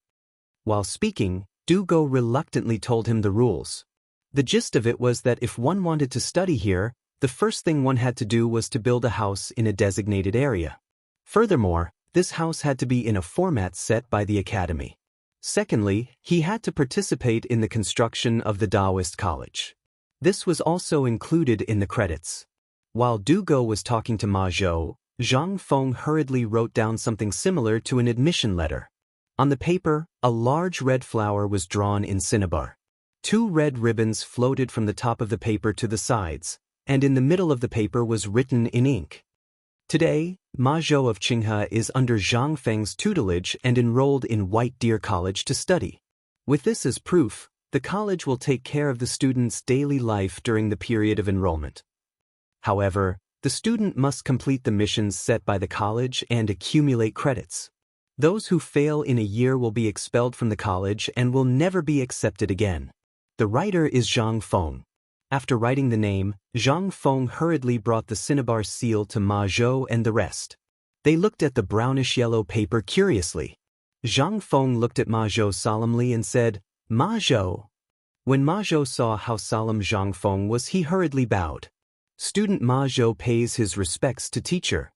While speaking, Du Go reluctantly told him the rules. The gist of it was that if one wanted to study here, the first thing one had to do was to build a house in a designated area. Furthermore, this house had to be in a format set by the academy. Secondly, he had to participate in the construction of the Taoist college. This was also included in the credits. While Du Go was talking to Ma Zhou, Zhang Feng hurriedly wrote down something similar to an admission letter. On the paper, a large red flower was drawn in cinnabar. 2 red ribbons floated from the top of the paper to the sides, and in the middle of the paper was written in ink. Today, Ma Zhou of Qinghe is under Zhang Feng's tutelage and enrolled in White Deer College to study. With this as proof, the college will take care of the student's daily life during the period of enrollment. However, the student must complete the missions set by the college and accumulate credits. Those who fail in a year will be expelled from the college and will never be accepted again. The writer is Zhang Feng. After writing the name, Zhang Feng hurriedly brought the cinnabar seal to Ma Zhou and the rest. They looked at the brownish-yellow paper curiously. Zhang Feng looked at Ma Zhou solemnly and said, "Ma Zhou." When Ma Zhou saw how solemn Zhang Feng was, he hurriedly bowed. Student Ma Zhou pays his respects to teacher.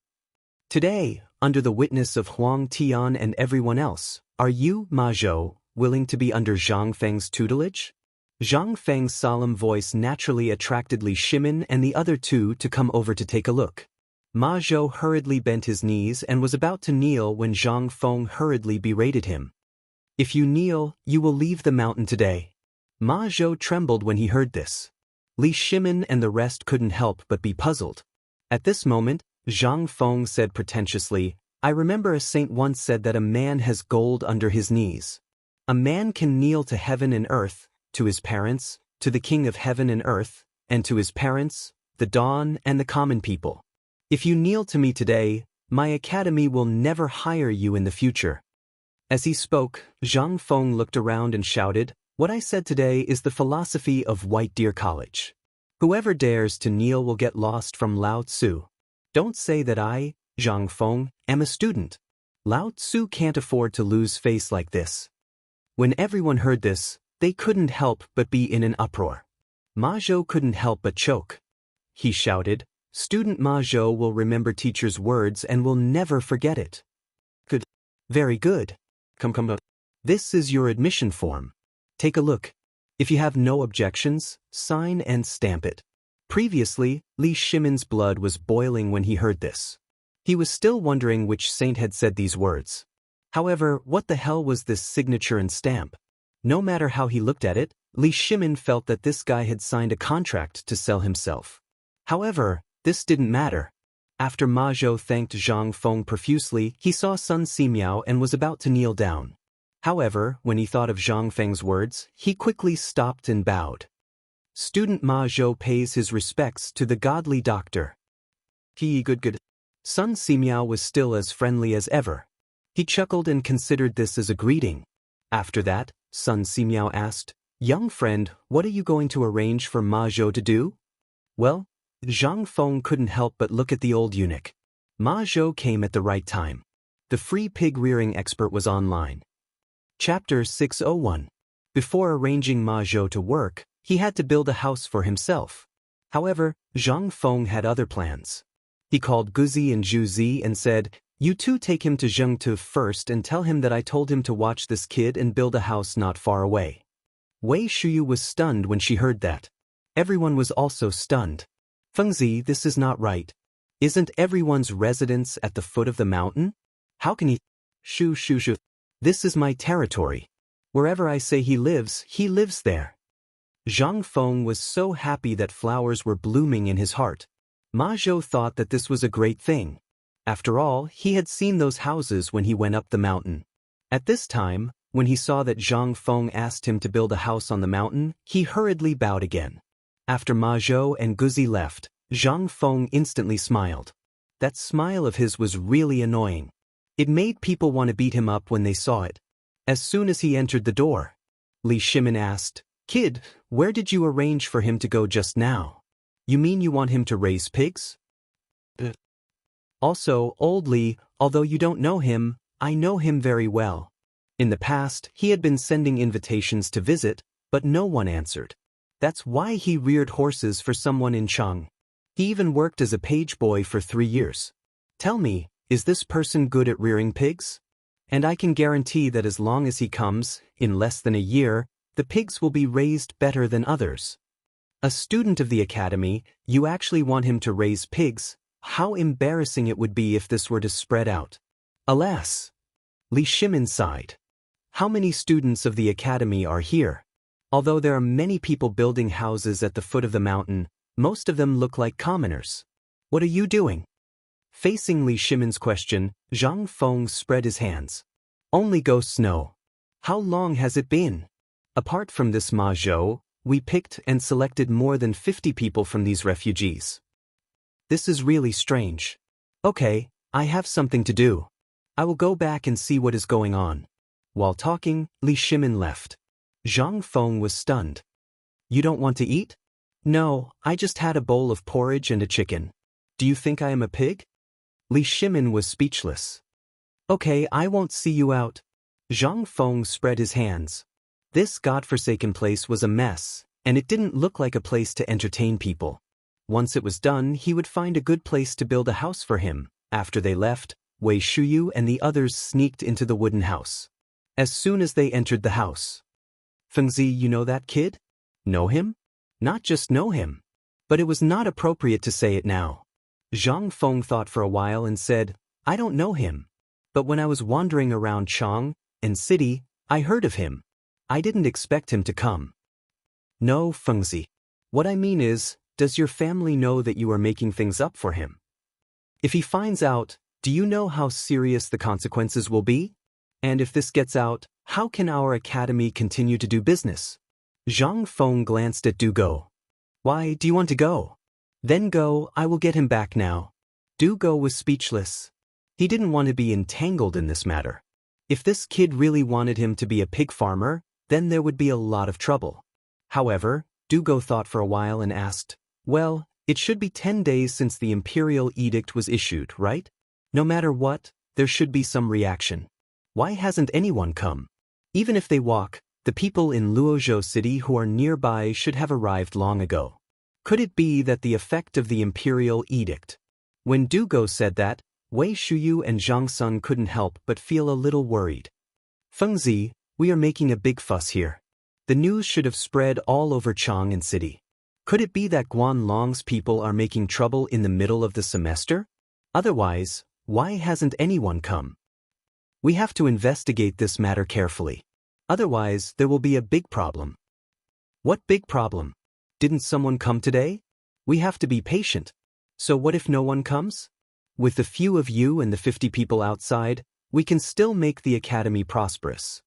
Today, under the witness of Huang Tian and everyone else, are you, Ma Zhou, willing to be under Zhang Feng's tutelage? Zhang Feng's solemn voice naturally attracted Li Shimin and the other 2 to come over to take a look. Ma Zhou hurriedly bent his knees and was about to kneel when Zhang Feng hurriedly berated him. "If you kneel, you will leave the mountain today." Ma Zhou trembled when he heard this. Li Shimin and the rest couldn't help but be puzzled. At this moment, Zhang Feng said pretentiously, "I remember a saint once said that a man has gold under his knees. A man can kneel to heaven and earth, to his parents, to the king of heaven and earth, and to his parents, the dawn and the common people. If you kneel to me today, my academy will never hire you in the future." As he spoke, Zhang Feng looked around and shouted, "What I said today is the philosophy of White Deer College. Whoever dares to kneel will get lost from Lao Tzu. Don't say that I, Zhang Feng, am a student. Lao Tzu can't afford to lose face like this." When everyone heard this, they couldn't help but be in an uproar. Ma Zhou couldn't help but choke. He shouted, "Student Ma Zhou will remember teacher's words and will never forget it." "Good. Very good. Come. This is your admission form. Take a look. If you have no objections, sign and stamp it." Previously, Li Shimin's blood was boiling when he heard this. He was still wondering which saint had said these words. However, what the hell was this signature and stamp? No matter how he looked at it, Li Shimin felt that this guy had signed a contract to sell himself. However, this didn't matter. After Ma Zhou thanked Zhang Feng profusely, he saw Sun Simiao and was about to kneel down. However, when he thought of Zhang Feng's words, he quickly stopped and bowed. Student Ma Zhou pays his respects to the godly doctor. Good. Sun Simiao was still as friendly as ever. He chuckled and considered this as a greeting. After that, Sun Simiao asked, "Young friend, what are you going to arrange for Ma Zhou to do?" Well, Zhang Feng couldn't help but look at the old eunuch. Ma Zhou came at the right time. The free pig rearing expert was online. Chapter 601. Before arranging Ma Zhou to work, he had to build a house for himself. However, Zhang Feng had other plans. He called Guzi and Zhu Zi and said, You two take him to Zhengtu first and tell him that I told him to watch this kid and build a house not far away. Wei Shuyu was stunned when she heard that. Everyone was also stunned. Fengzi, this is not right. Isn't everyone's residence at the foot of the mountain? How can he? Shu. This is my territory. Wherever I say he lives there. Zhang Feng was so happy that flowers were blooming in his heart. Ma Zhou thought that this was a great thing. After all, he had seen those houses when he went up the mountain. At this time, when he saw that Zhang Feng asked him to build a house on the mountain, he hurriedly bowed again. After Ma Zhou and Guzi left, Zhang Feng instantly smiled. That smile of his was really annoying. It made people want to beat him up when they saw it. As soon as he entered the door, Li Shimin asked, "Kid, where did you arrange for him to go just now? You mean you want him to raise pigs?" Also, old Li, although you don't know him, I know him very well. In the past, he had been sending invitations to visit, but no one answered. That's why he reared horses for someone in Chang. He even worked as a page boy for 3 years. Tell me, is this person good at rearing pigs? And I can guarantee that as long as he comes, in less than a year, the pigs will be raised better than others. A student of the academy, you actually want him to raise pigs? How embarrassing it would be if this were to spread out. Alas! Li Shimin sighed. How many students of the academy are here? Although there are many people building houses at the foot of the mountain, most of them look like commoners. What are you doing? Facing Li Shimin's question, Zhang Feng spread his hands. Only ghosts know. How long has it been? Apart from this Ma Zhou, we picked and selected more than 50 people from these refugees. This is really strange. Okay, I have something to do. I will go back and see what is going on. While talking, Li Shimin left. Zhang Feng was stunned. You don't want to eat? No, I just had a bowl of porridge and a chicken. Do you think I am a pig? Li Shimin was speechless. Okay, I won't see you out. Zhang Feng spread his hands. This godforsaken place was a mess, and it didn't look like a place to entertain people. Once it was done, he would find a good place to build a house for him. After they left, Wei Shuyu and the others sneaked into the wooden house. As soon as they entered the house, Fengzi, you know that kid? Know him? Not just know him. But it was not appropriate to say it now. Zhang Feng thought for a while and said, I don't know him. But when I was wandering around Chang and city, I heard of him. I didn't expect him to come. No, Fengzi. What I mean is, does your family know that you are making things up for him? If he finds out, do you know how serious the consequences will be? And if this gets out, how can our academy continue to do business? Zhang Feng glanced at Du Go. Why, do you want to go? Then go, I will get him back now. Du Go was speechless. He didn't want to be entangled in this matter. If this kid really wanted him to be a pig farmer, then there would be a lot of trouble. However, Du Go thought for a while and asked, well, it should be 10 days since the imperial edict was issued, right? No matter what, there should be some reaction. Why hasn't anyone come? Even if they walk, the people in Luozhou city who are nearby should have arrived long ago. Could it be that the effect of the imperial edict? When Du Go said that, Wei Shuyu and Zhang Sun couldn't help but feel a little worried. Fengzi, we are making a big fuss here. The news should have spread all over Chang and city. Could it be that Guanlong's people are making trouble in the middle of the semester? Otherwise, why hasn't anyone come? We have to investigate this matter carefully. Otherwise, there will be a big problem. What big problem? Didn't someone come today? We have to be patient. So what if no one comes? With the few of you and the 50 people outside, we can still make the academy prosperous.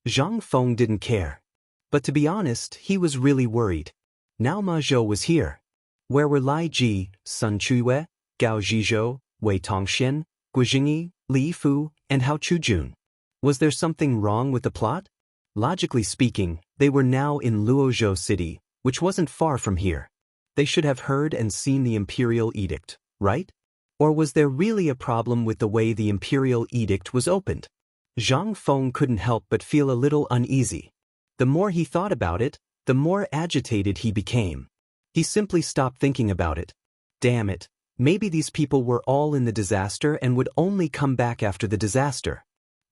Zhang Feng didn't care. But to be honest, he was really worried. Now Ma Zhou was here. Where were Lai Ji, Sun Chuyue, Gao Zhizhou, Wei Tongxian, Guijingyi, Li Fu, and Hao Chujun? Was there something wrong with the plot? Logically speaking, they were now in Luozhou city, which wasn't far from here. They should have heard and seen the imperial edict, right? Or was there really a problem with the way the imperial edict was opened? Zhang Feng couldn't help but feel a little uneasy. The more he thought about it, the more agitated he became. He simply stopped thinking about it. Damn it, Maybe these people were all in the disaster and would only come back after the disaster.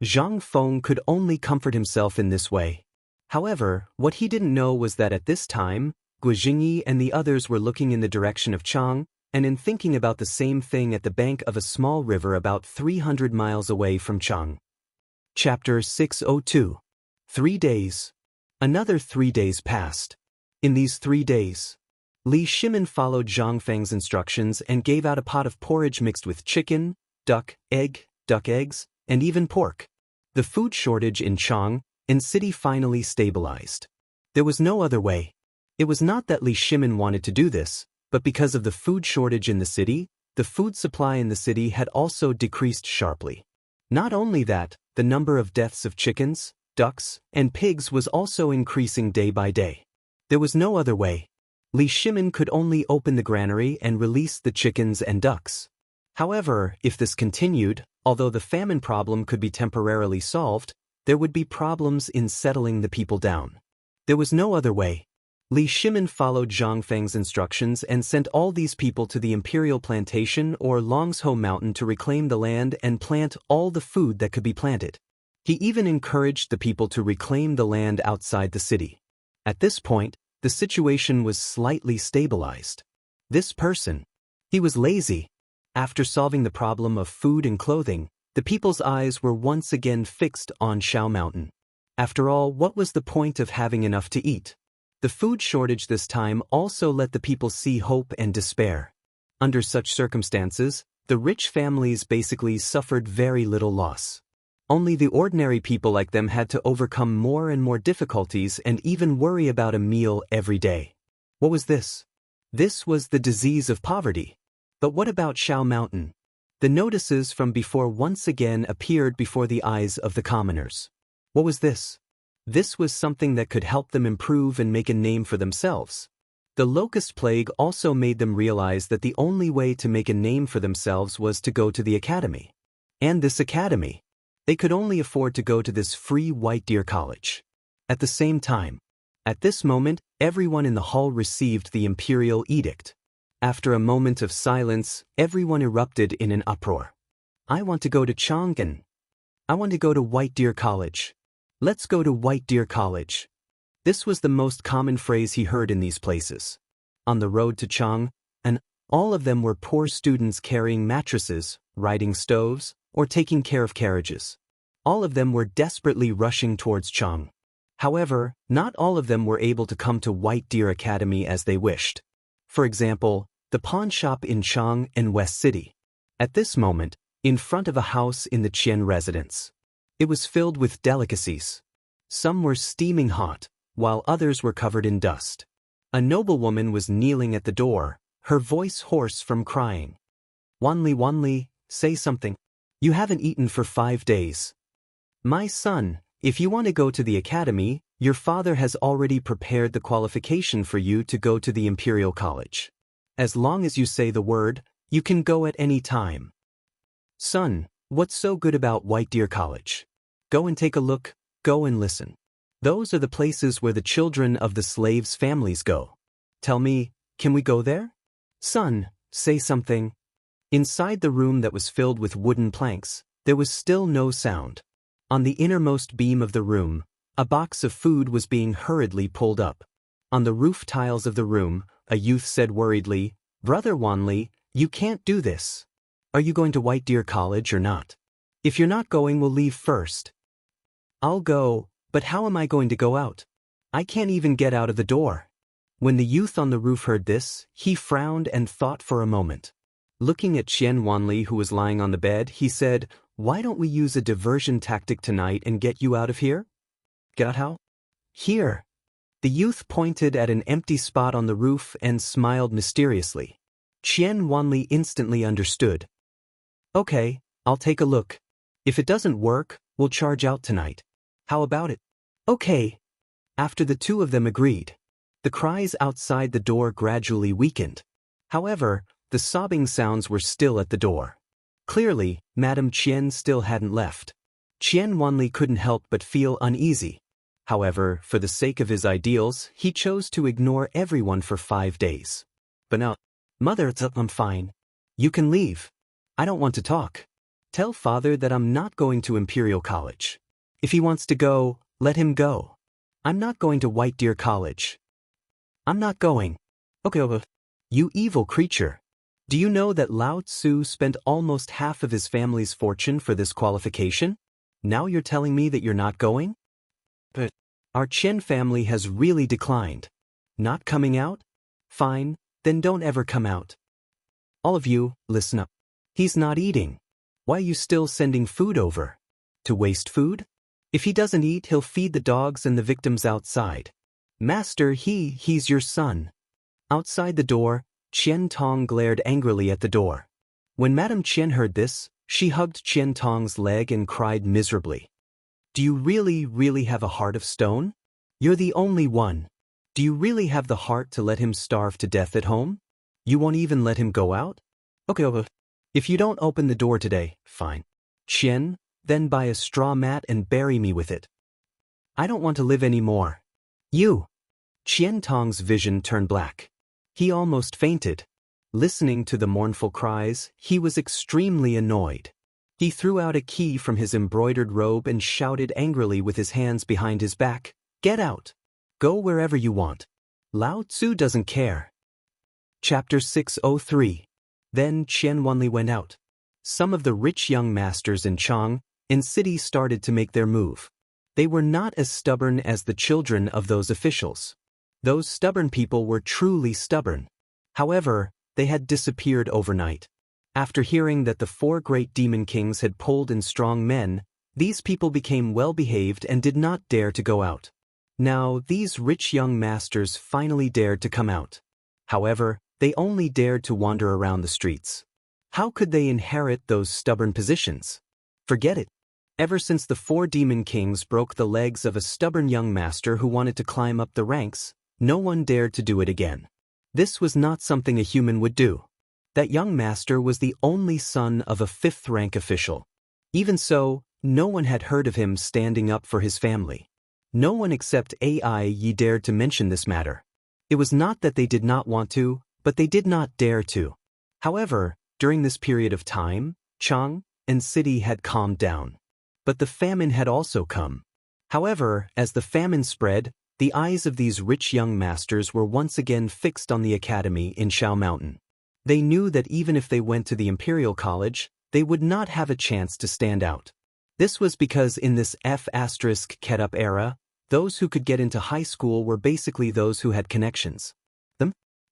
Zhang Feng could only comfort himself in this way. However, what he didn't know was that at this time, Guo Jingyi and the others were looking in the direction of Chang, and in thinking about the same thing at the bank of a small river about 300 miles away from Chang. Chapter 602. 3 days. Another 3 days passed. In these 3 days, Li Shimin followed Zhang Feng's instructions and gave out a pot of porridge mixed with chicken, duck eggs, and even pork. The food shortage in Chang and city finally stabilized. There was no other way. It was not that Li Shimin wanted to do this, but because of the food shortage in the city, the food supply in the city had also decreased sharply. Not only that, the number of deaths of chickens, ducks, and pigs was also increasing day by day. There was no other way. Li Shimin could only open the granary and release the chickens and ducks. However, if this continued, although the famine problem could be temporarily solved, there would be problems in settling the people down. There was no other way. Li Shimin followed Zhang Feng's instructions and sent all these people to the imperial plantation or Longsho Mountain to reclaim the land and plant all the food that could be planted. He even encouraged the people to reclaim the land outside the city. At this point, the situation was slightly stabilized. This person, he was lazy. After solving the problem of food and clothing, the people's eyes were once again fixed on Shao Mountain. After all, what was the point of having enough to eat? The food shortage this time also let the people see hope and despair. Under such circumstances, the rich families basically suffered very little loss. Only the ordinary people like them had to overcome more and more difficulties and even worry about a meal every day. What was this? This was the disease of poverty. But what about Shao Mountain? The notices from before once again appeared before the eyes of the commoners. What was this? This was something that could help them improve and make a name for themselves. The locust plague also made them realize that the only way to make a name for themselves was to go to the academy. And this academy, they could only afford to go to this free White Deer College. At the same time, at this moment, everyone in the hall received the imperial edict. After a moment of silence, everyone erupted in an uproar. I want to go to Chang'an. I want to go to White Deer College. Let's go to White Deer College. This was the most common phrase he heard in these places. On the road to Chang, and all of them were poor students carrying mattresses, riding stoves, or taking care of carriages. All of them were desperately rushing towards Chang. However, not all of them were able to come to White Deer Academy as they wished. For example, the pawn shop in Chang and West City. At this moment, in front of a house in the Qian residence. It was filled with delicacies. Some were steaming hot, while others were covered in dust. A noblewoman was kneeling at the door, her voice hoarse from crying. Wanli, say something. You haven't eaten for 5 days. My son, if you want to go to the academy, your father has already prepared the qualification for you to go to the Imperial College. As long as you say the word, you can go at any time. Son, what's so good about White Deer College? Go and take a look, go and listen. Those are the places where the children of the slaves' families go. Tell me, can we go there? Son, say something. Inside the room that was filled with wooden planks, there was still no sound. On the innermost beam of the room, a box of food was being hurriedly pulled up. On the roof tiles of the room, a youth said worriedly, Brother Wanli, you can't do this. Are you going to White Deer College or not? If you're not going, we'll leave first. I'll go, but how am I going to go out? I can't even get out of the door. When the youth on the roof heard this, he frowned and thought for a moment. Looking at Qian Wanli, who was lying on the bed, he said, Why don't we use a diversion tactic tonight and get you out of here? Get how? Here. The youth pointed at an empty spot on the roof and smiled mysteriously. Qian Wanli instantly understood. Okay, I'll take a look. If it doesn't work, we'll charge out tonight. How about it? Okay. After the two of them agreed, the cries outside the door gradually weakened. However, the sobbing sounds were still at the door. Clearly, Madame Qian still hadn't left. Qian Wanli couldn't help but feel uneasy. However, for the sake of his ideals, he chose to ignore everyone for 5 days. But now, Mother, I'm fine. You can leave. I don't want to talk. Tell father that I'm not going to Imperial College. If he wants to go, let him go. I'm not going to White Deer College. I'm not going. Okay. You evil creature. Do you know that Lao Tzu spent almost half of his family's fortune for this qualification? Now you're telling me that you're not going? But our Qian family has really declined. Not coming out? Fine, then don't ever come out. All of you, listen up. He's not eating. Why are you still sending food over? To waste food? If he doesn't eat, he'll feed the dogs and the victims outside. Master, he's your son. Outside the door, Qian Tong glared angrily at the door. When Madame Qian heard this, she hugged Qian Tong's leg and cried miserably. Do you really have a heart of stone? You're the only one. Do you really have the heart to let him starve to death at home? You won't even let him go out? Okay. If you don't open the door today, fine. Qian, then buy a straw mat and bury me with it. I don't want to live anymore. You. Qian Tong's vision turned black. He almost fainted. Listening to the mournful cries, he was extremely annoyed. He threw out a key from his embroidered robe and shouted angrily with his hands behind his back, "Get out! Go wherever you want. Lao Tzu doesn't care." Chapter 603. Then Qian Wanli went out. Some of the rich young masters in Chang and city started to make their move. They were not as stubborn as the children of those officials. Those stubborn people were truly stubborn. However, they had disappeared overnight. After hearing that the 4 great demon kings had pulled in strong men, these people became well-behaved and did not dare to go out. Now, these rich young masters finally dared to come out. However, they only dared to wander around the streets. How could they inherit those stubborn positions? Forget it. Ever since the 4 demon kings broke the legs of a stubborn young master who wanted to climb up the ranks, no one dared to do it again. This was not something a human would do. That young master was the only son of a 5th-rank official. Even so, no one had heard of him standing up for his family. No one except Ai dared to mention this matter. It was not that they did not want to, but they did not dare to. However, during this period of time, Chang and city had calmed down. But the famine had also come. However, as the famine spread, the eyes of these rich young masters were once again fixed on the academy in Shao Mountain. They knew that even if they went to the Imperial College, they would not have a chance to stand out. This was because in this F***Ketup era, those who could get into high school were basically those who had connections.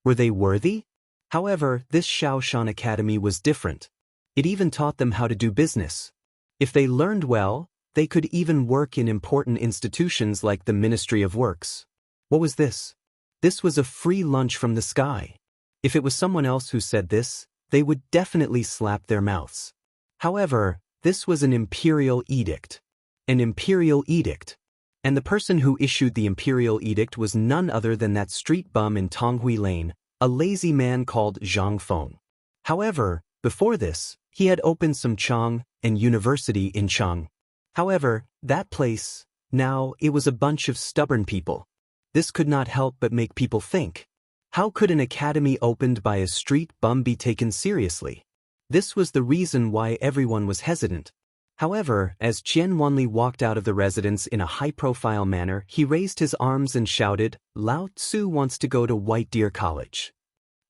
Were they worthy? However, this Shaoshan Academy was different. It even taught them how to do business. If they learned well, they could even work in important institutions like the Ministry of Works. What was this? This was a free lunch from the sky. If it was someone else who said this, they would definitely slap their mouths. However, this was an imperial edict. An imperial edict. And the person who issued the imperial edict was none other than that street bum in Tonghui Lane, a lazy man called Zhang Feng. However, before this, he had opened some Chang and university in Chang. However, that place, now, it was a bunch of stubborn people. This could not help but make people think. How could an academy opened by a street bum be taken seriously? This was the reason why everyone was hesitant. However, as Qian Wanli walked out of the residence in a high-profile manner, he raised his arms and shouted, "Lao Tzu wants to go to White Deer College."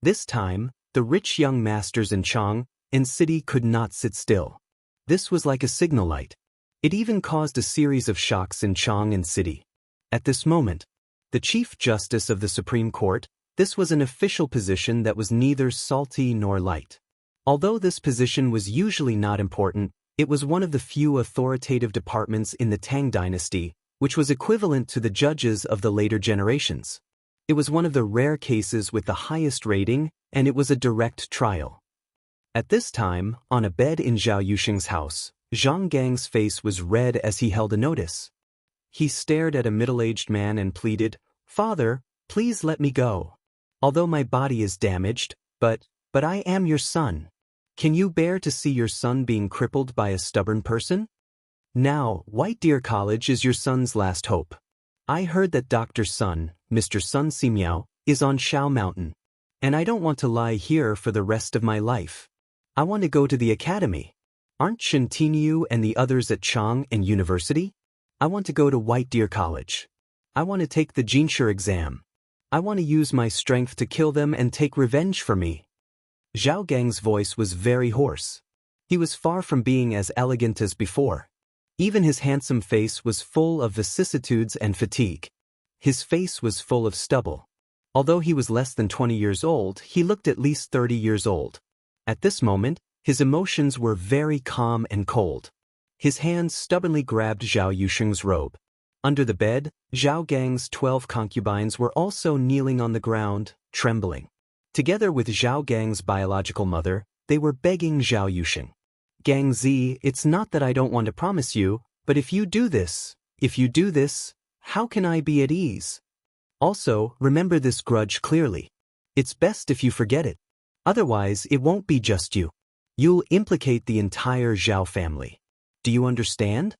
This time, the rich young masters in Chang and city could not sit still. This was like a signal light. It even caused a series of shocks in Chang and city. At this moment, the Chief Justice of the Supreme Court, this was an official position that was neither salty nor light. Although this position was usually not important, it was one of the few authoritative departments in the Tang dynasty, which was equivalent to the judges of the later generations. It was one of the rare cases with the highest rating, and it was a direct trial. At this time, on a bed in Zhao Yuxing's house, Zhang Gang's face was red as he held a notice. He stared at a middle-aged man and pleaded, "Father, please let me go. Although my body is damaged, but I am your son. Can you bear to see your son being crippled by a stubborn person? Now, White Deer College is your son's last hope. I heard that Dr. Sun, Mr. Sun Simiao, is on Shao Mountain. And I don't want to lie here for the rest of my life. I want to go to the academy. Aren't Xianxia and the others at Tang and University? I want to go to White Deer College. I want to take the Xianxia exam. I want to use my strength to kill them and take revenge for me. Zhao Gang's voice was very hoarse. He was far from being as elegant as before. Even his handsome face was full of vicissitudes and fatigue. His face was full of stubble. Although he was less than 20 years old, he looked at least 30 years old. At this moment, his emotions were very calm and cold. His hands stubbornly grabbed Zhao Yusheng's robe. Under the bed, Zhao Gang's 12 concubines were also kneeling on the ground, trembling. Together with Zhao Gang's biological mother, they were begging Zhao Yusheng. Gang Zi, it's not that I don't want to promise you, but if you do this, how can I be at ease? Also, remember this grudge clearly. It's best if you forget it. Otherwise, it won't be just you. You'll implicate the entire Zhao family. Do you understand?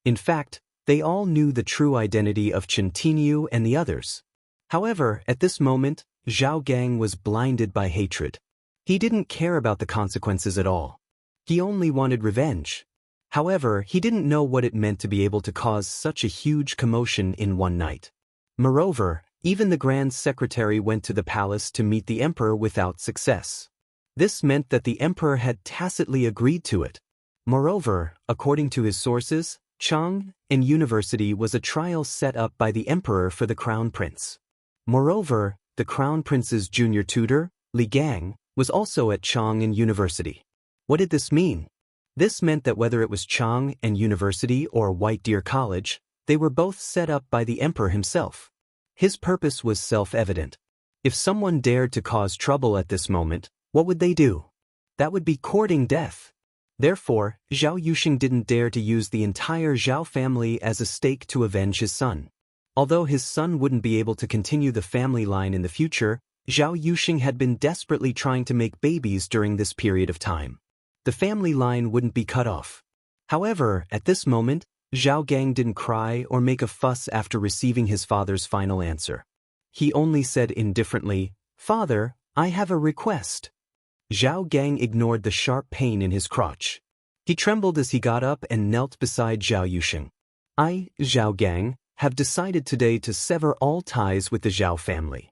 In fact, they all knew the true identity of Xianxia and the others. However, at this moment, Zhao Gang was blinded by hatred. He didn't care about the consequences at all. He only wanted revenge. However, he didn't know what it meant to be able to cause such a huge commotion in one night. Moreover, even the Grand Secretary went to the palace to meet the emperor without success. This meant that the emperor had tacitly agreed to it. Moreover, according to his sources, Tang and University was a trial set up by the emperor for the crown prince. Moreover, the crown prince's junior tutor, Li Gang, was also at Tang and University. What did this mean? This meant that whether it was Tang and University or White Deer College, they were both set up by the emperor himself. His purpose was self-evident. If someone dared to cause trouble at this moment, what would they do? That would be courting death. Therefore, Zhao Yusheng didn't dare to use the entire Zhao family as a stake to avenge his son. Although his son wouldn't be able to continue the family line in the future, Zhao Yusheng had been desperately trying to make babies during this period of time. The family line wouldn't be cut off. However, at this moment, Zhao Gang didn't cry or make a fuss after receiving his father's final answer. He only said indifferently, "Father, I have a request." Zhao Gang ignored the sharp pain in his crotch. He trembled as he got up and knelt beside Zhao Yusheng. I, Zhao Gang, have decided today to sever all ties with the Zhao family.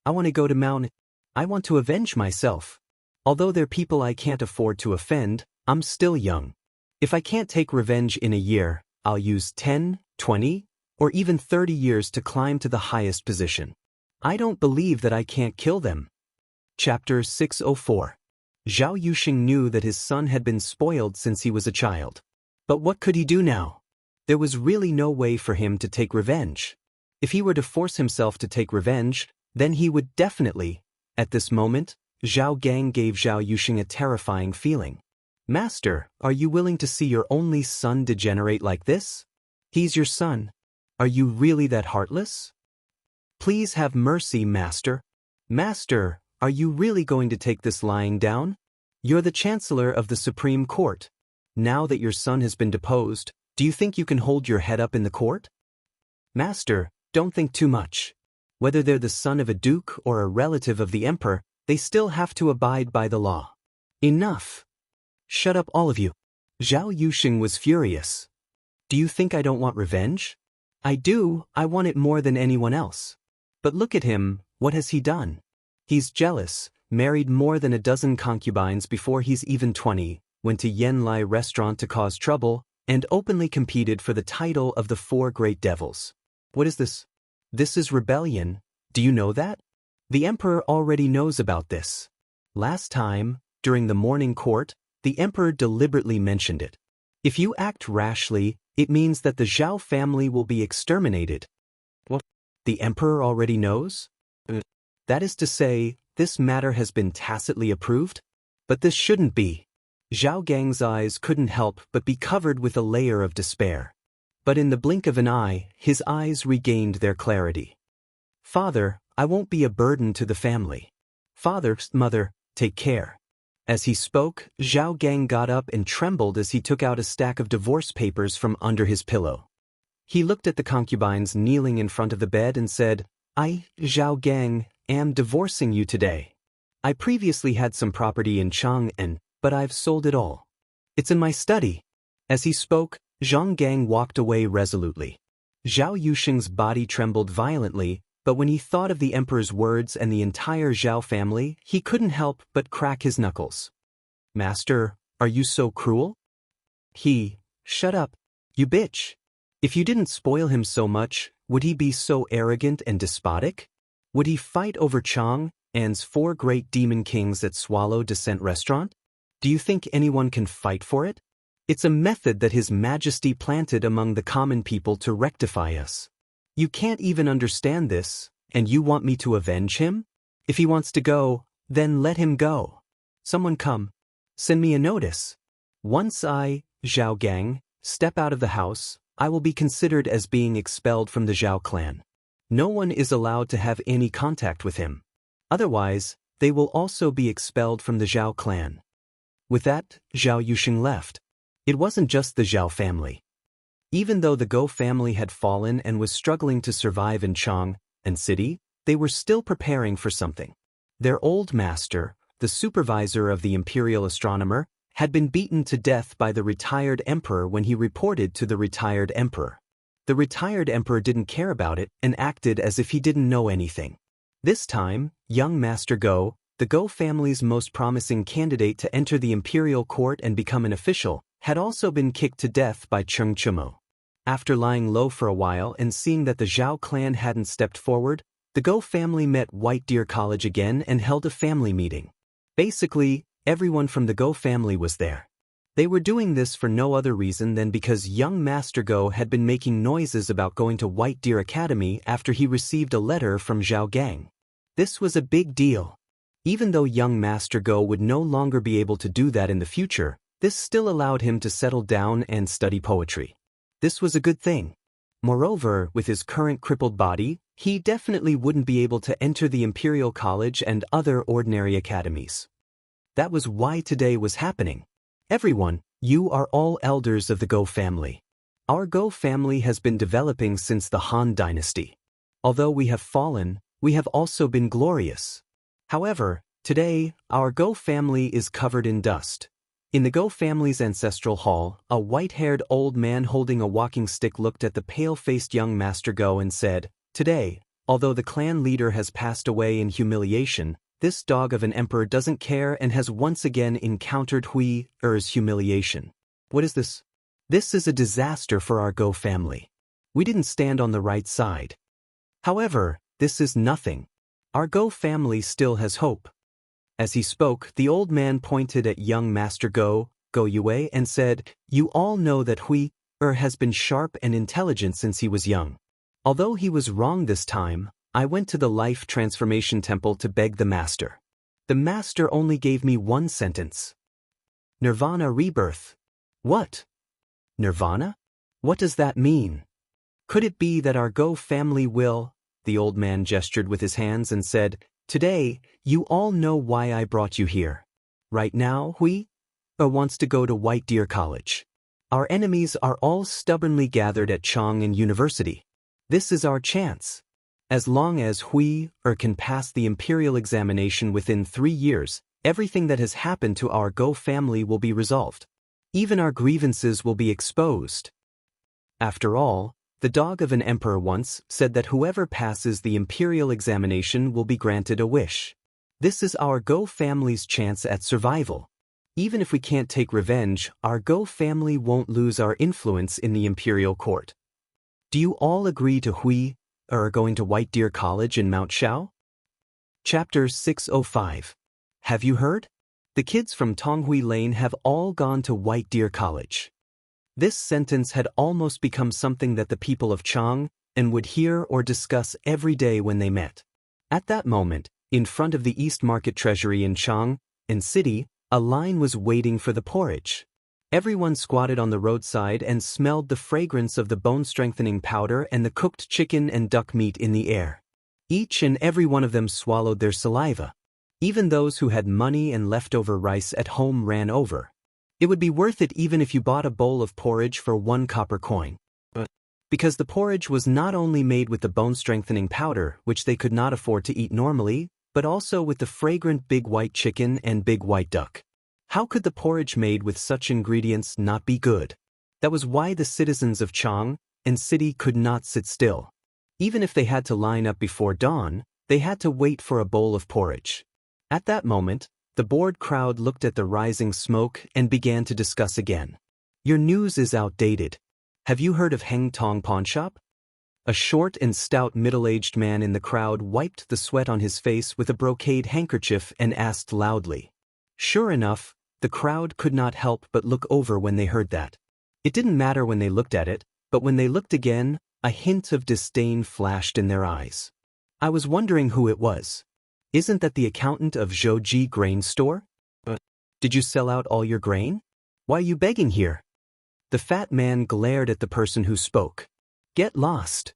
I want to go to Mount. I want to avenge myself. Although they're people I can't afford to offend, I'm still young. If I can't take revenge in a year, I'll use 10, 20, or even 30 years to climb to the highest position. I don't believe that I can't kill them. Chapter 604. Zhao Yusheng knew that his son had been spoiled since he was a child. But what could he do now? There was really no way for him to take revenge. If he were to force himself to take revenge, then he would definitely. At this moment, Zhao Gang gave Zhao Yusheng a terrifying feeling. Master, are you willing to see your only son degenerate like this? He's your son. Are you really that heartless? Please have mercy, Master. Master, are you really going to take this lying down? You're the Chancellor of the Supreme Court. Now that your son has been deposed, do you think you can hold your head up in the court? Master, don't think too much. Whether they're the son of a duke or a relative of the emperor, they still have to abide by the law. Enough. Shut up, all of you. Zhao Yusheng was furious. Do you think I don't want revenge? I do, I want it more than anyone else. But look at him, what has he done? He's jealous, married more than a dozen concubines before he's even 20, went to Yanlai restaurant to cause trouble, and openly competed for the title of the 4 great devils. What is this? This is rebellion, do you know that? The emperor already knows about this. Last time, during the morning court, the emperor deliberately mentioned it. If you act rashly, it means that the Zhao family will be exterminated. What? The emperor already knows? That is to say, this matter has been tacitly approved? But this shouldn't be. Zhao Gang's eyes couldn't help but be covered with a layer of despair. But in the blink of an eye, his eyes regained their clarity. Father, I won't be a burden to the family. Father, mother, take care. As he spoke, Zhao Gang got up and trembled as he took out a stack of divorce papers from under his pillow. He looked at the concubines kneeling in front of the bed and said, I, Zhao Gang, am divorcing you today. I previously had some property in Chang and but I've sold it all. It's in my study." As he spoke, Zhang Gang walked away resolutely. Zhao Yusheng's body trembled violently, but when he thought of the emperor's words and the entire Zhao family, he couldn't help but crack his knuckles. "Master, are you so cruel?" "Shut up, you bitch. If you didn't spoil him so much, would he be so arrogant and despotic? Would he fight over Chang An's 4 great demon kings at Swallow Descent Restaurant? Do you think anyone can fight for it? It's a method that His Majesty planted among the common people to rectify us. You can't even understand this, and you want me to avenge him? If he wants to go, then let him go. Someone come. Send me a notice. Once I, Zhao Gang, step out of the house, I will be considered as being expelled from the Zhao clan. No one is allowed to have any contact with him. Otherwise, they will also be expelled from the Zhao clan." With that, Zhao Yusheng left. It wasn't just the Zhao family. Even though the Go family had fallen and was struggling to survive in Chang and city, they were still preparing for something. Their old master, the supervisor of the imperial astronomer, had been beaten to death by the retired emperor when he reported to the retired emperor. The retired emperor didn't care about it and acted as if he didn't know anything. This time, young Master Go, the Go family's most promising candidate to enter the imperial court and become an official, had also been kicked to death by Cheng Chumo. After lying low for a while and seeing that the Zhao clan hadn't stepped forward, the Go family met White Deer College again and held a family meeting. Basically, everyone from the Go family was there. They were doing this for no other reason than because young Master Go had been making noises about going to White Deer Academy after he received a letter from Zhao Gang. This was a big deal. Even though young Master Go would no longer be able to do that in the future, this still allowed him to settle down and study poetry. This was a good thing. Moreover, with his current crippled body, he definitely wouldn't be able to enter the Imperial College and other ordinary academies. That was why today was happening. Everyone, you are all elders of the Go family. Our Go family has been developing since the Han dynasty. Although we have fallen, we have also been glorious. However, today, our Go family is covered in dust. In the Go family's ancestral hall, a white-haired old man holding a walking stick looked at the pale-faced young Master Go and said, "Today, although the clan leader has passed away in humiliation, this dog of an emperor doesn't care and has once again encountered Hui-er's humiliation. What is this? This is a disaster for our Go family. We didn't stand on the right side. However, this is nothing. Our Go family still has hope." As he spoke, the old man pointed at young Master Go, Go Yue, and said, "You all know that Hui-er has been sharp and intelligent since he was young. Although he was wrong this time, I went to the Life Transformation Temple to beg the Master. The Master only gave me one sentence. Nirvana rebirth." "What? Nirvana? What does that mean? Could it be that our Go family will—" The old man gestured with his hands and said, "Today, you all know why I brought you here. Right now, Hui-er wants to go to White Deer College. Our enemies are all stubbornly gathered at Chang'an University. This is our chance. As long as Hui-er can pass the imperial examination within 3 years, everything that has happened to our Go family will be resolved. Even our grievances will be exposed. After all, the dog of an emperor once said that whoever passes the imperial examination will be granted a wish. This is our Go family's chance at survival. Even if we can't take revenge, our Go family won't lose our influence in the imperial court. Do you all agree to Hui-er going to White Deer College in Mount Shao?" Chapter 605. Have you heard? The kids from Tonghui Lane have all gone to White Deer College. This sentence had almost become something that the people of Chang'an would hear or discuss every day when they met. At that moment, in front of the East Market Treasury in Chang'an City, a line was waiting for the porridge. Everyone squatted on the roadside and smelled the fragrance of the bone-strengthening powder and the cooked chicken and duck meat in the air. Each and every one of them swallowed their saliva. Even those who had money and leftover rice at home ran over. It would be worth it even if you bought a bowl of porridge for 1 copper coin. Because the porridge was not only made with the bone-strengthening powder, which they could not afford to eat normally, but also with the fragrant big white chicken and big white duck. How could the porridge made with such ingredients not be good? That was why the citizens of Chang and city could not sit still. Even if they had to line up before dawn, they had to wait for a bowl of porridge. At that moment, the bored crowd looked at the rising smoke and began to discuss again. Your news is outdated. Have you heard of Heng Tong Pawnshop? A short and stout middle-aged man in the crowd wiped the sweat on his face with a brocade handkerchief and asked loudly. Sure enough, the crowd could not help but look over when they heard that. It didn't matter when they looked at it, but when they looked again, a hint of disdain flashed in their eyes. I was wondering who it was. Isn't that the accountant of Zhouji grain store? Did you sell out all your grain? Why are you begging here? The fat man glared at the person who spoke. Get lost.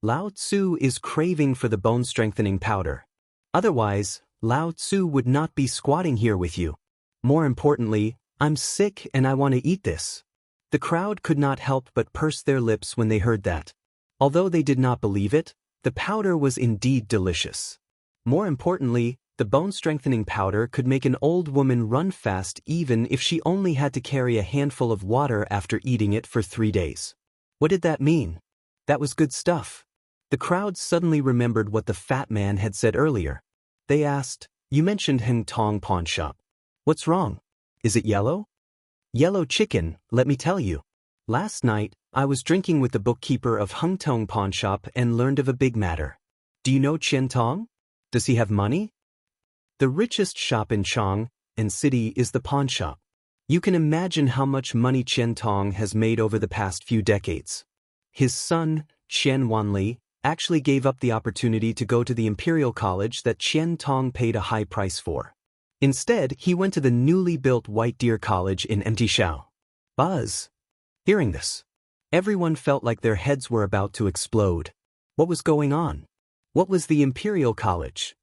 Lao Tzu is craving for the bone-strengthening powder. Otherwise, Lao Tzu would not be squatting here with you. More importantly, I'm sick and I want to eat this. The crowd could not help but purse their lips when they heard that. Although they did not believe it, the powder was indeed delicious. More importantly, the bone-strengthening powder could make an old woman run fast even if she only had to carry a handful of water after eating it for 3 days. What did that mean? That was good stuff. The crowd suddenly remembered what the fat man had said earlier. They asked, You mentioned Heng Tong Pawnshop. What's wrong? Is it yellow? Yellow chicken, let me tell you. Last night, I was drinking with the bookkeeper of Heng Tong Pawnshop and learned of a big matter. Do you know Qian Tong? Does he have money? The richest shop in Chang and city is the pawn shop. You can imagine how much money Qian Tong has made over the past few decades. His son, Qian Wanli, actually gave up the opportunity to go to the Imperial College that Qian Tong paid a high price for. Instead, he went to the newly built White Deer College in Mtishao. Buzz. Hearing this, everyone felt like their heads were about to explode. What was going on? What was the Imperial College?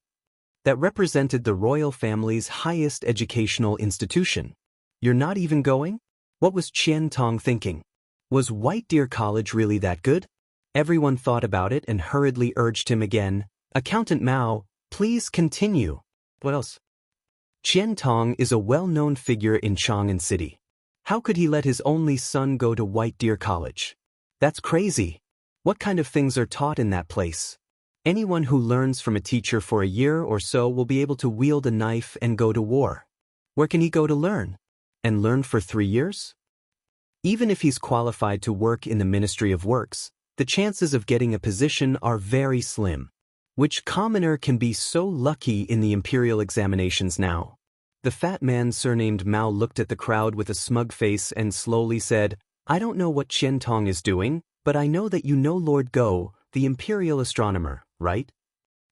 That represented the royal family's highest educational institution. You're not even going? What was Qian Tong thinking? Was White Deer College really that good? Everyone thought about it and hurriedly urged him again, Accountant Mao, please continue. What else? Qian Tong is a well-known figure in Chang'an City. How could he let his only son go to White Deer College? That's crazy. What kind of things are taught in that place? Anyone who learns from a teacher for a year or so will be able to wield a knife and go to war. Where can he go to learn? And learn for 3 years? Even if he's qualified to work in the Ministry of Works, the chances of getting a position are very slim. Which commoner can be so lucky in the imperial examinations now? The fat man surnamed Mao looked at the crowd with a smug face and slowly said, I don't know what Qian Tong is doing, but I know that you know Lord Go, the imperial astronomer, right?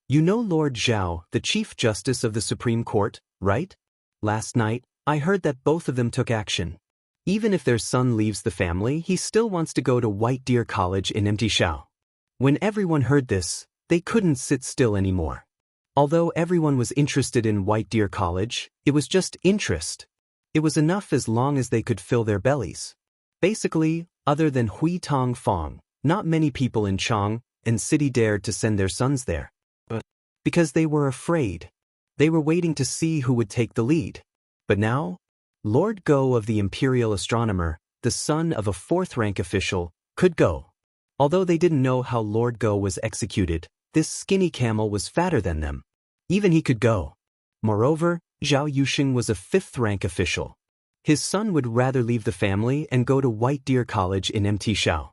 You know Lord Zhao, the Chief Justice of the Supreme Court, right? Last night, I heard that both of them took action. Even if their son leaves the family, he still wants to go to White Deer College in Mtishao. When everyone heard this, they couldn't sit still anymore. Although everyone was interested in White Deer College, it was just interest. It was enough as long as they could fill their bellies. Basically, other than Hui Tong Fong, not many people in Chang and city dared to send their sons there. Because they were afraid. They were waiting to see who would take the lead. But now, Lord Go of the Imperial Astronomer, the son of a 4th-rank official, could go. Although they didn't know how Lord Go was executed, this skinny camel was fatter than them. Even he could go. Moreover, Zhao Yuxing was a 5th-rank official. His son would rather leave the family and go to White Deer College in Mtishao.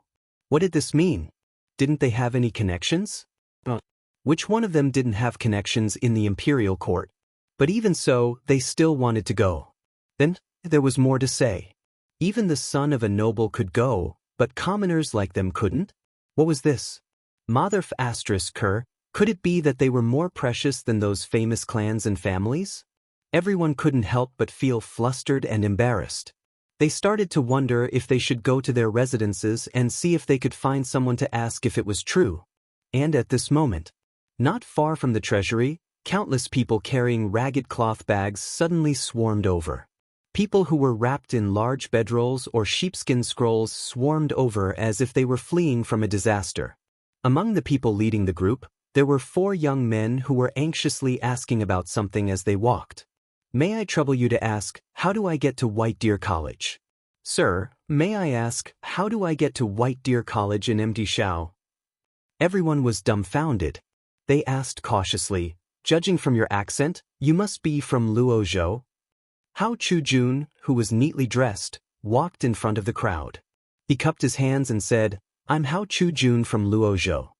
What did this mean? Didn't they have any connections? Which one of them didn't have connections in the imperial court? But even so, they still wanted to go. Then, there was more to say. Even the son of a noble could go, but commoners like them couldn't? What was this? Motherf asterisk her, could it be that they were more precious than those famous clans and families? Everyone couldn't help but feel flustered and embarrassed. They started to wonder if they should go to their residences and see if they could find someone to ask if it was true. And at this moment, not far from the treasury, countless people carrying ragged cloth bags suddenly swarmed over. People who were wrapped in large bedrolls or sheepskin scrolls swarmed over as if they were fleeing from a disaster. Among the people leading the group, there were 4 young men who were anxiously asking about something as they walked. May I trouble you to ask, how do I get to White Deer College? Sir, may I ask, how do I get to White Deer College in empty Shao? Everyone was dumbfounded. They asked cautiously, judging from your accent, you must be from Luozhou. Hao Chujun, who was neatly dressed, walked in front of the crowd. He cupped his hands and said, I'm Hao Chujun from Luozhou.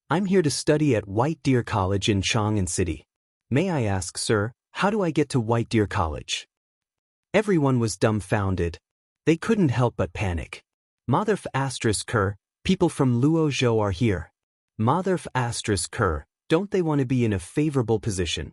I'm here to study at White Deer College in Chang'an City. May I ask, sir, how do I get to White Deer College? Everyone was dumbfounded. They couldn't help but panic. Mother Ker, people from Luozhou are here. Mother Ker, don't they want to be in a favorable position?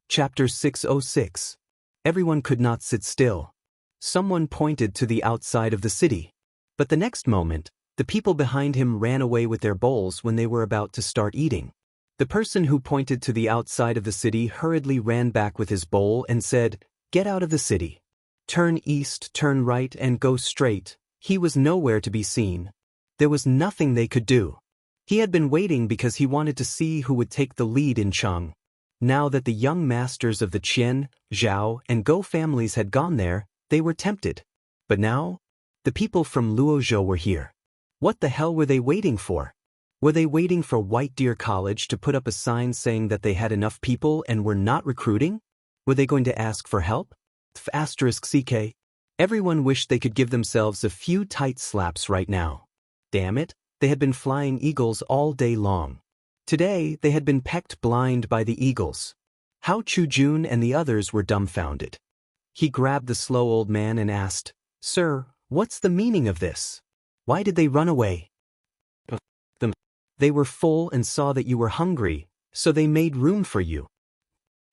Chapter 606. Everyone could not sit still. Someone pointed to the outside of the city. But the next moment, the people behind him ran away with their bowls when they were about to start eating. The person who pointed to the outside of the city hurriedly ran back with his bowl and said, Get out of the city. Turn east, turn right, and go straight. He was nowhere to be seen. There was nothing they could do. He had been waiting because he wanted to see who would take the lead in Chang. Now that the young masters of the Qian, Zhao, and Go families had gone there, they were tempted. But now, the people from Luozhou were here. What the hell were they waiting for? Were they waiting for White Deer College to put up a sign saying that they had enough people and were not recruiting? Were they going to ask for help? *CK. Everyone wished they could give themselves a few tight slaps right now. Damn it, they had been flying eagles all day long. Today, they had been pecked blind by the eagles. Hao Chujun and the others were dumbfounded. He grabbed the slow old man and asked, Sir, what's the meaning of this? Why did they run away? They were full and saw that you were hungry, so they made room for you.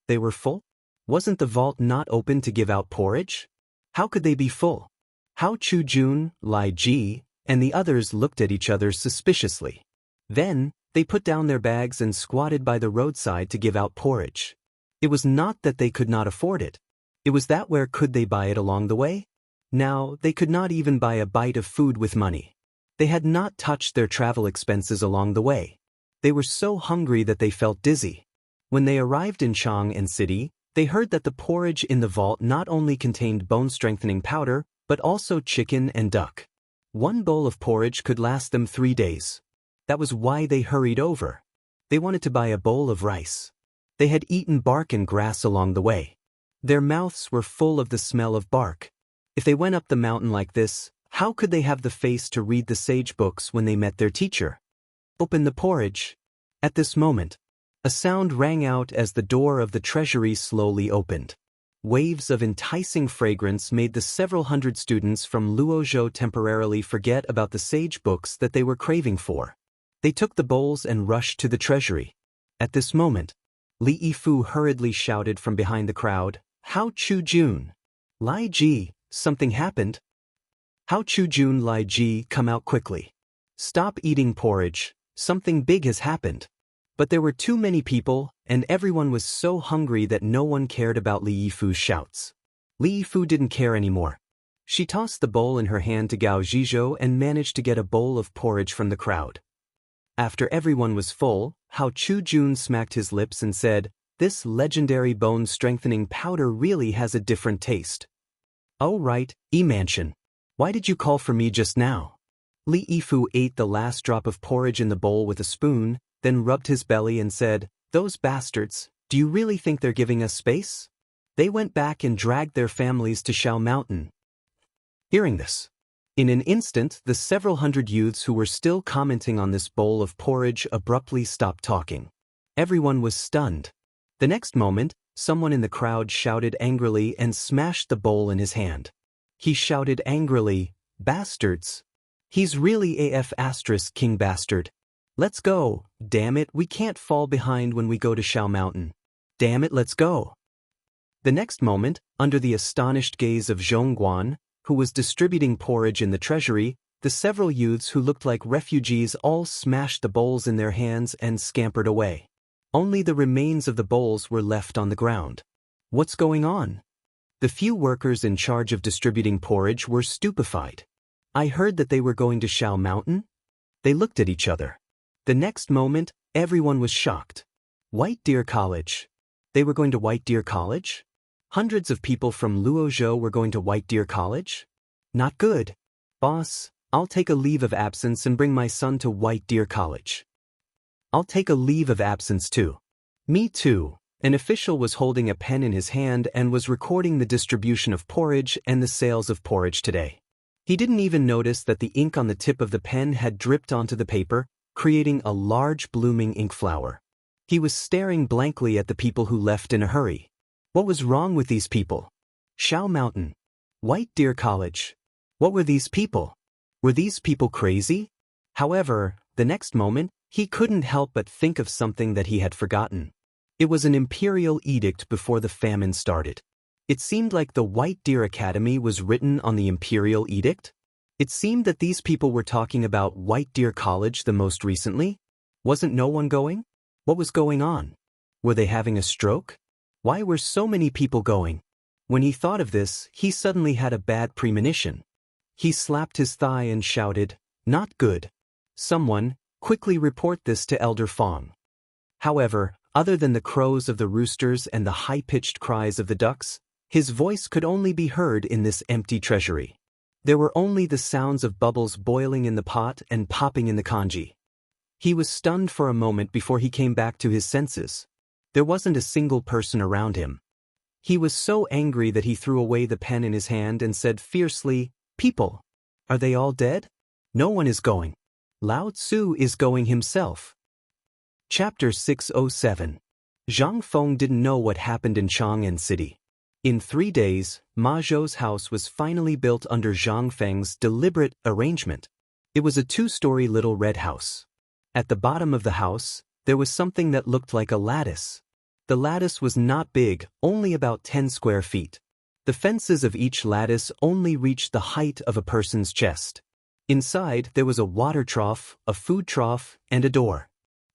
They were full? Wasn't the vault not open to give out porridge? How could they be full? Hao Chujun, Lai Ji, and the others looked at each other suspiciously. Then, they put down their bags and squatted by the roadside to give out porridge. It was not that they could not afford it. It was that where could they buy it along the way? Now, they could not even buy a bite of food with money. They had not touched their travel expenses along the way. They were so hungry that they felt dizzy. When they arrived in Chang'an City, they heard that the porridge in the vault not only contained bone-strengthening powder, but also chicken and duck. One bowl of porridge could last them 3 days. That was why they hurried over. They wanted to buy a bowl of rice. They had eaten bark and grass along the way. Their mouths were full of the smell of bark. If they went up the mountain like this, how could they have the face to read the sage books when they met their teacher? Open the porridge. At this moment, a sound rang out as the door of the treasury slowly opened. Waves of enticing fragrance made the several hundred students from Luozhou temporarily forget about the sage books that they were craving for. They took the bowls and rushed to the treasury. At this moment, Li Yifu hurriedly shouted from behind the crowd, Hao Chujun. Lai Ji, something happened. Hao Chujun, Lai Ji, come out quickly. Stop eating porridge, something big has happened. But there were too many people, and everyone was so hungry that no one cared about Li Yifu's shouts. Li Yifu didn't care anymore. She tossed the bowl in her hand to Gao Zhizhou and managed to get a bowl of porridge from the crowd. After everyone was full, Hao Chujun smacked his lips and said, This legendary bone-strengthening powder really has a different taste. Oh right, E-Mansion. Why did you call for me just now? Li Yifu ate the last drop of porridge in the bowl with a spoon, then rubbed his belly and said, Those bastards, do you really think they're giving us space? They went back and dragged their families to Shao Mountain. Hearing this, in an instant the several hundred youths who were still commenting on this bowl of porridge abruptly stopped talking. Everyone was stunned. The next moment, someone in the crowd shouted angrily and smashed the bowl in his hand. He shouted angrily, Bastards! He's really AF * King Bastard. Let's go, damn it, we can't fall behind when we go to Shao Mountain. Damn it, let's go. The next moment, under the astonished gaze of Zhongguan, who was distributing porridge in the treasury, the several youths who looked like refugees all smashed the bowls in their hands and scampered away. Only the remains of the bowls were left on the ground. What's going on? The few workers in charge of distributing porridge were stupefied. I heard that they were going to Shao Mountain? They looked at each other. The next moment, everyone was shocked. White Deer College. They were going to White Deer College? Hundreds of people from Luozhou were going to White Deer College? Not good. Boss, I'll take a leave of absence and bring my son to White Deer College. I'll take a leave of absence too. Me too. An official was holding a pen in his hand and was recording the distribution of porridge and the sales of porridge today. He didn't even notice that the ink on the tip of the pen had dripped onto the paper, creating a large blooming ink flower. He was staring blankly at the people who left in a hurry. What was wrong with these people? Xiao Mountain. White Deer College. What were these people? Were these people crazy? However, the next moment, he couldn't help but think of something that he had forgotten. It was an imperial edict before the famine started. It seemed like the White Deer Academy was written on the imperial edict. It seemed that these people were talking about White Deer College the most recently. Wasn't no one going? What was going on? Were they having a stroke? Why were so many people going? When he thought of this, he suddenly had a bad premonition. He slapped his thigh and shouted, "Not good. Someone, quickly report this to Elder Fong." However, other than the crows of the roosters and the high-pitched cries of the ducks, his voice could only be heard in this empty treasury. There were only the sounds of bubbles boiling in the pot and popping in the kanji. He was stunned for a moment before he came back to his senses. There wasn't a single person around him. He was so angry that he threw away the pen in his hand and said fiercely, "People, are they all dead? No one is going. Lao Tzu is going himself." Chapter 607. Zhang Feng didn't know what happened in Chang'an City. In 3 days, Ma Zhou's house was finally built under Zhang Feng's deliberate arrangement. It was a 2-story little red house. At the bottom of the house, there was something that looked like a lattice. The lattice was not big, only about 10 square feet. The fences of each lattice only reached the height of a person's chest. Inside, there was a water trough, a food trough, and a door.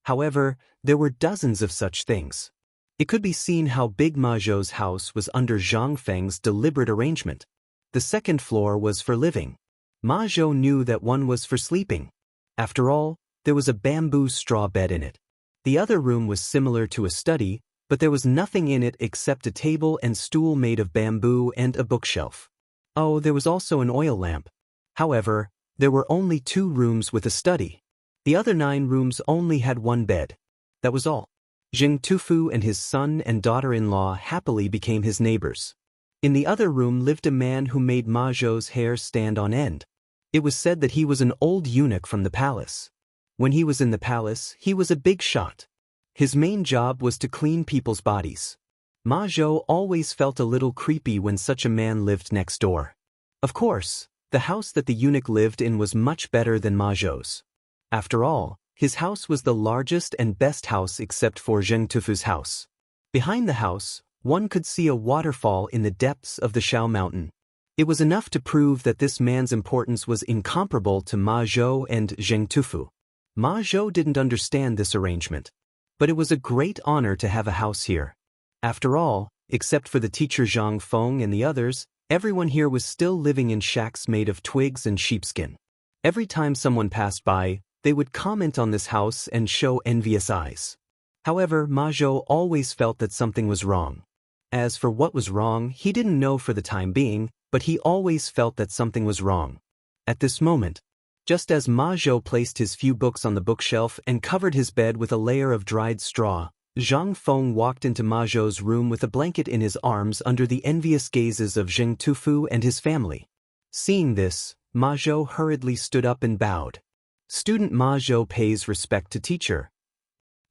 However, there were dozens of such things. It could be seen how big Ma Zhou's house was under Zhang Feng's deliberate arrangement. The second floor was for living. Ma Zhou knew that one was for sleeping. After all, there was a bamboo straw bed in it. The other room was similar to a study, but there was nothing in it except a table and stool made of bamboo and a bookshelf. Oh, there was also an oil lamp. However, there were only 2 rooms with a study. The other 9 rooms only had 1 bed. That was all. Zheng Tufu and his son and daughter-in-law happily became his neighbors. In the other room lived a man who made Ma Zhou's hair stand on end. It was said that he was an old eunuch from the palace. When he was in the palace, he was a big shot. His main job was to clean people's bodies. Ma Zhou always felt a little creepy when such a man lived next door. Of course, the house that the eunuch lived in was much better than Ma Zhou's. After all, his house was the largest and best house except for Zheng Tufu's house. Behind the house, one could see a waterfall in the depths of the Xiao Mountain. It was enough to prove that this man's importance was incomparable to Ma Zhou and Zheng Tufu. Ma Zhou didn't understand this arrangement. But it was a great honor to have a house here. After all, except for the teacher Zhang Feng and the others, everyone here was still living in shacks made of twigs and sheepskin. Every time someone passed by, they would comment on this house and show envious eyes. However, Ma Zhou always felt that something was wrong. As for what was wrong, he didn't know for the time being, but he always felt that something was wrong. At this moment, just as Ma Zhou placed his few books on the bookshelf and covered his bed with a layer of dried straw, Zhang Feng walked into Ma Zhou's room with a blanket in his arms under the envious gazes of Zheng Tufu and his family. Seeing this, Ma Zhou hurriedly stood up and bowed. Student Ma Zhou pays respect to teacher.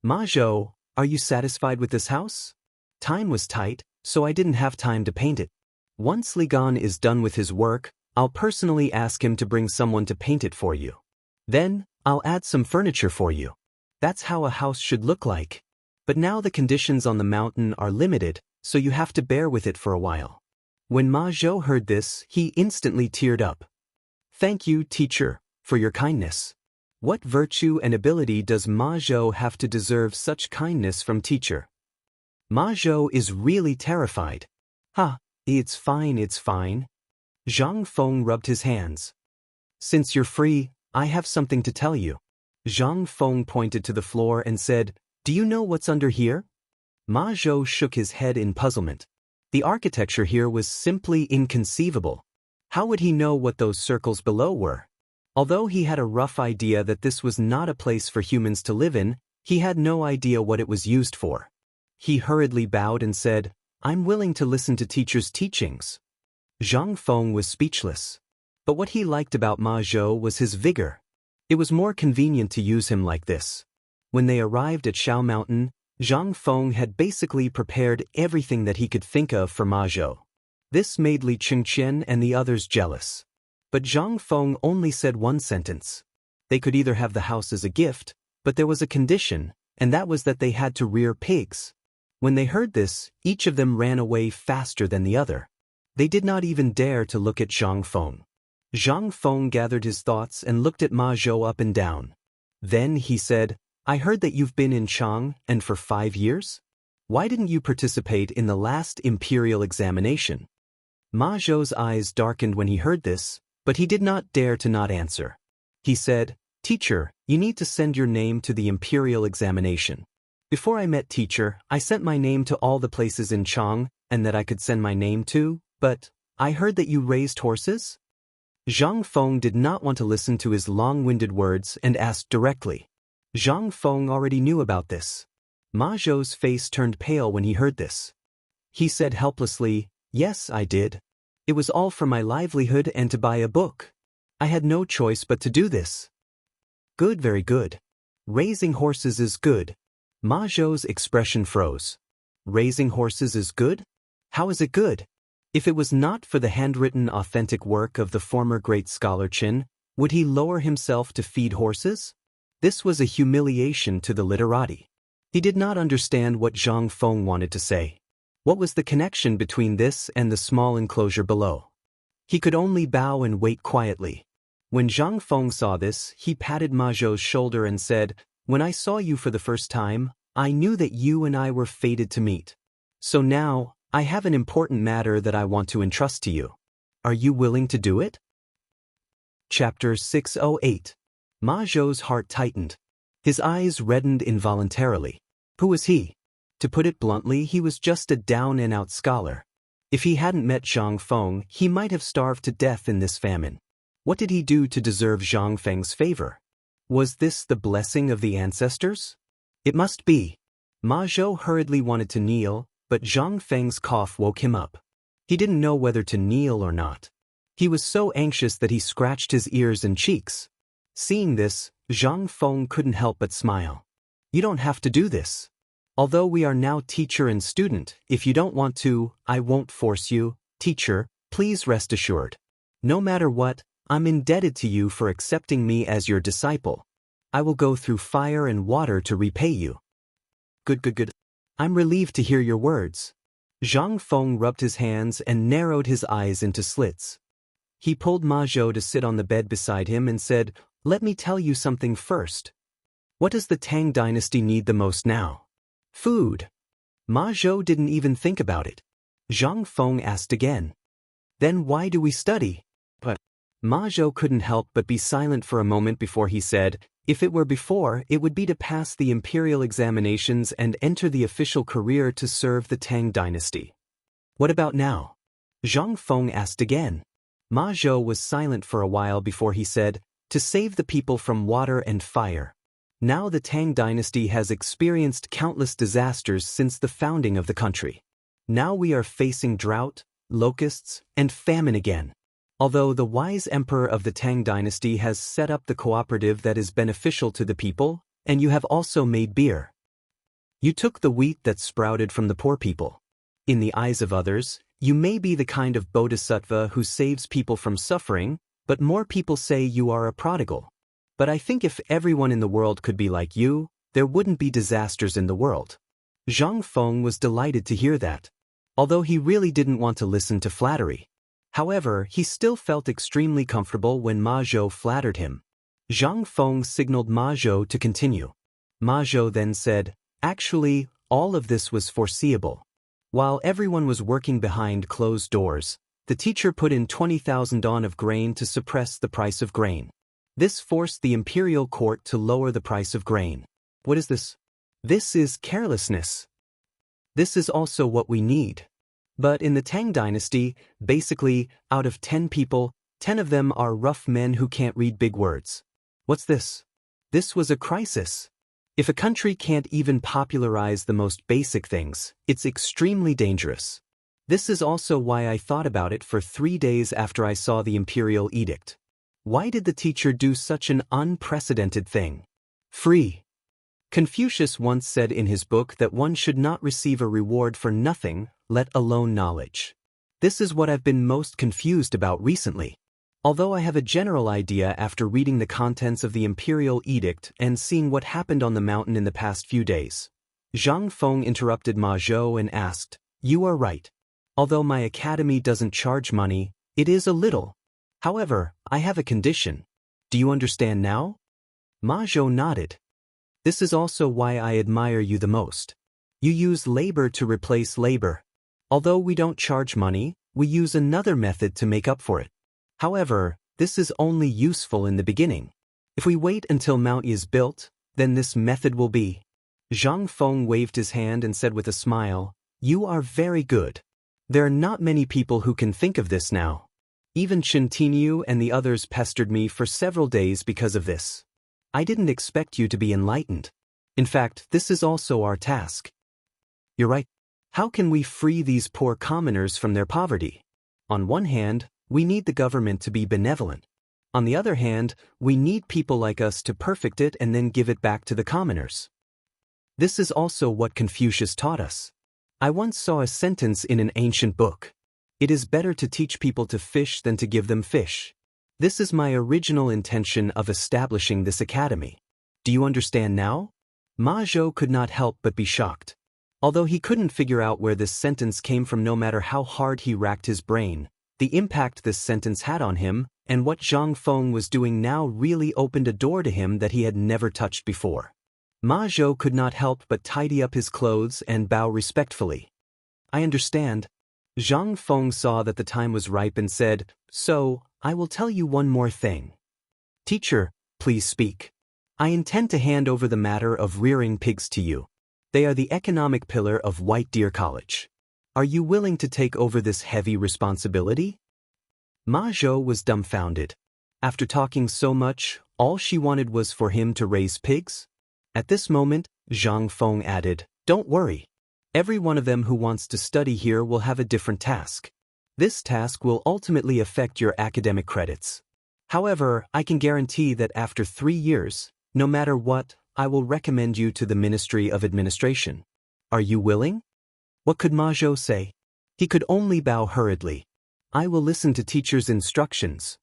Ma Zhou, are you satisfied with this house? Time was tight, so I didn't have time to paint it. Once Li Gan is done with his work, I'll personally ask him to bring someone to paint it for you. Then, I'll add some furniture for you. That's how a house should look like. But now the conditions on the mountain are limited, so you have to bear with it for a while. When Ma Zhou heard this, he instantly teared up. Thank you, teacher, for your kindness. What virtue and ability does Ma Zhou have to deserve such kindness from teacher? Ma Zhou is really terrified. It's fine, it's fine. Zhang Feng rubbed his hands. Since you're free, I have something to tell you. Zhang Feng pointed to the floor and said, Do you know what's under here? Ma Zhou shook his head in puzzlement. The architecture here was simply inconceivable. How would he know what those circles below were? Although he had a rough idea that this was not a place for humans to live in, he had no idea what it was used for. He hurriedly bowed and said, "I'm willing to listen to teacher's teachings." Zhang Feng was speechless. But what he liked about Ma Zhou was his vigor. It was more convenient to use him like this. When they arrived at Shao Mountain, Zhang Feng had basically prepared everything that he could think of for Ma Zhou. This made Li Chengqian and the others jealous. But Zhang Feng only said one sentence. They could either have the house as a gift, but there was a condition, and that was that they had to rear pigs. When they heard this, each of them ran away faster than the other. They did not even dare to look at Zhang Feng. Zhang Feng gathered his thoughts and looked at Ma Zhou up and down. Then he said, "I heard that you've been in Chang, and for 5 years? Why didn't you participate in the last imperial examination?" Ma Zhou's eyes darkened when he heard this, but he did not dare to not answer. He said, "Teacher, you need to send your name to the imperial examination. Before I met teacher, I sent my name to all the places in Chang, and that I could send my name to, but I heard that you raised horses?" Zhang Feng did not want to listen to his long-winded words and asked directly. Zhang Feng already knew about this. Ma Zhou's face turned pale when he heard this. He said helplessly, "Yes, I did. It was all for my livelihood and to buy a book. I had no choice but to do this." "Good, very good. Raising horses is good." Ma Zhou's expression froze. "Raising horses is good? How is it good? If it was not for the handwritten authentic work of the former great scholar Qin, would he lower himself to feed horses?" This was a humiliation to the literati. He did not understand what Zhang Feng wanted to say. What was the connection between this and the small enclosure below? He could only bow and wait quietly. When Zhang Feng saw this, he patted Ma Zhou's shoulder and said, "When I saw you for the first time, I knew that you and I were fated to meet. So now, I have an important matter that I want to entrust to you. Are you willing to do it?" Chapter 608. Ma Zhou's heart tightened. His eyes reddened involuntarily. Who was he? To put it bluntly, he was just a down-and-out scholar. If he hadn't met Zhang Feng, he might have starved to death in this famine. What did he do to deserve Zhang Feng's favor? Was this the blessing of the ancestors? It must be. Ma Zhou hurriedly wanted to kneel, but Zhang Feng's cough woke him up. He didn't know whether to kneel or not. He was so anxious that he scratched his ears and cheeks. Seeing this, Zhang Feng couldn't help but smile. "You don't have to do this. Although we are now teacher and student, if you don't want to, I won't force you. Teacher, please rest assured. No matter what, I'm indebted to you for accepting me as your disciple. I will go through fire and water to repay you." Good. I'm relieved to hear your words. Zhang Feng rubbed his hands and narrowed his eyes into slits. He pulled Ma Zhou to sit on the bed beside him and said, "Let me tell you something first. What does the Tang dynasty need the most now?" "Food." Ma Zhou didn't even think about it. Zhang Feng asked again, "Then why do we study?" But Ma Zhou couldn't help but be silent for a moment before he said, "If it were before, it would be to pass the imperial examinations and enter the official career to serve the Tang dynasty." "What about now?" Zhang Feng asked again. Ma Zhou was silent for a while before he said, "To save the people from water and fire. Now the Tang dynasty has experienced countless disasters since the founding of the country. Now we are facing drought, locusts, and famine again. Although the wise emperor of the Tang dynasty has set up the cooperative that is beneficial to the people, and you have also made beer. You took the wheat that sprouted from the poor people. In the eyes of others, you may be the kind of bodhisattva who saves people from suffering, but more people say you are a prodigal. But I think if everyone in the world could be like you, there wouldn't be disasters in the world." Zhang Feng was delighted to hear that, although he really didn't want to listen to flattery. However, he still felt extremely comfortable when Ma Zhou flattered him. Zhang Feng signaled Ma Zhou to continue. Ma Zhou then said, "Actually, all of this was foreseeable. While everyone was working behind closed doors, the teacher put in 20,000 on of grain to suppress the price of grain. This forced the imperial court to lower the price of grain. What is this? This is carelessness. This is also what we need. But in the Tang dynasty, basically, out of 10 people, 10 of them are rough men who can't read big words. What's this? This was a crisis. If a country can't even popularize the most basic things, it's extremely dangerous. This is also why I thought about it for 3 days after I saw the imperial edict. Why did the teacher do such an unprecedented thing? Free. Confucius once said in his book that one should not receive a reward for nothing, let alone knowledge. This is what I've been most confused about recently. Although I have a general idea after reading the contents of the imperial edict and seeing what happened on the mountain in the past few days. Zhang Feng interrupted Ma Zhou and asked, "You are right. Although my academy doesn't charge money, it is a little. However, I have a condition. Do you understand now?" Ma Zhou nodded. "This is also why I admire you the most. You use labor to replace labor. Although we don't charge money, we use another method to make up for it. However, this is only useful in the beginning. If we wait until Mount is built, then this method will be." Zhang Feng waved his hand and said with a smile, "You are very good. There are not many people who can think of this now. Even Chen Tinyu and the others pestered me for several days because of this. I didn't expect you to be enlightened. In fact, this is also our task." "You're right. How can we free these poor commoners from their poverty? On one hand, we need the government to be benevolent. On the other hand, we need people like us to perfect it and then give it back to the commoners. This is also what Confucius taught us. I once saw a sentence in an ancient book. It is better to teach people to fish than to give them fish. This is my original intention of establishing this academy. Do you understand now?" Ma Zhou could not help but be shocked. Although he couldn't figure out where this sentence came from no matter how hard he racked his brain, the impact this sentence had on him, and what Zhang Feng was doing now really opened a door to him that he had never touched before. Ma Zhou could not help but tidy up his clothes and bow respectfully. "I understand." Zhang Feng saw that the time was ripe and said, "So, I will tell you one more thing." "Teacher, please speak. I intend to hand over the matter of rearing pigs to you. They are the economic pillar of White Deer College. Are you willing to take over this heavy responsibility?" Ma Zhou was dumbfounded. After talking so much, all she wanted was for him to raise pigs? At this moment, Zhang Feng added, "Don't worry. Every one of them who wants to study here will have a different task. This task will ultimately affect your academic credits. However, I can guarantee that after 3 years, no matter what, I will recommend you to the Ministry of Administration. Are you willing?" What could Ma Zhou say? He could only bow hurriedly. "I will listen to teacher's instructions."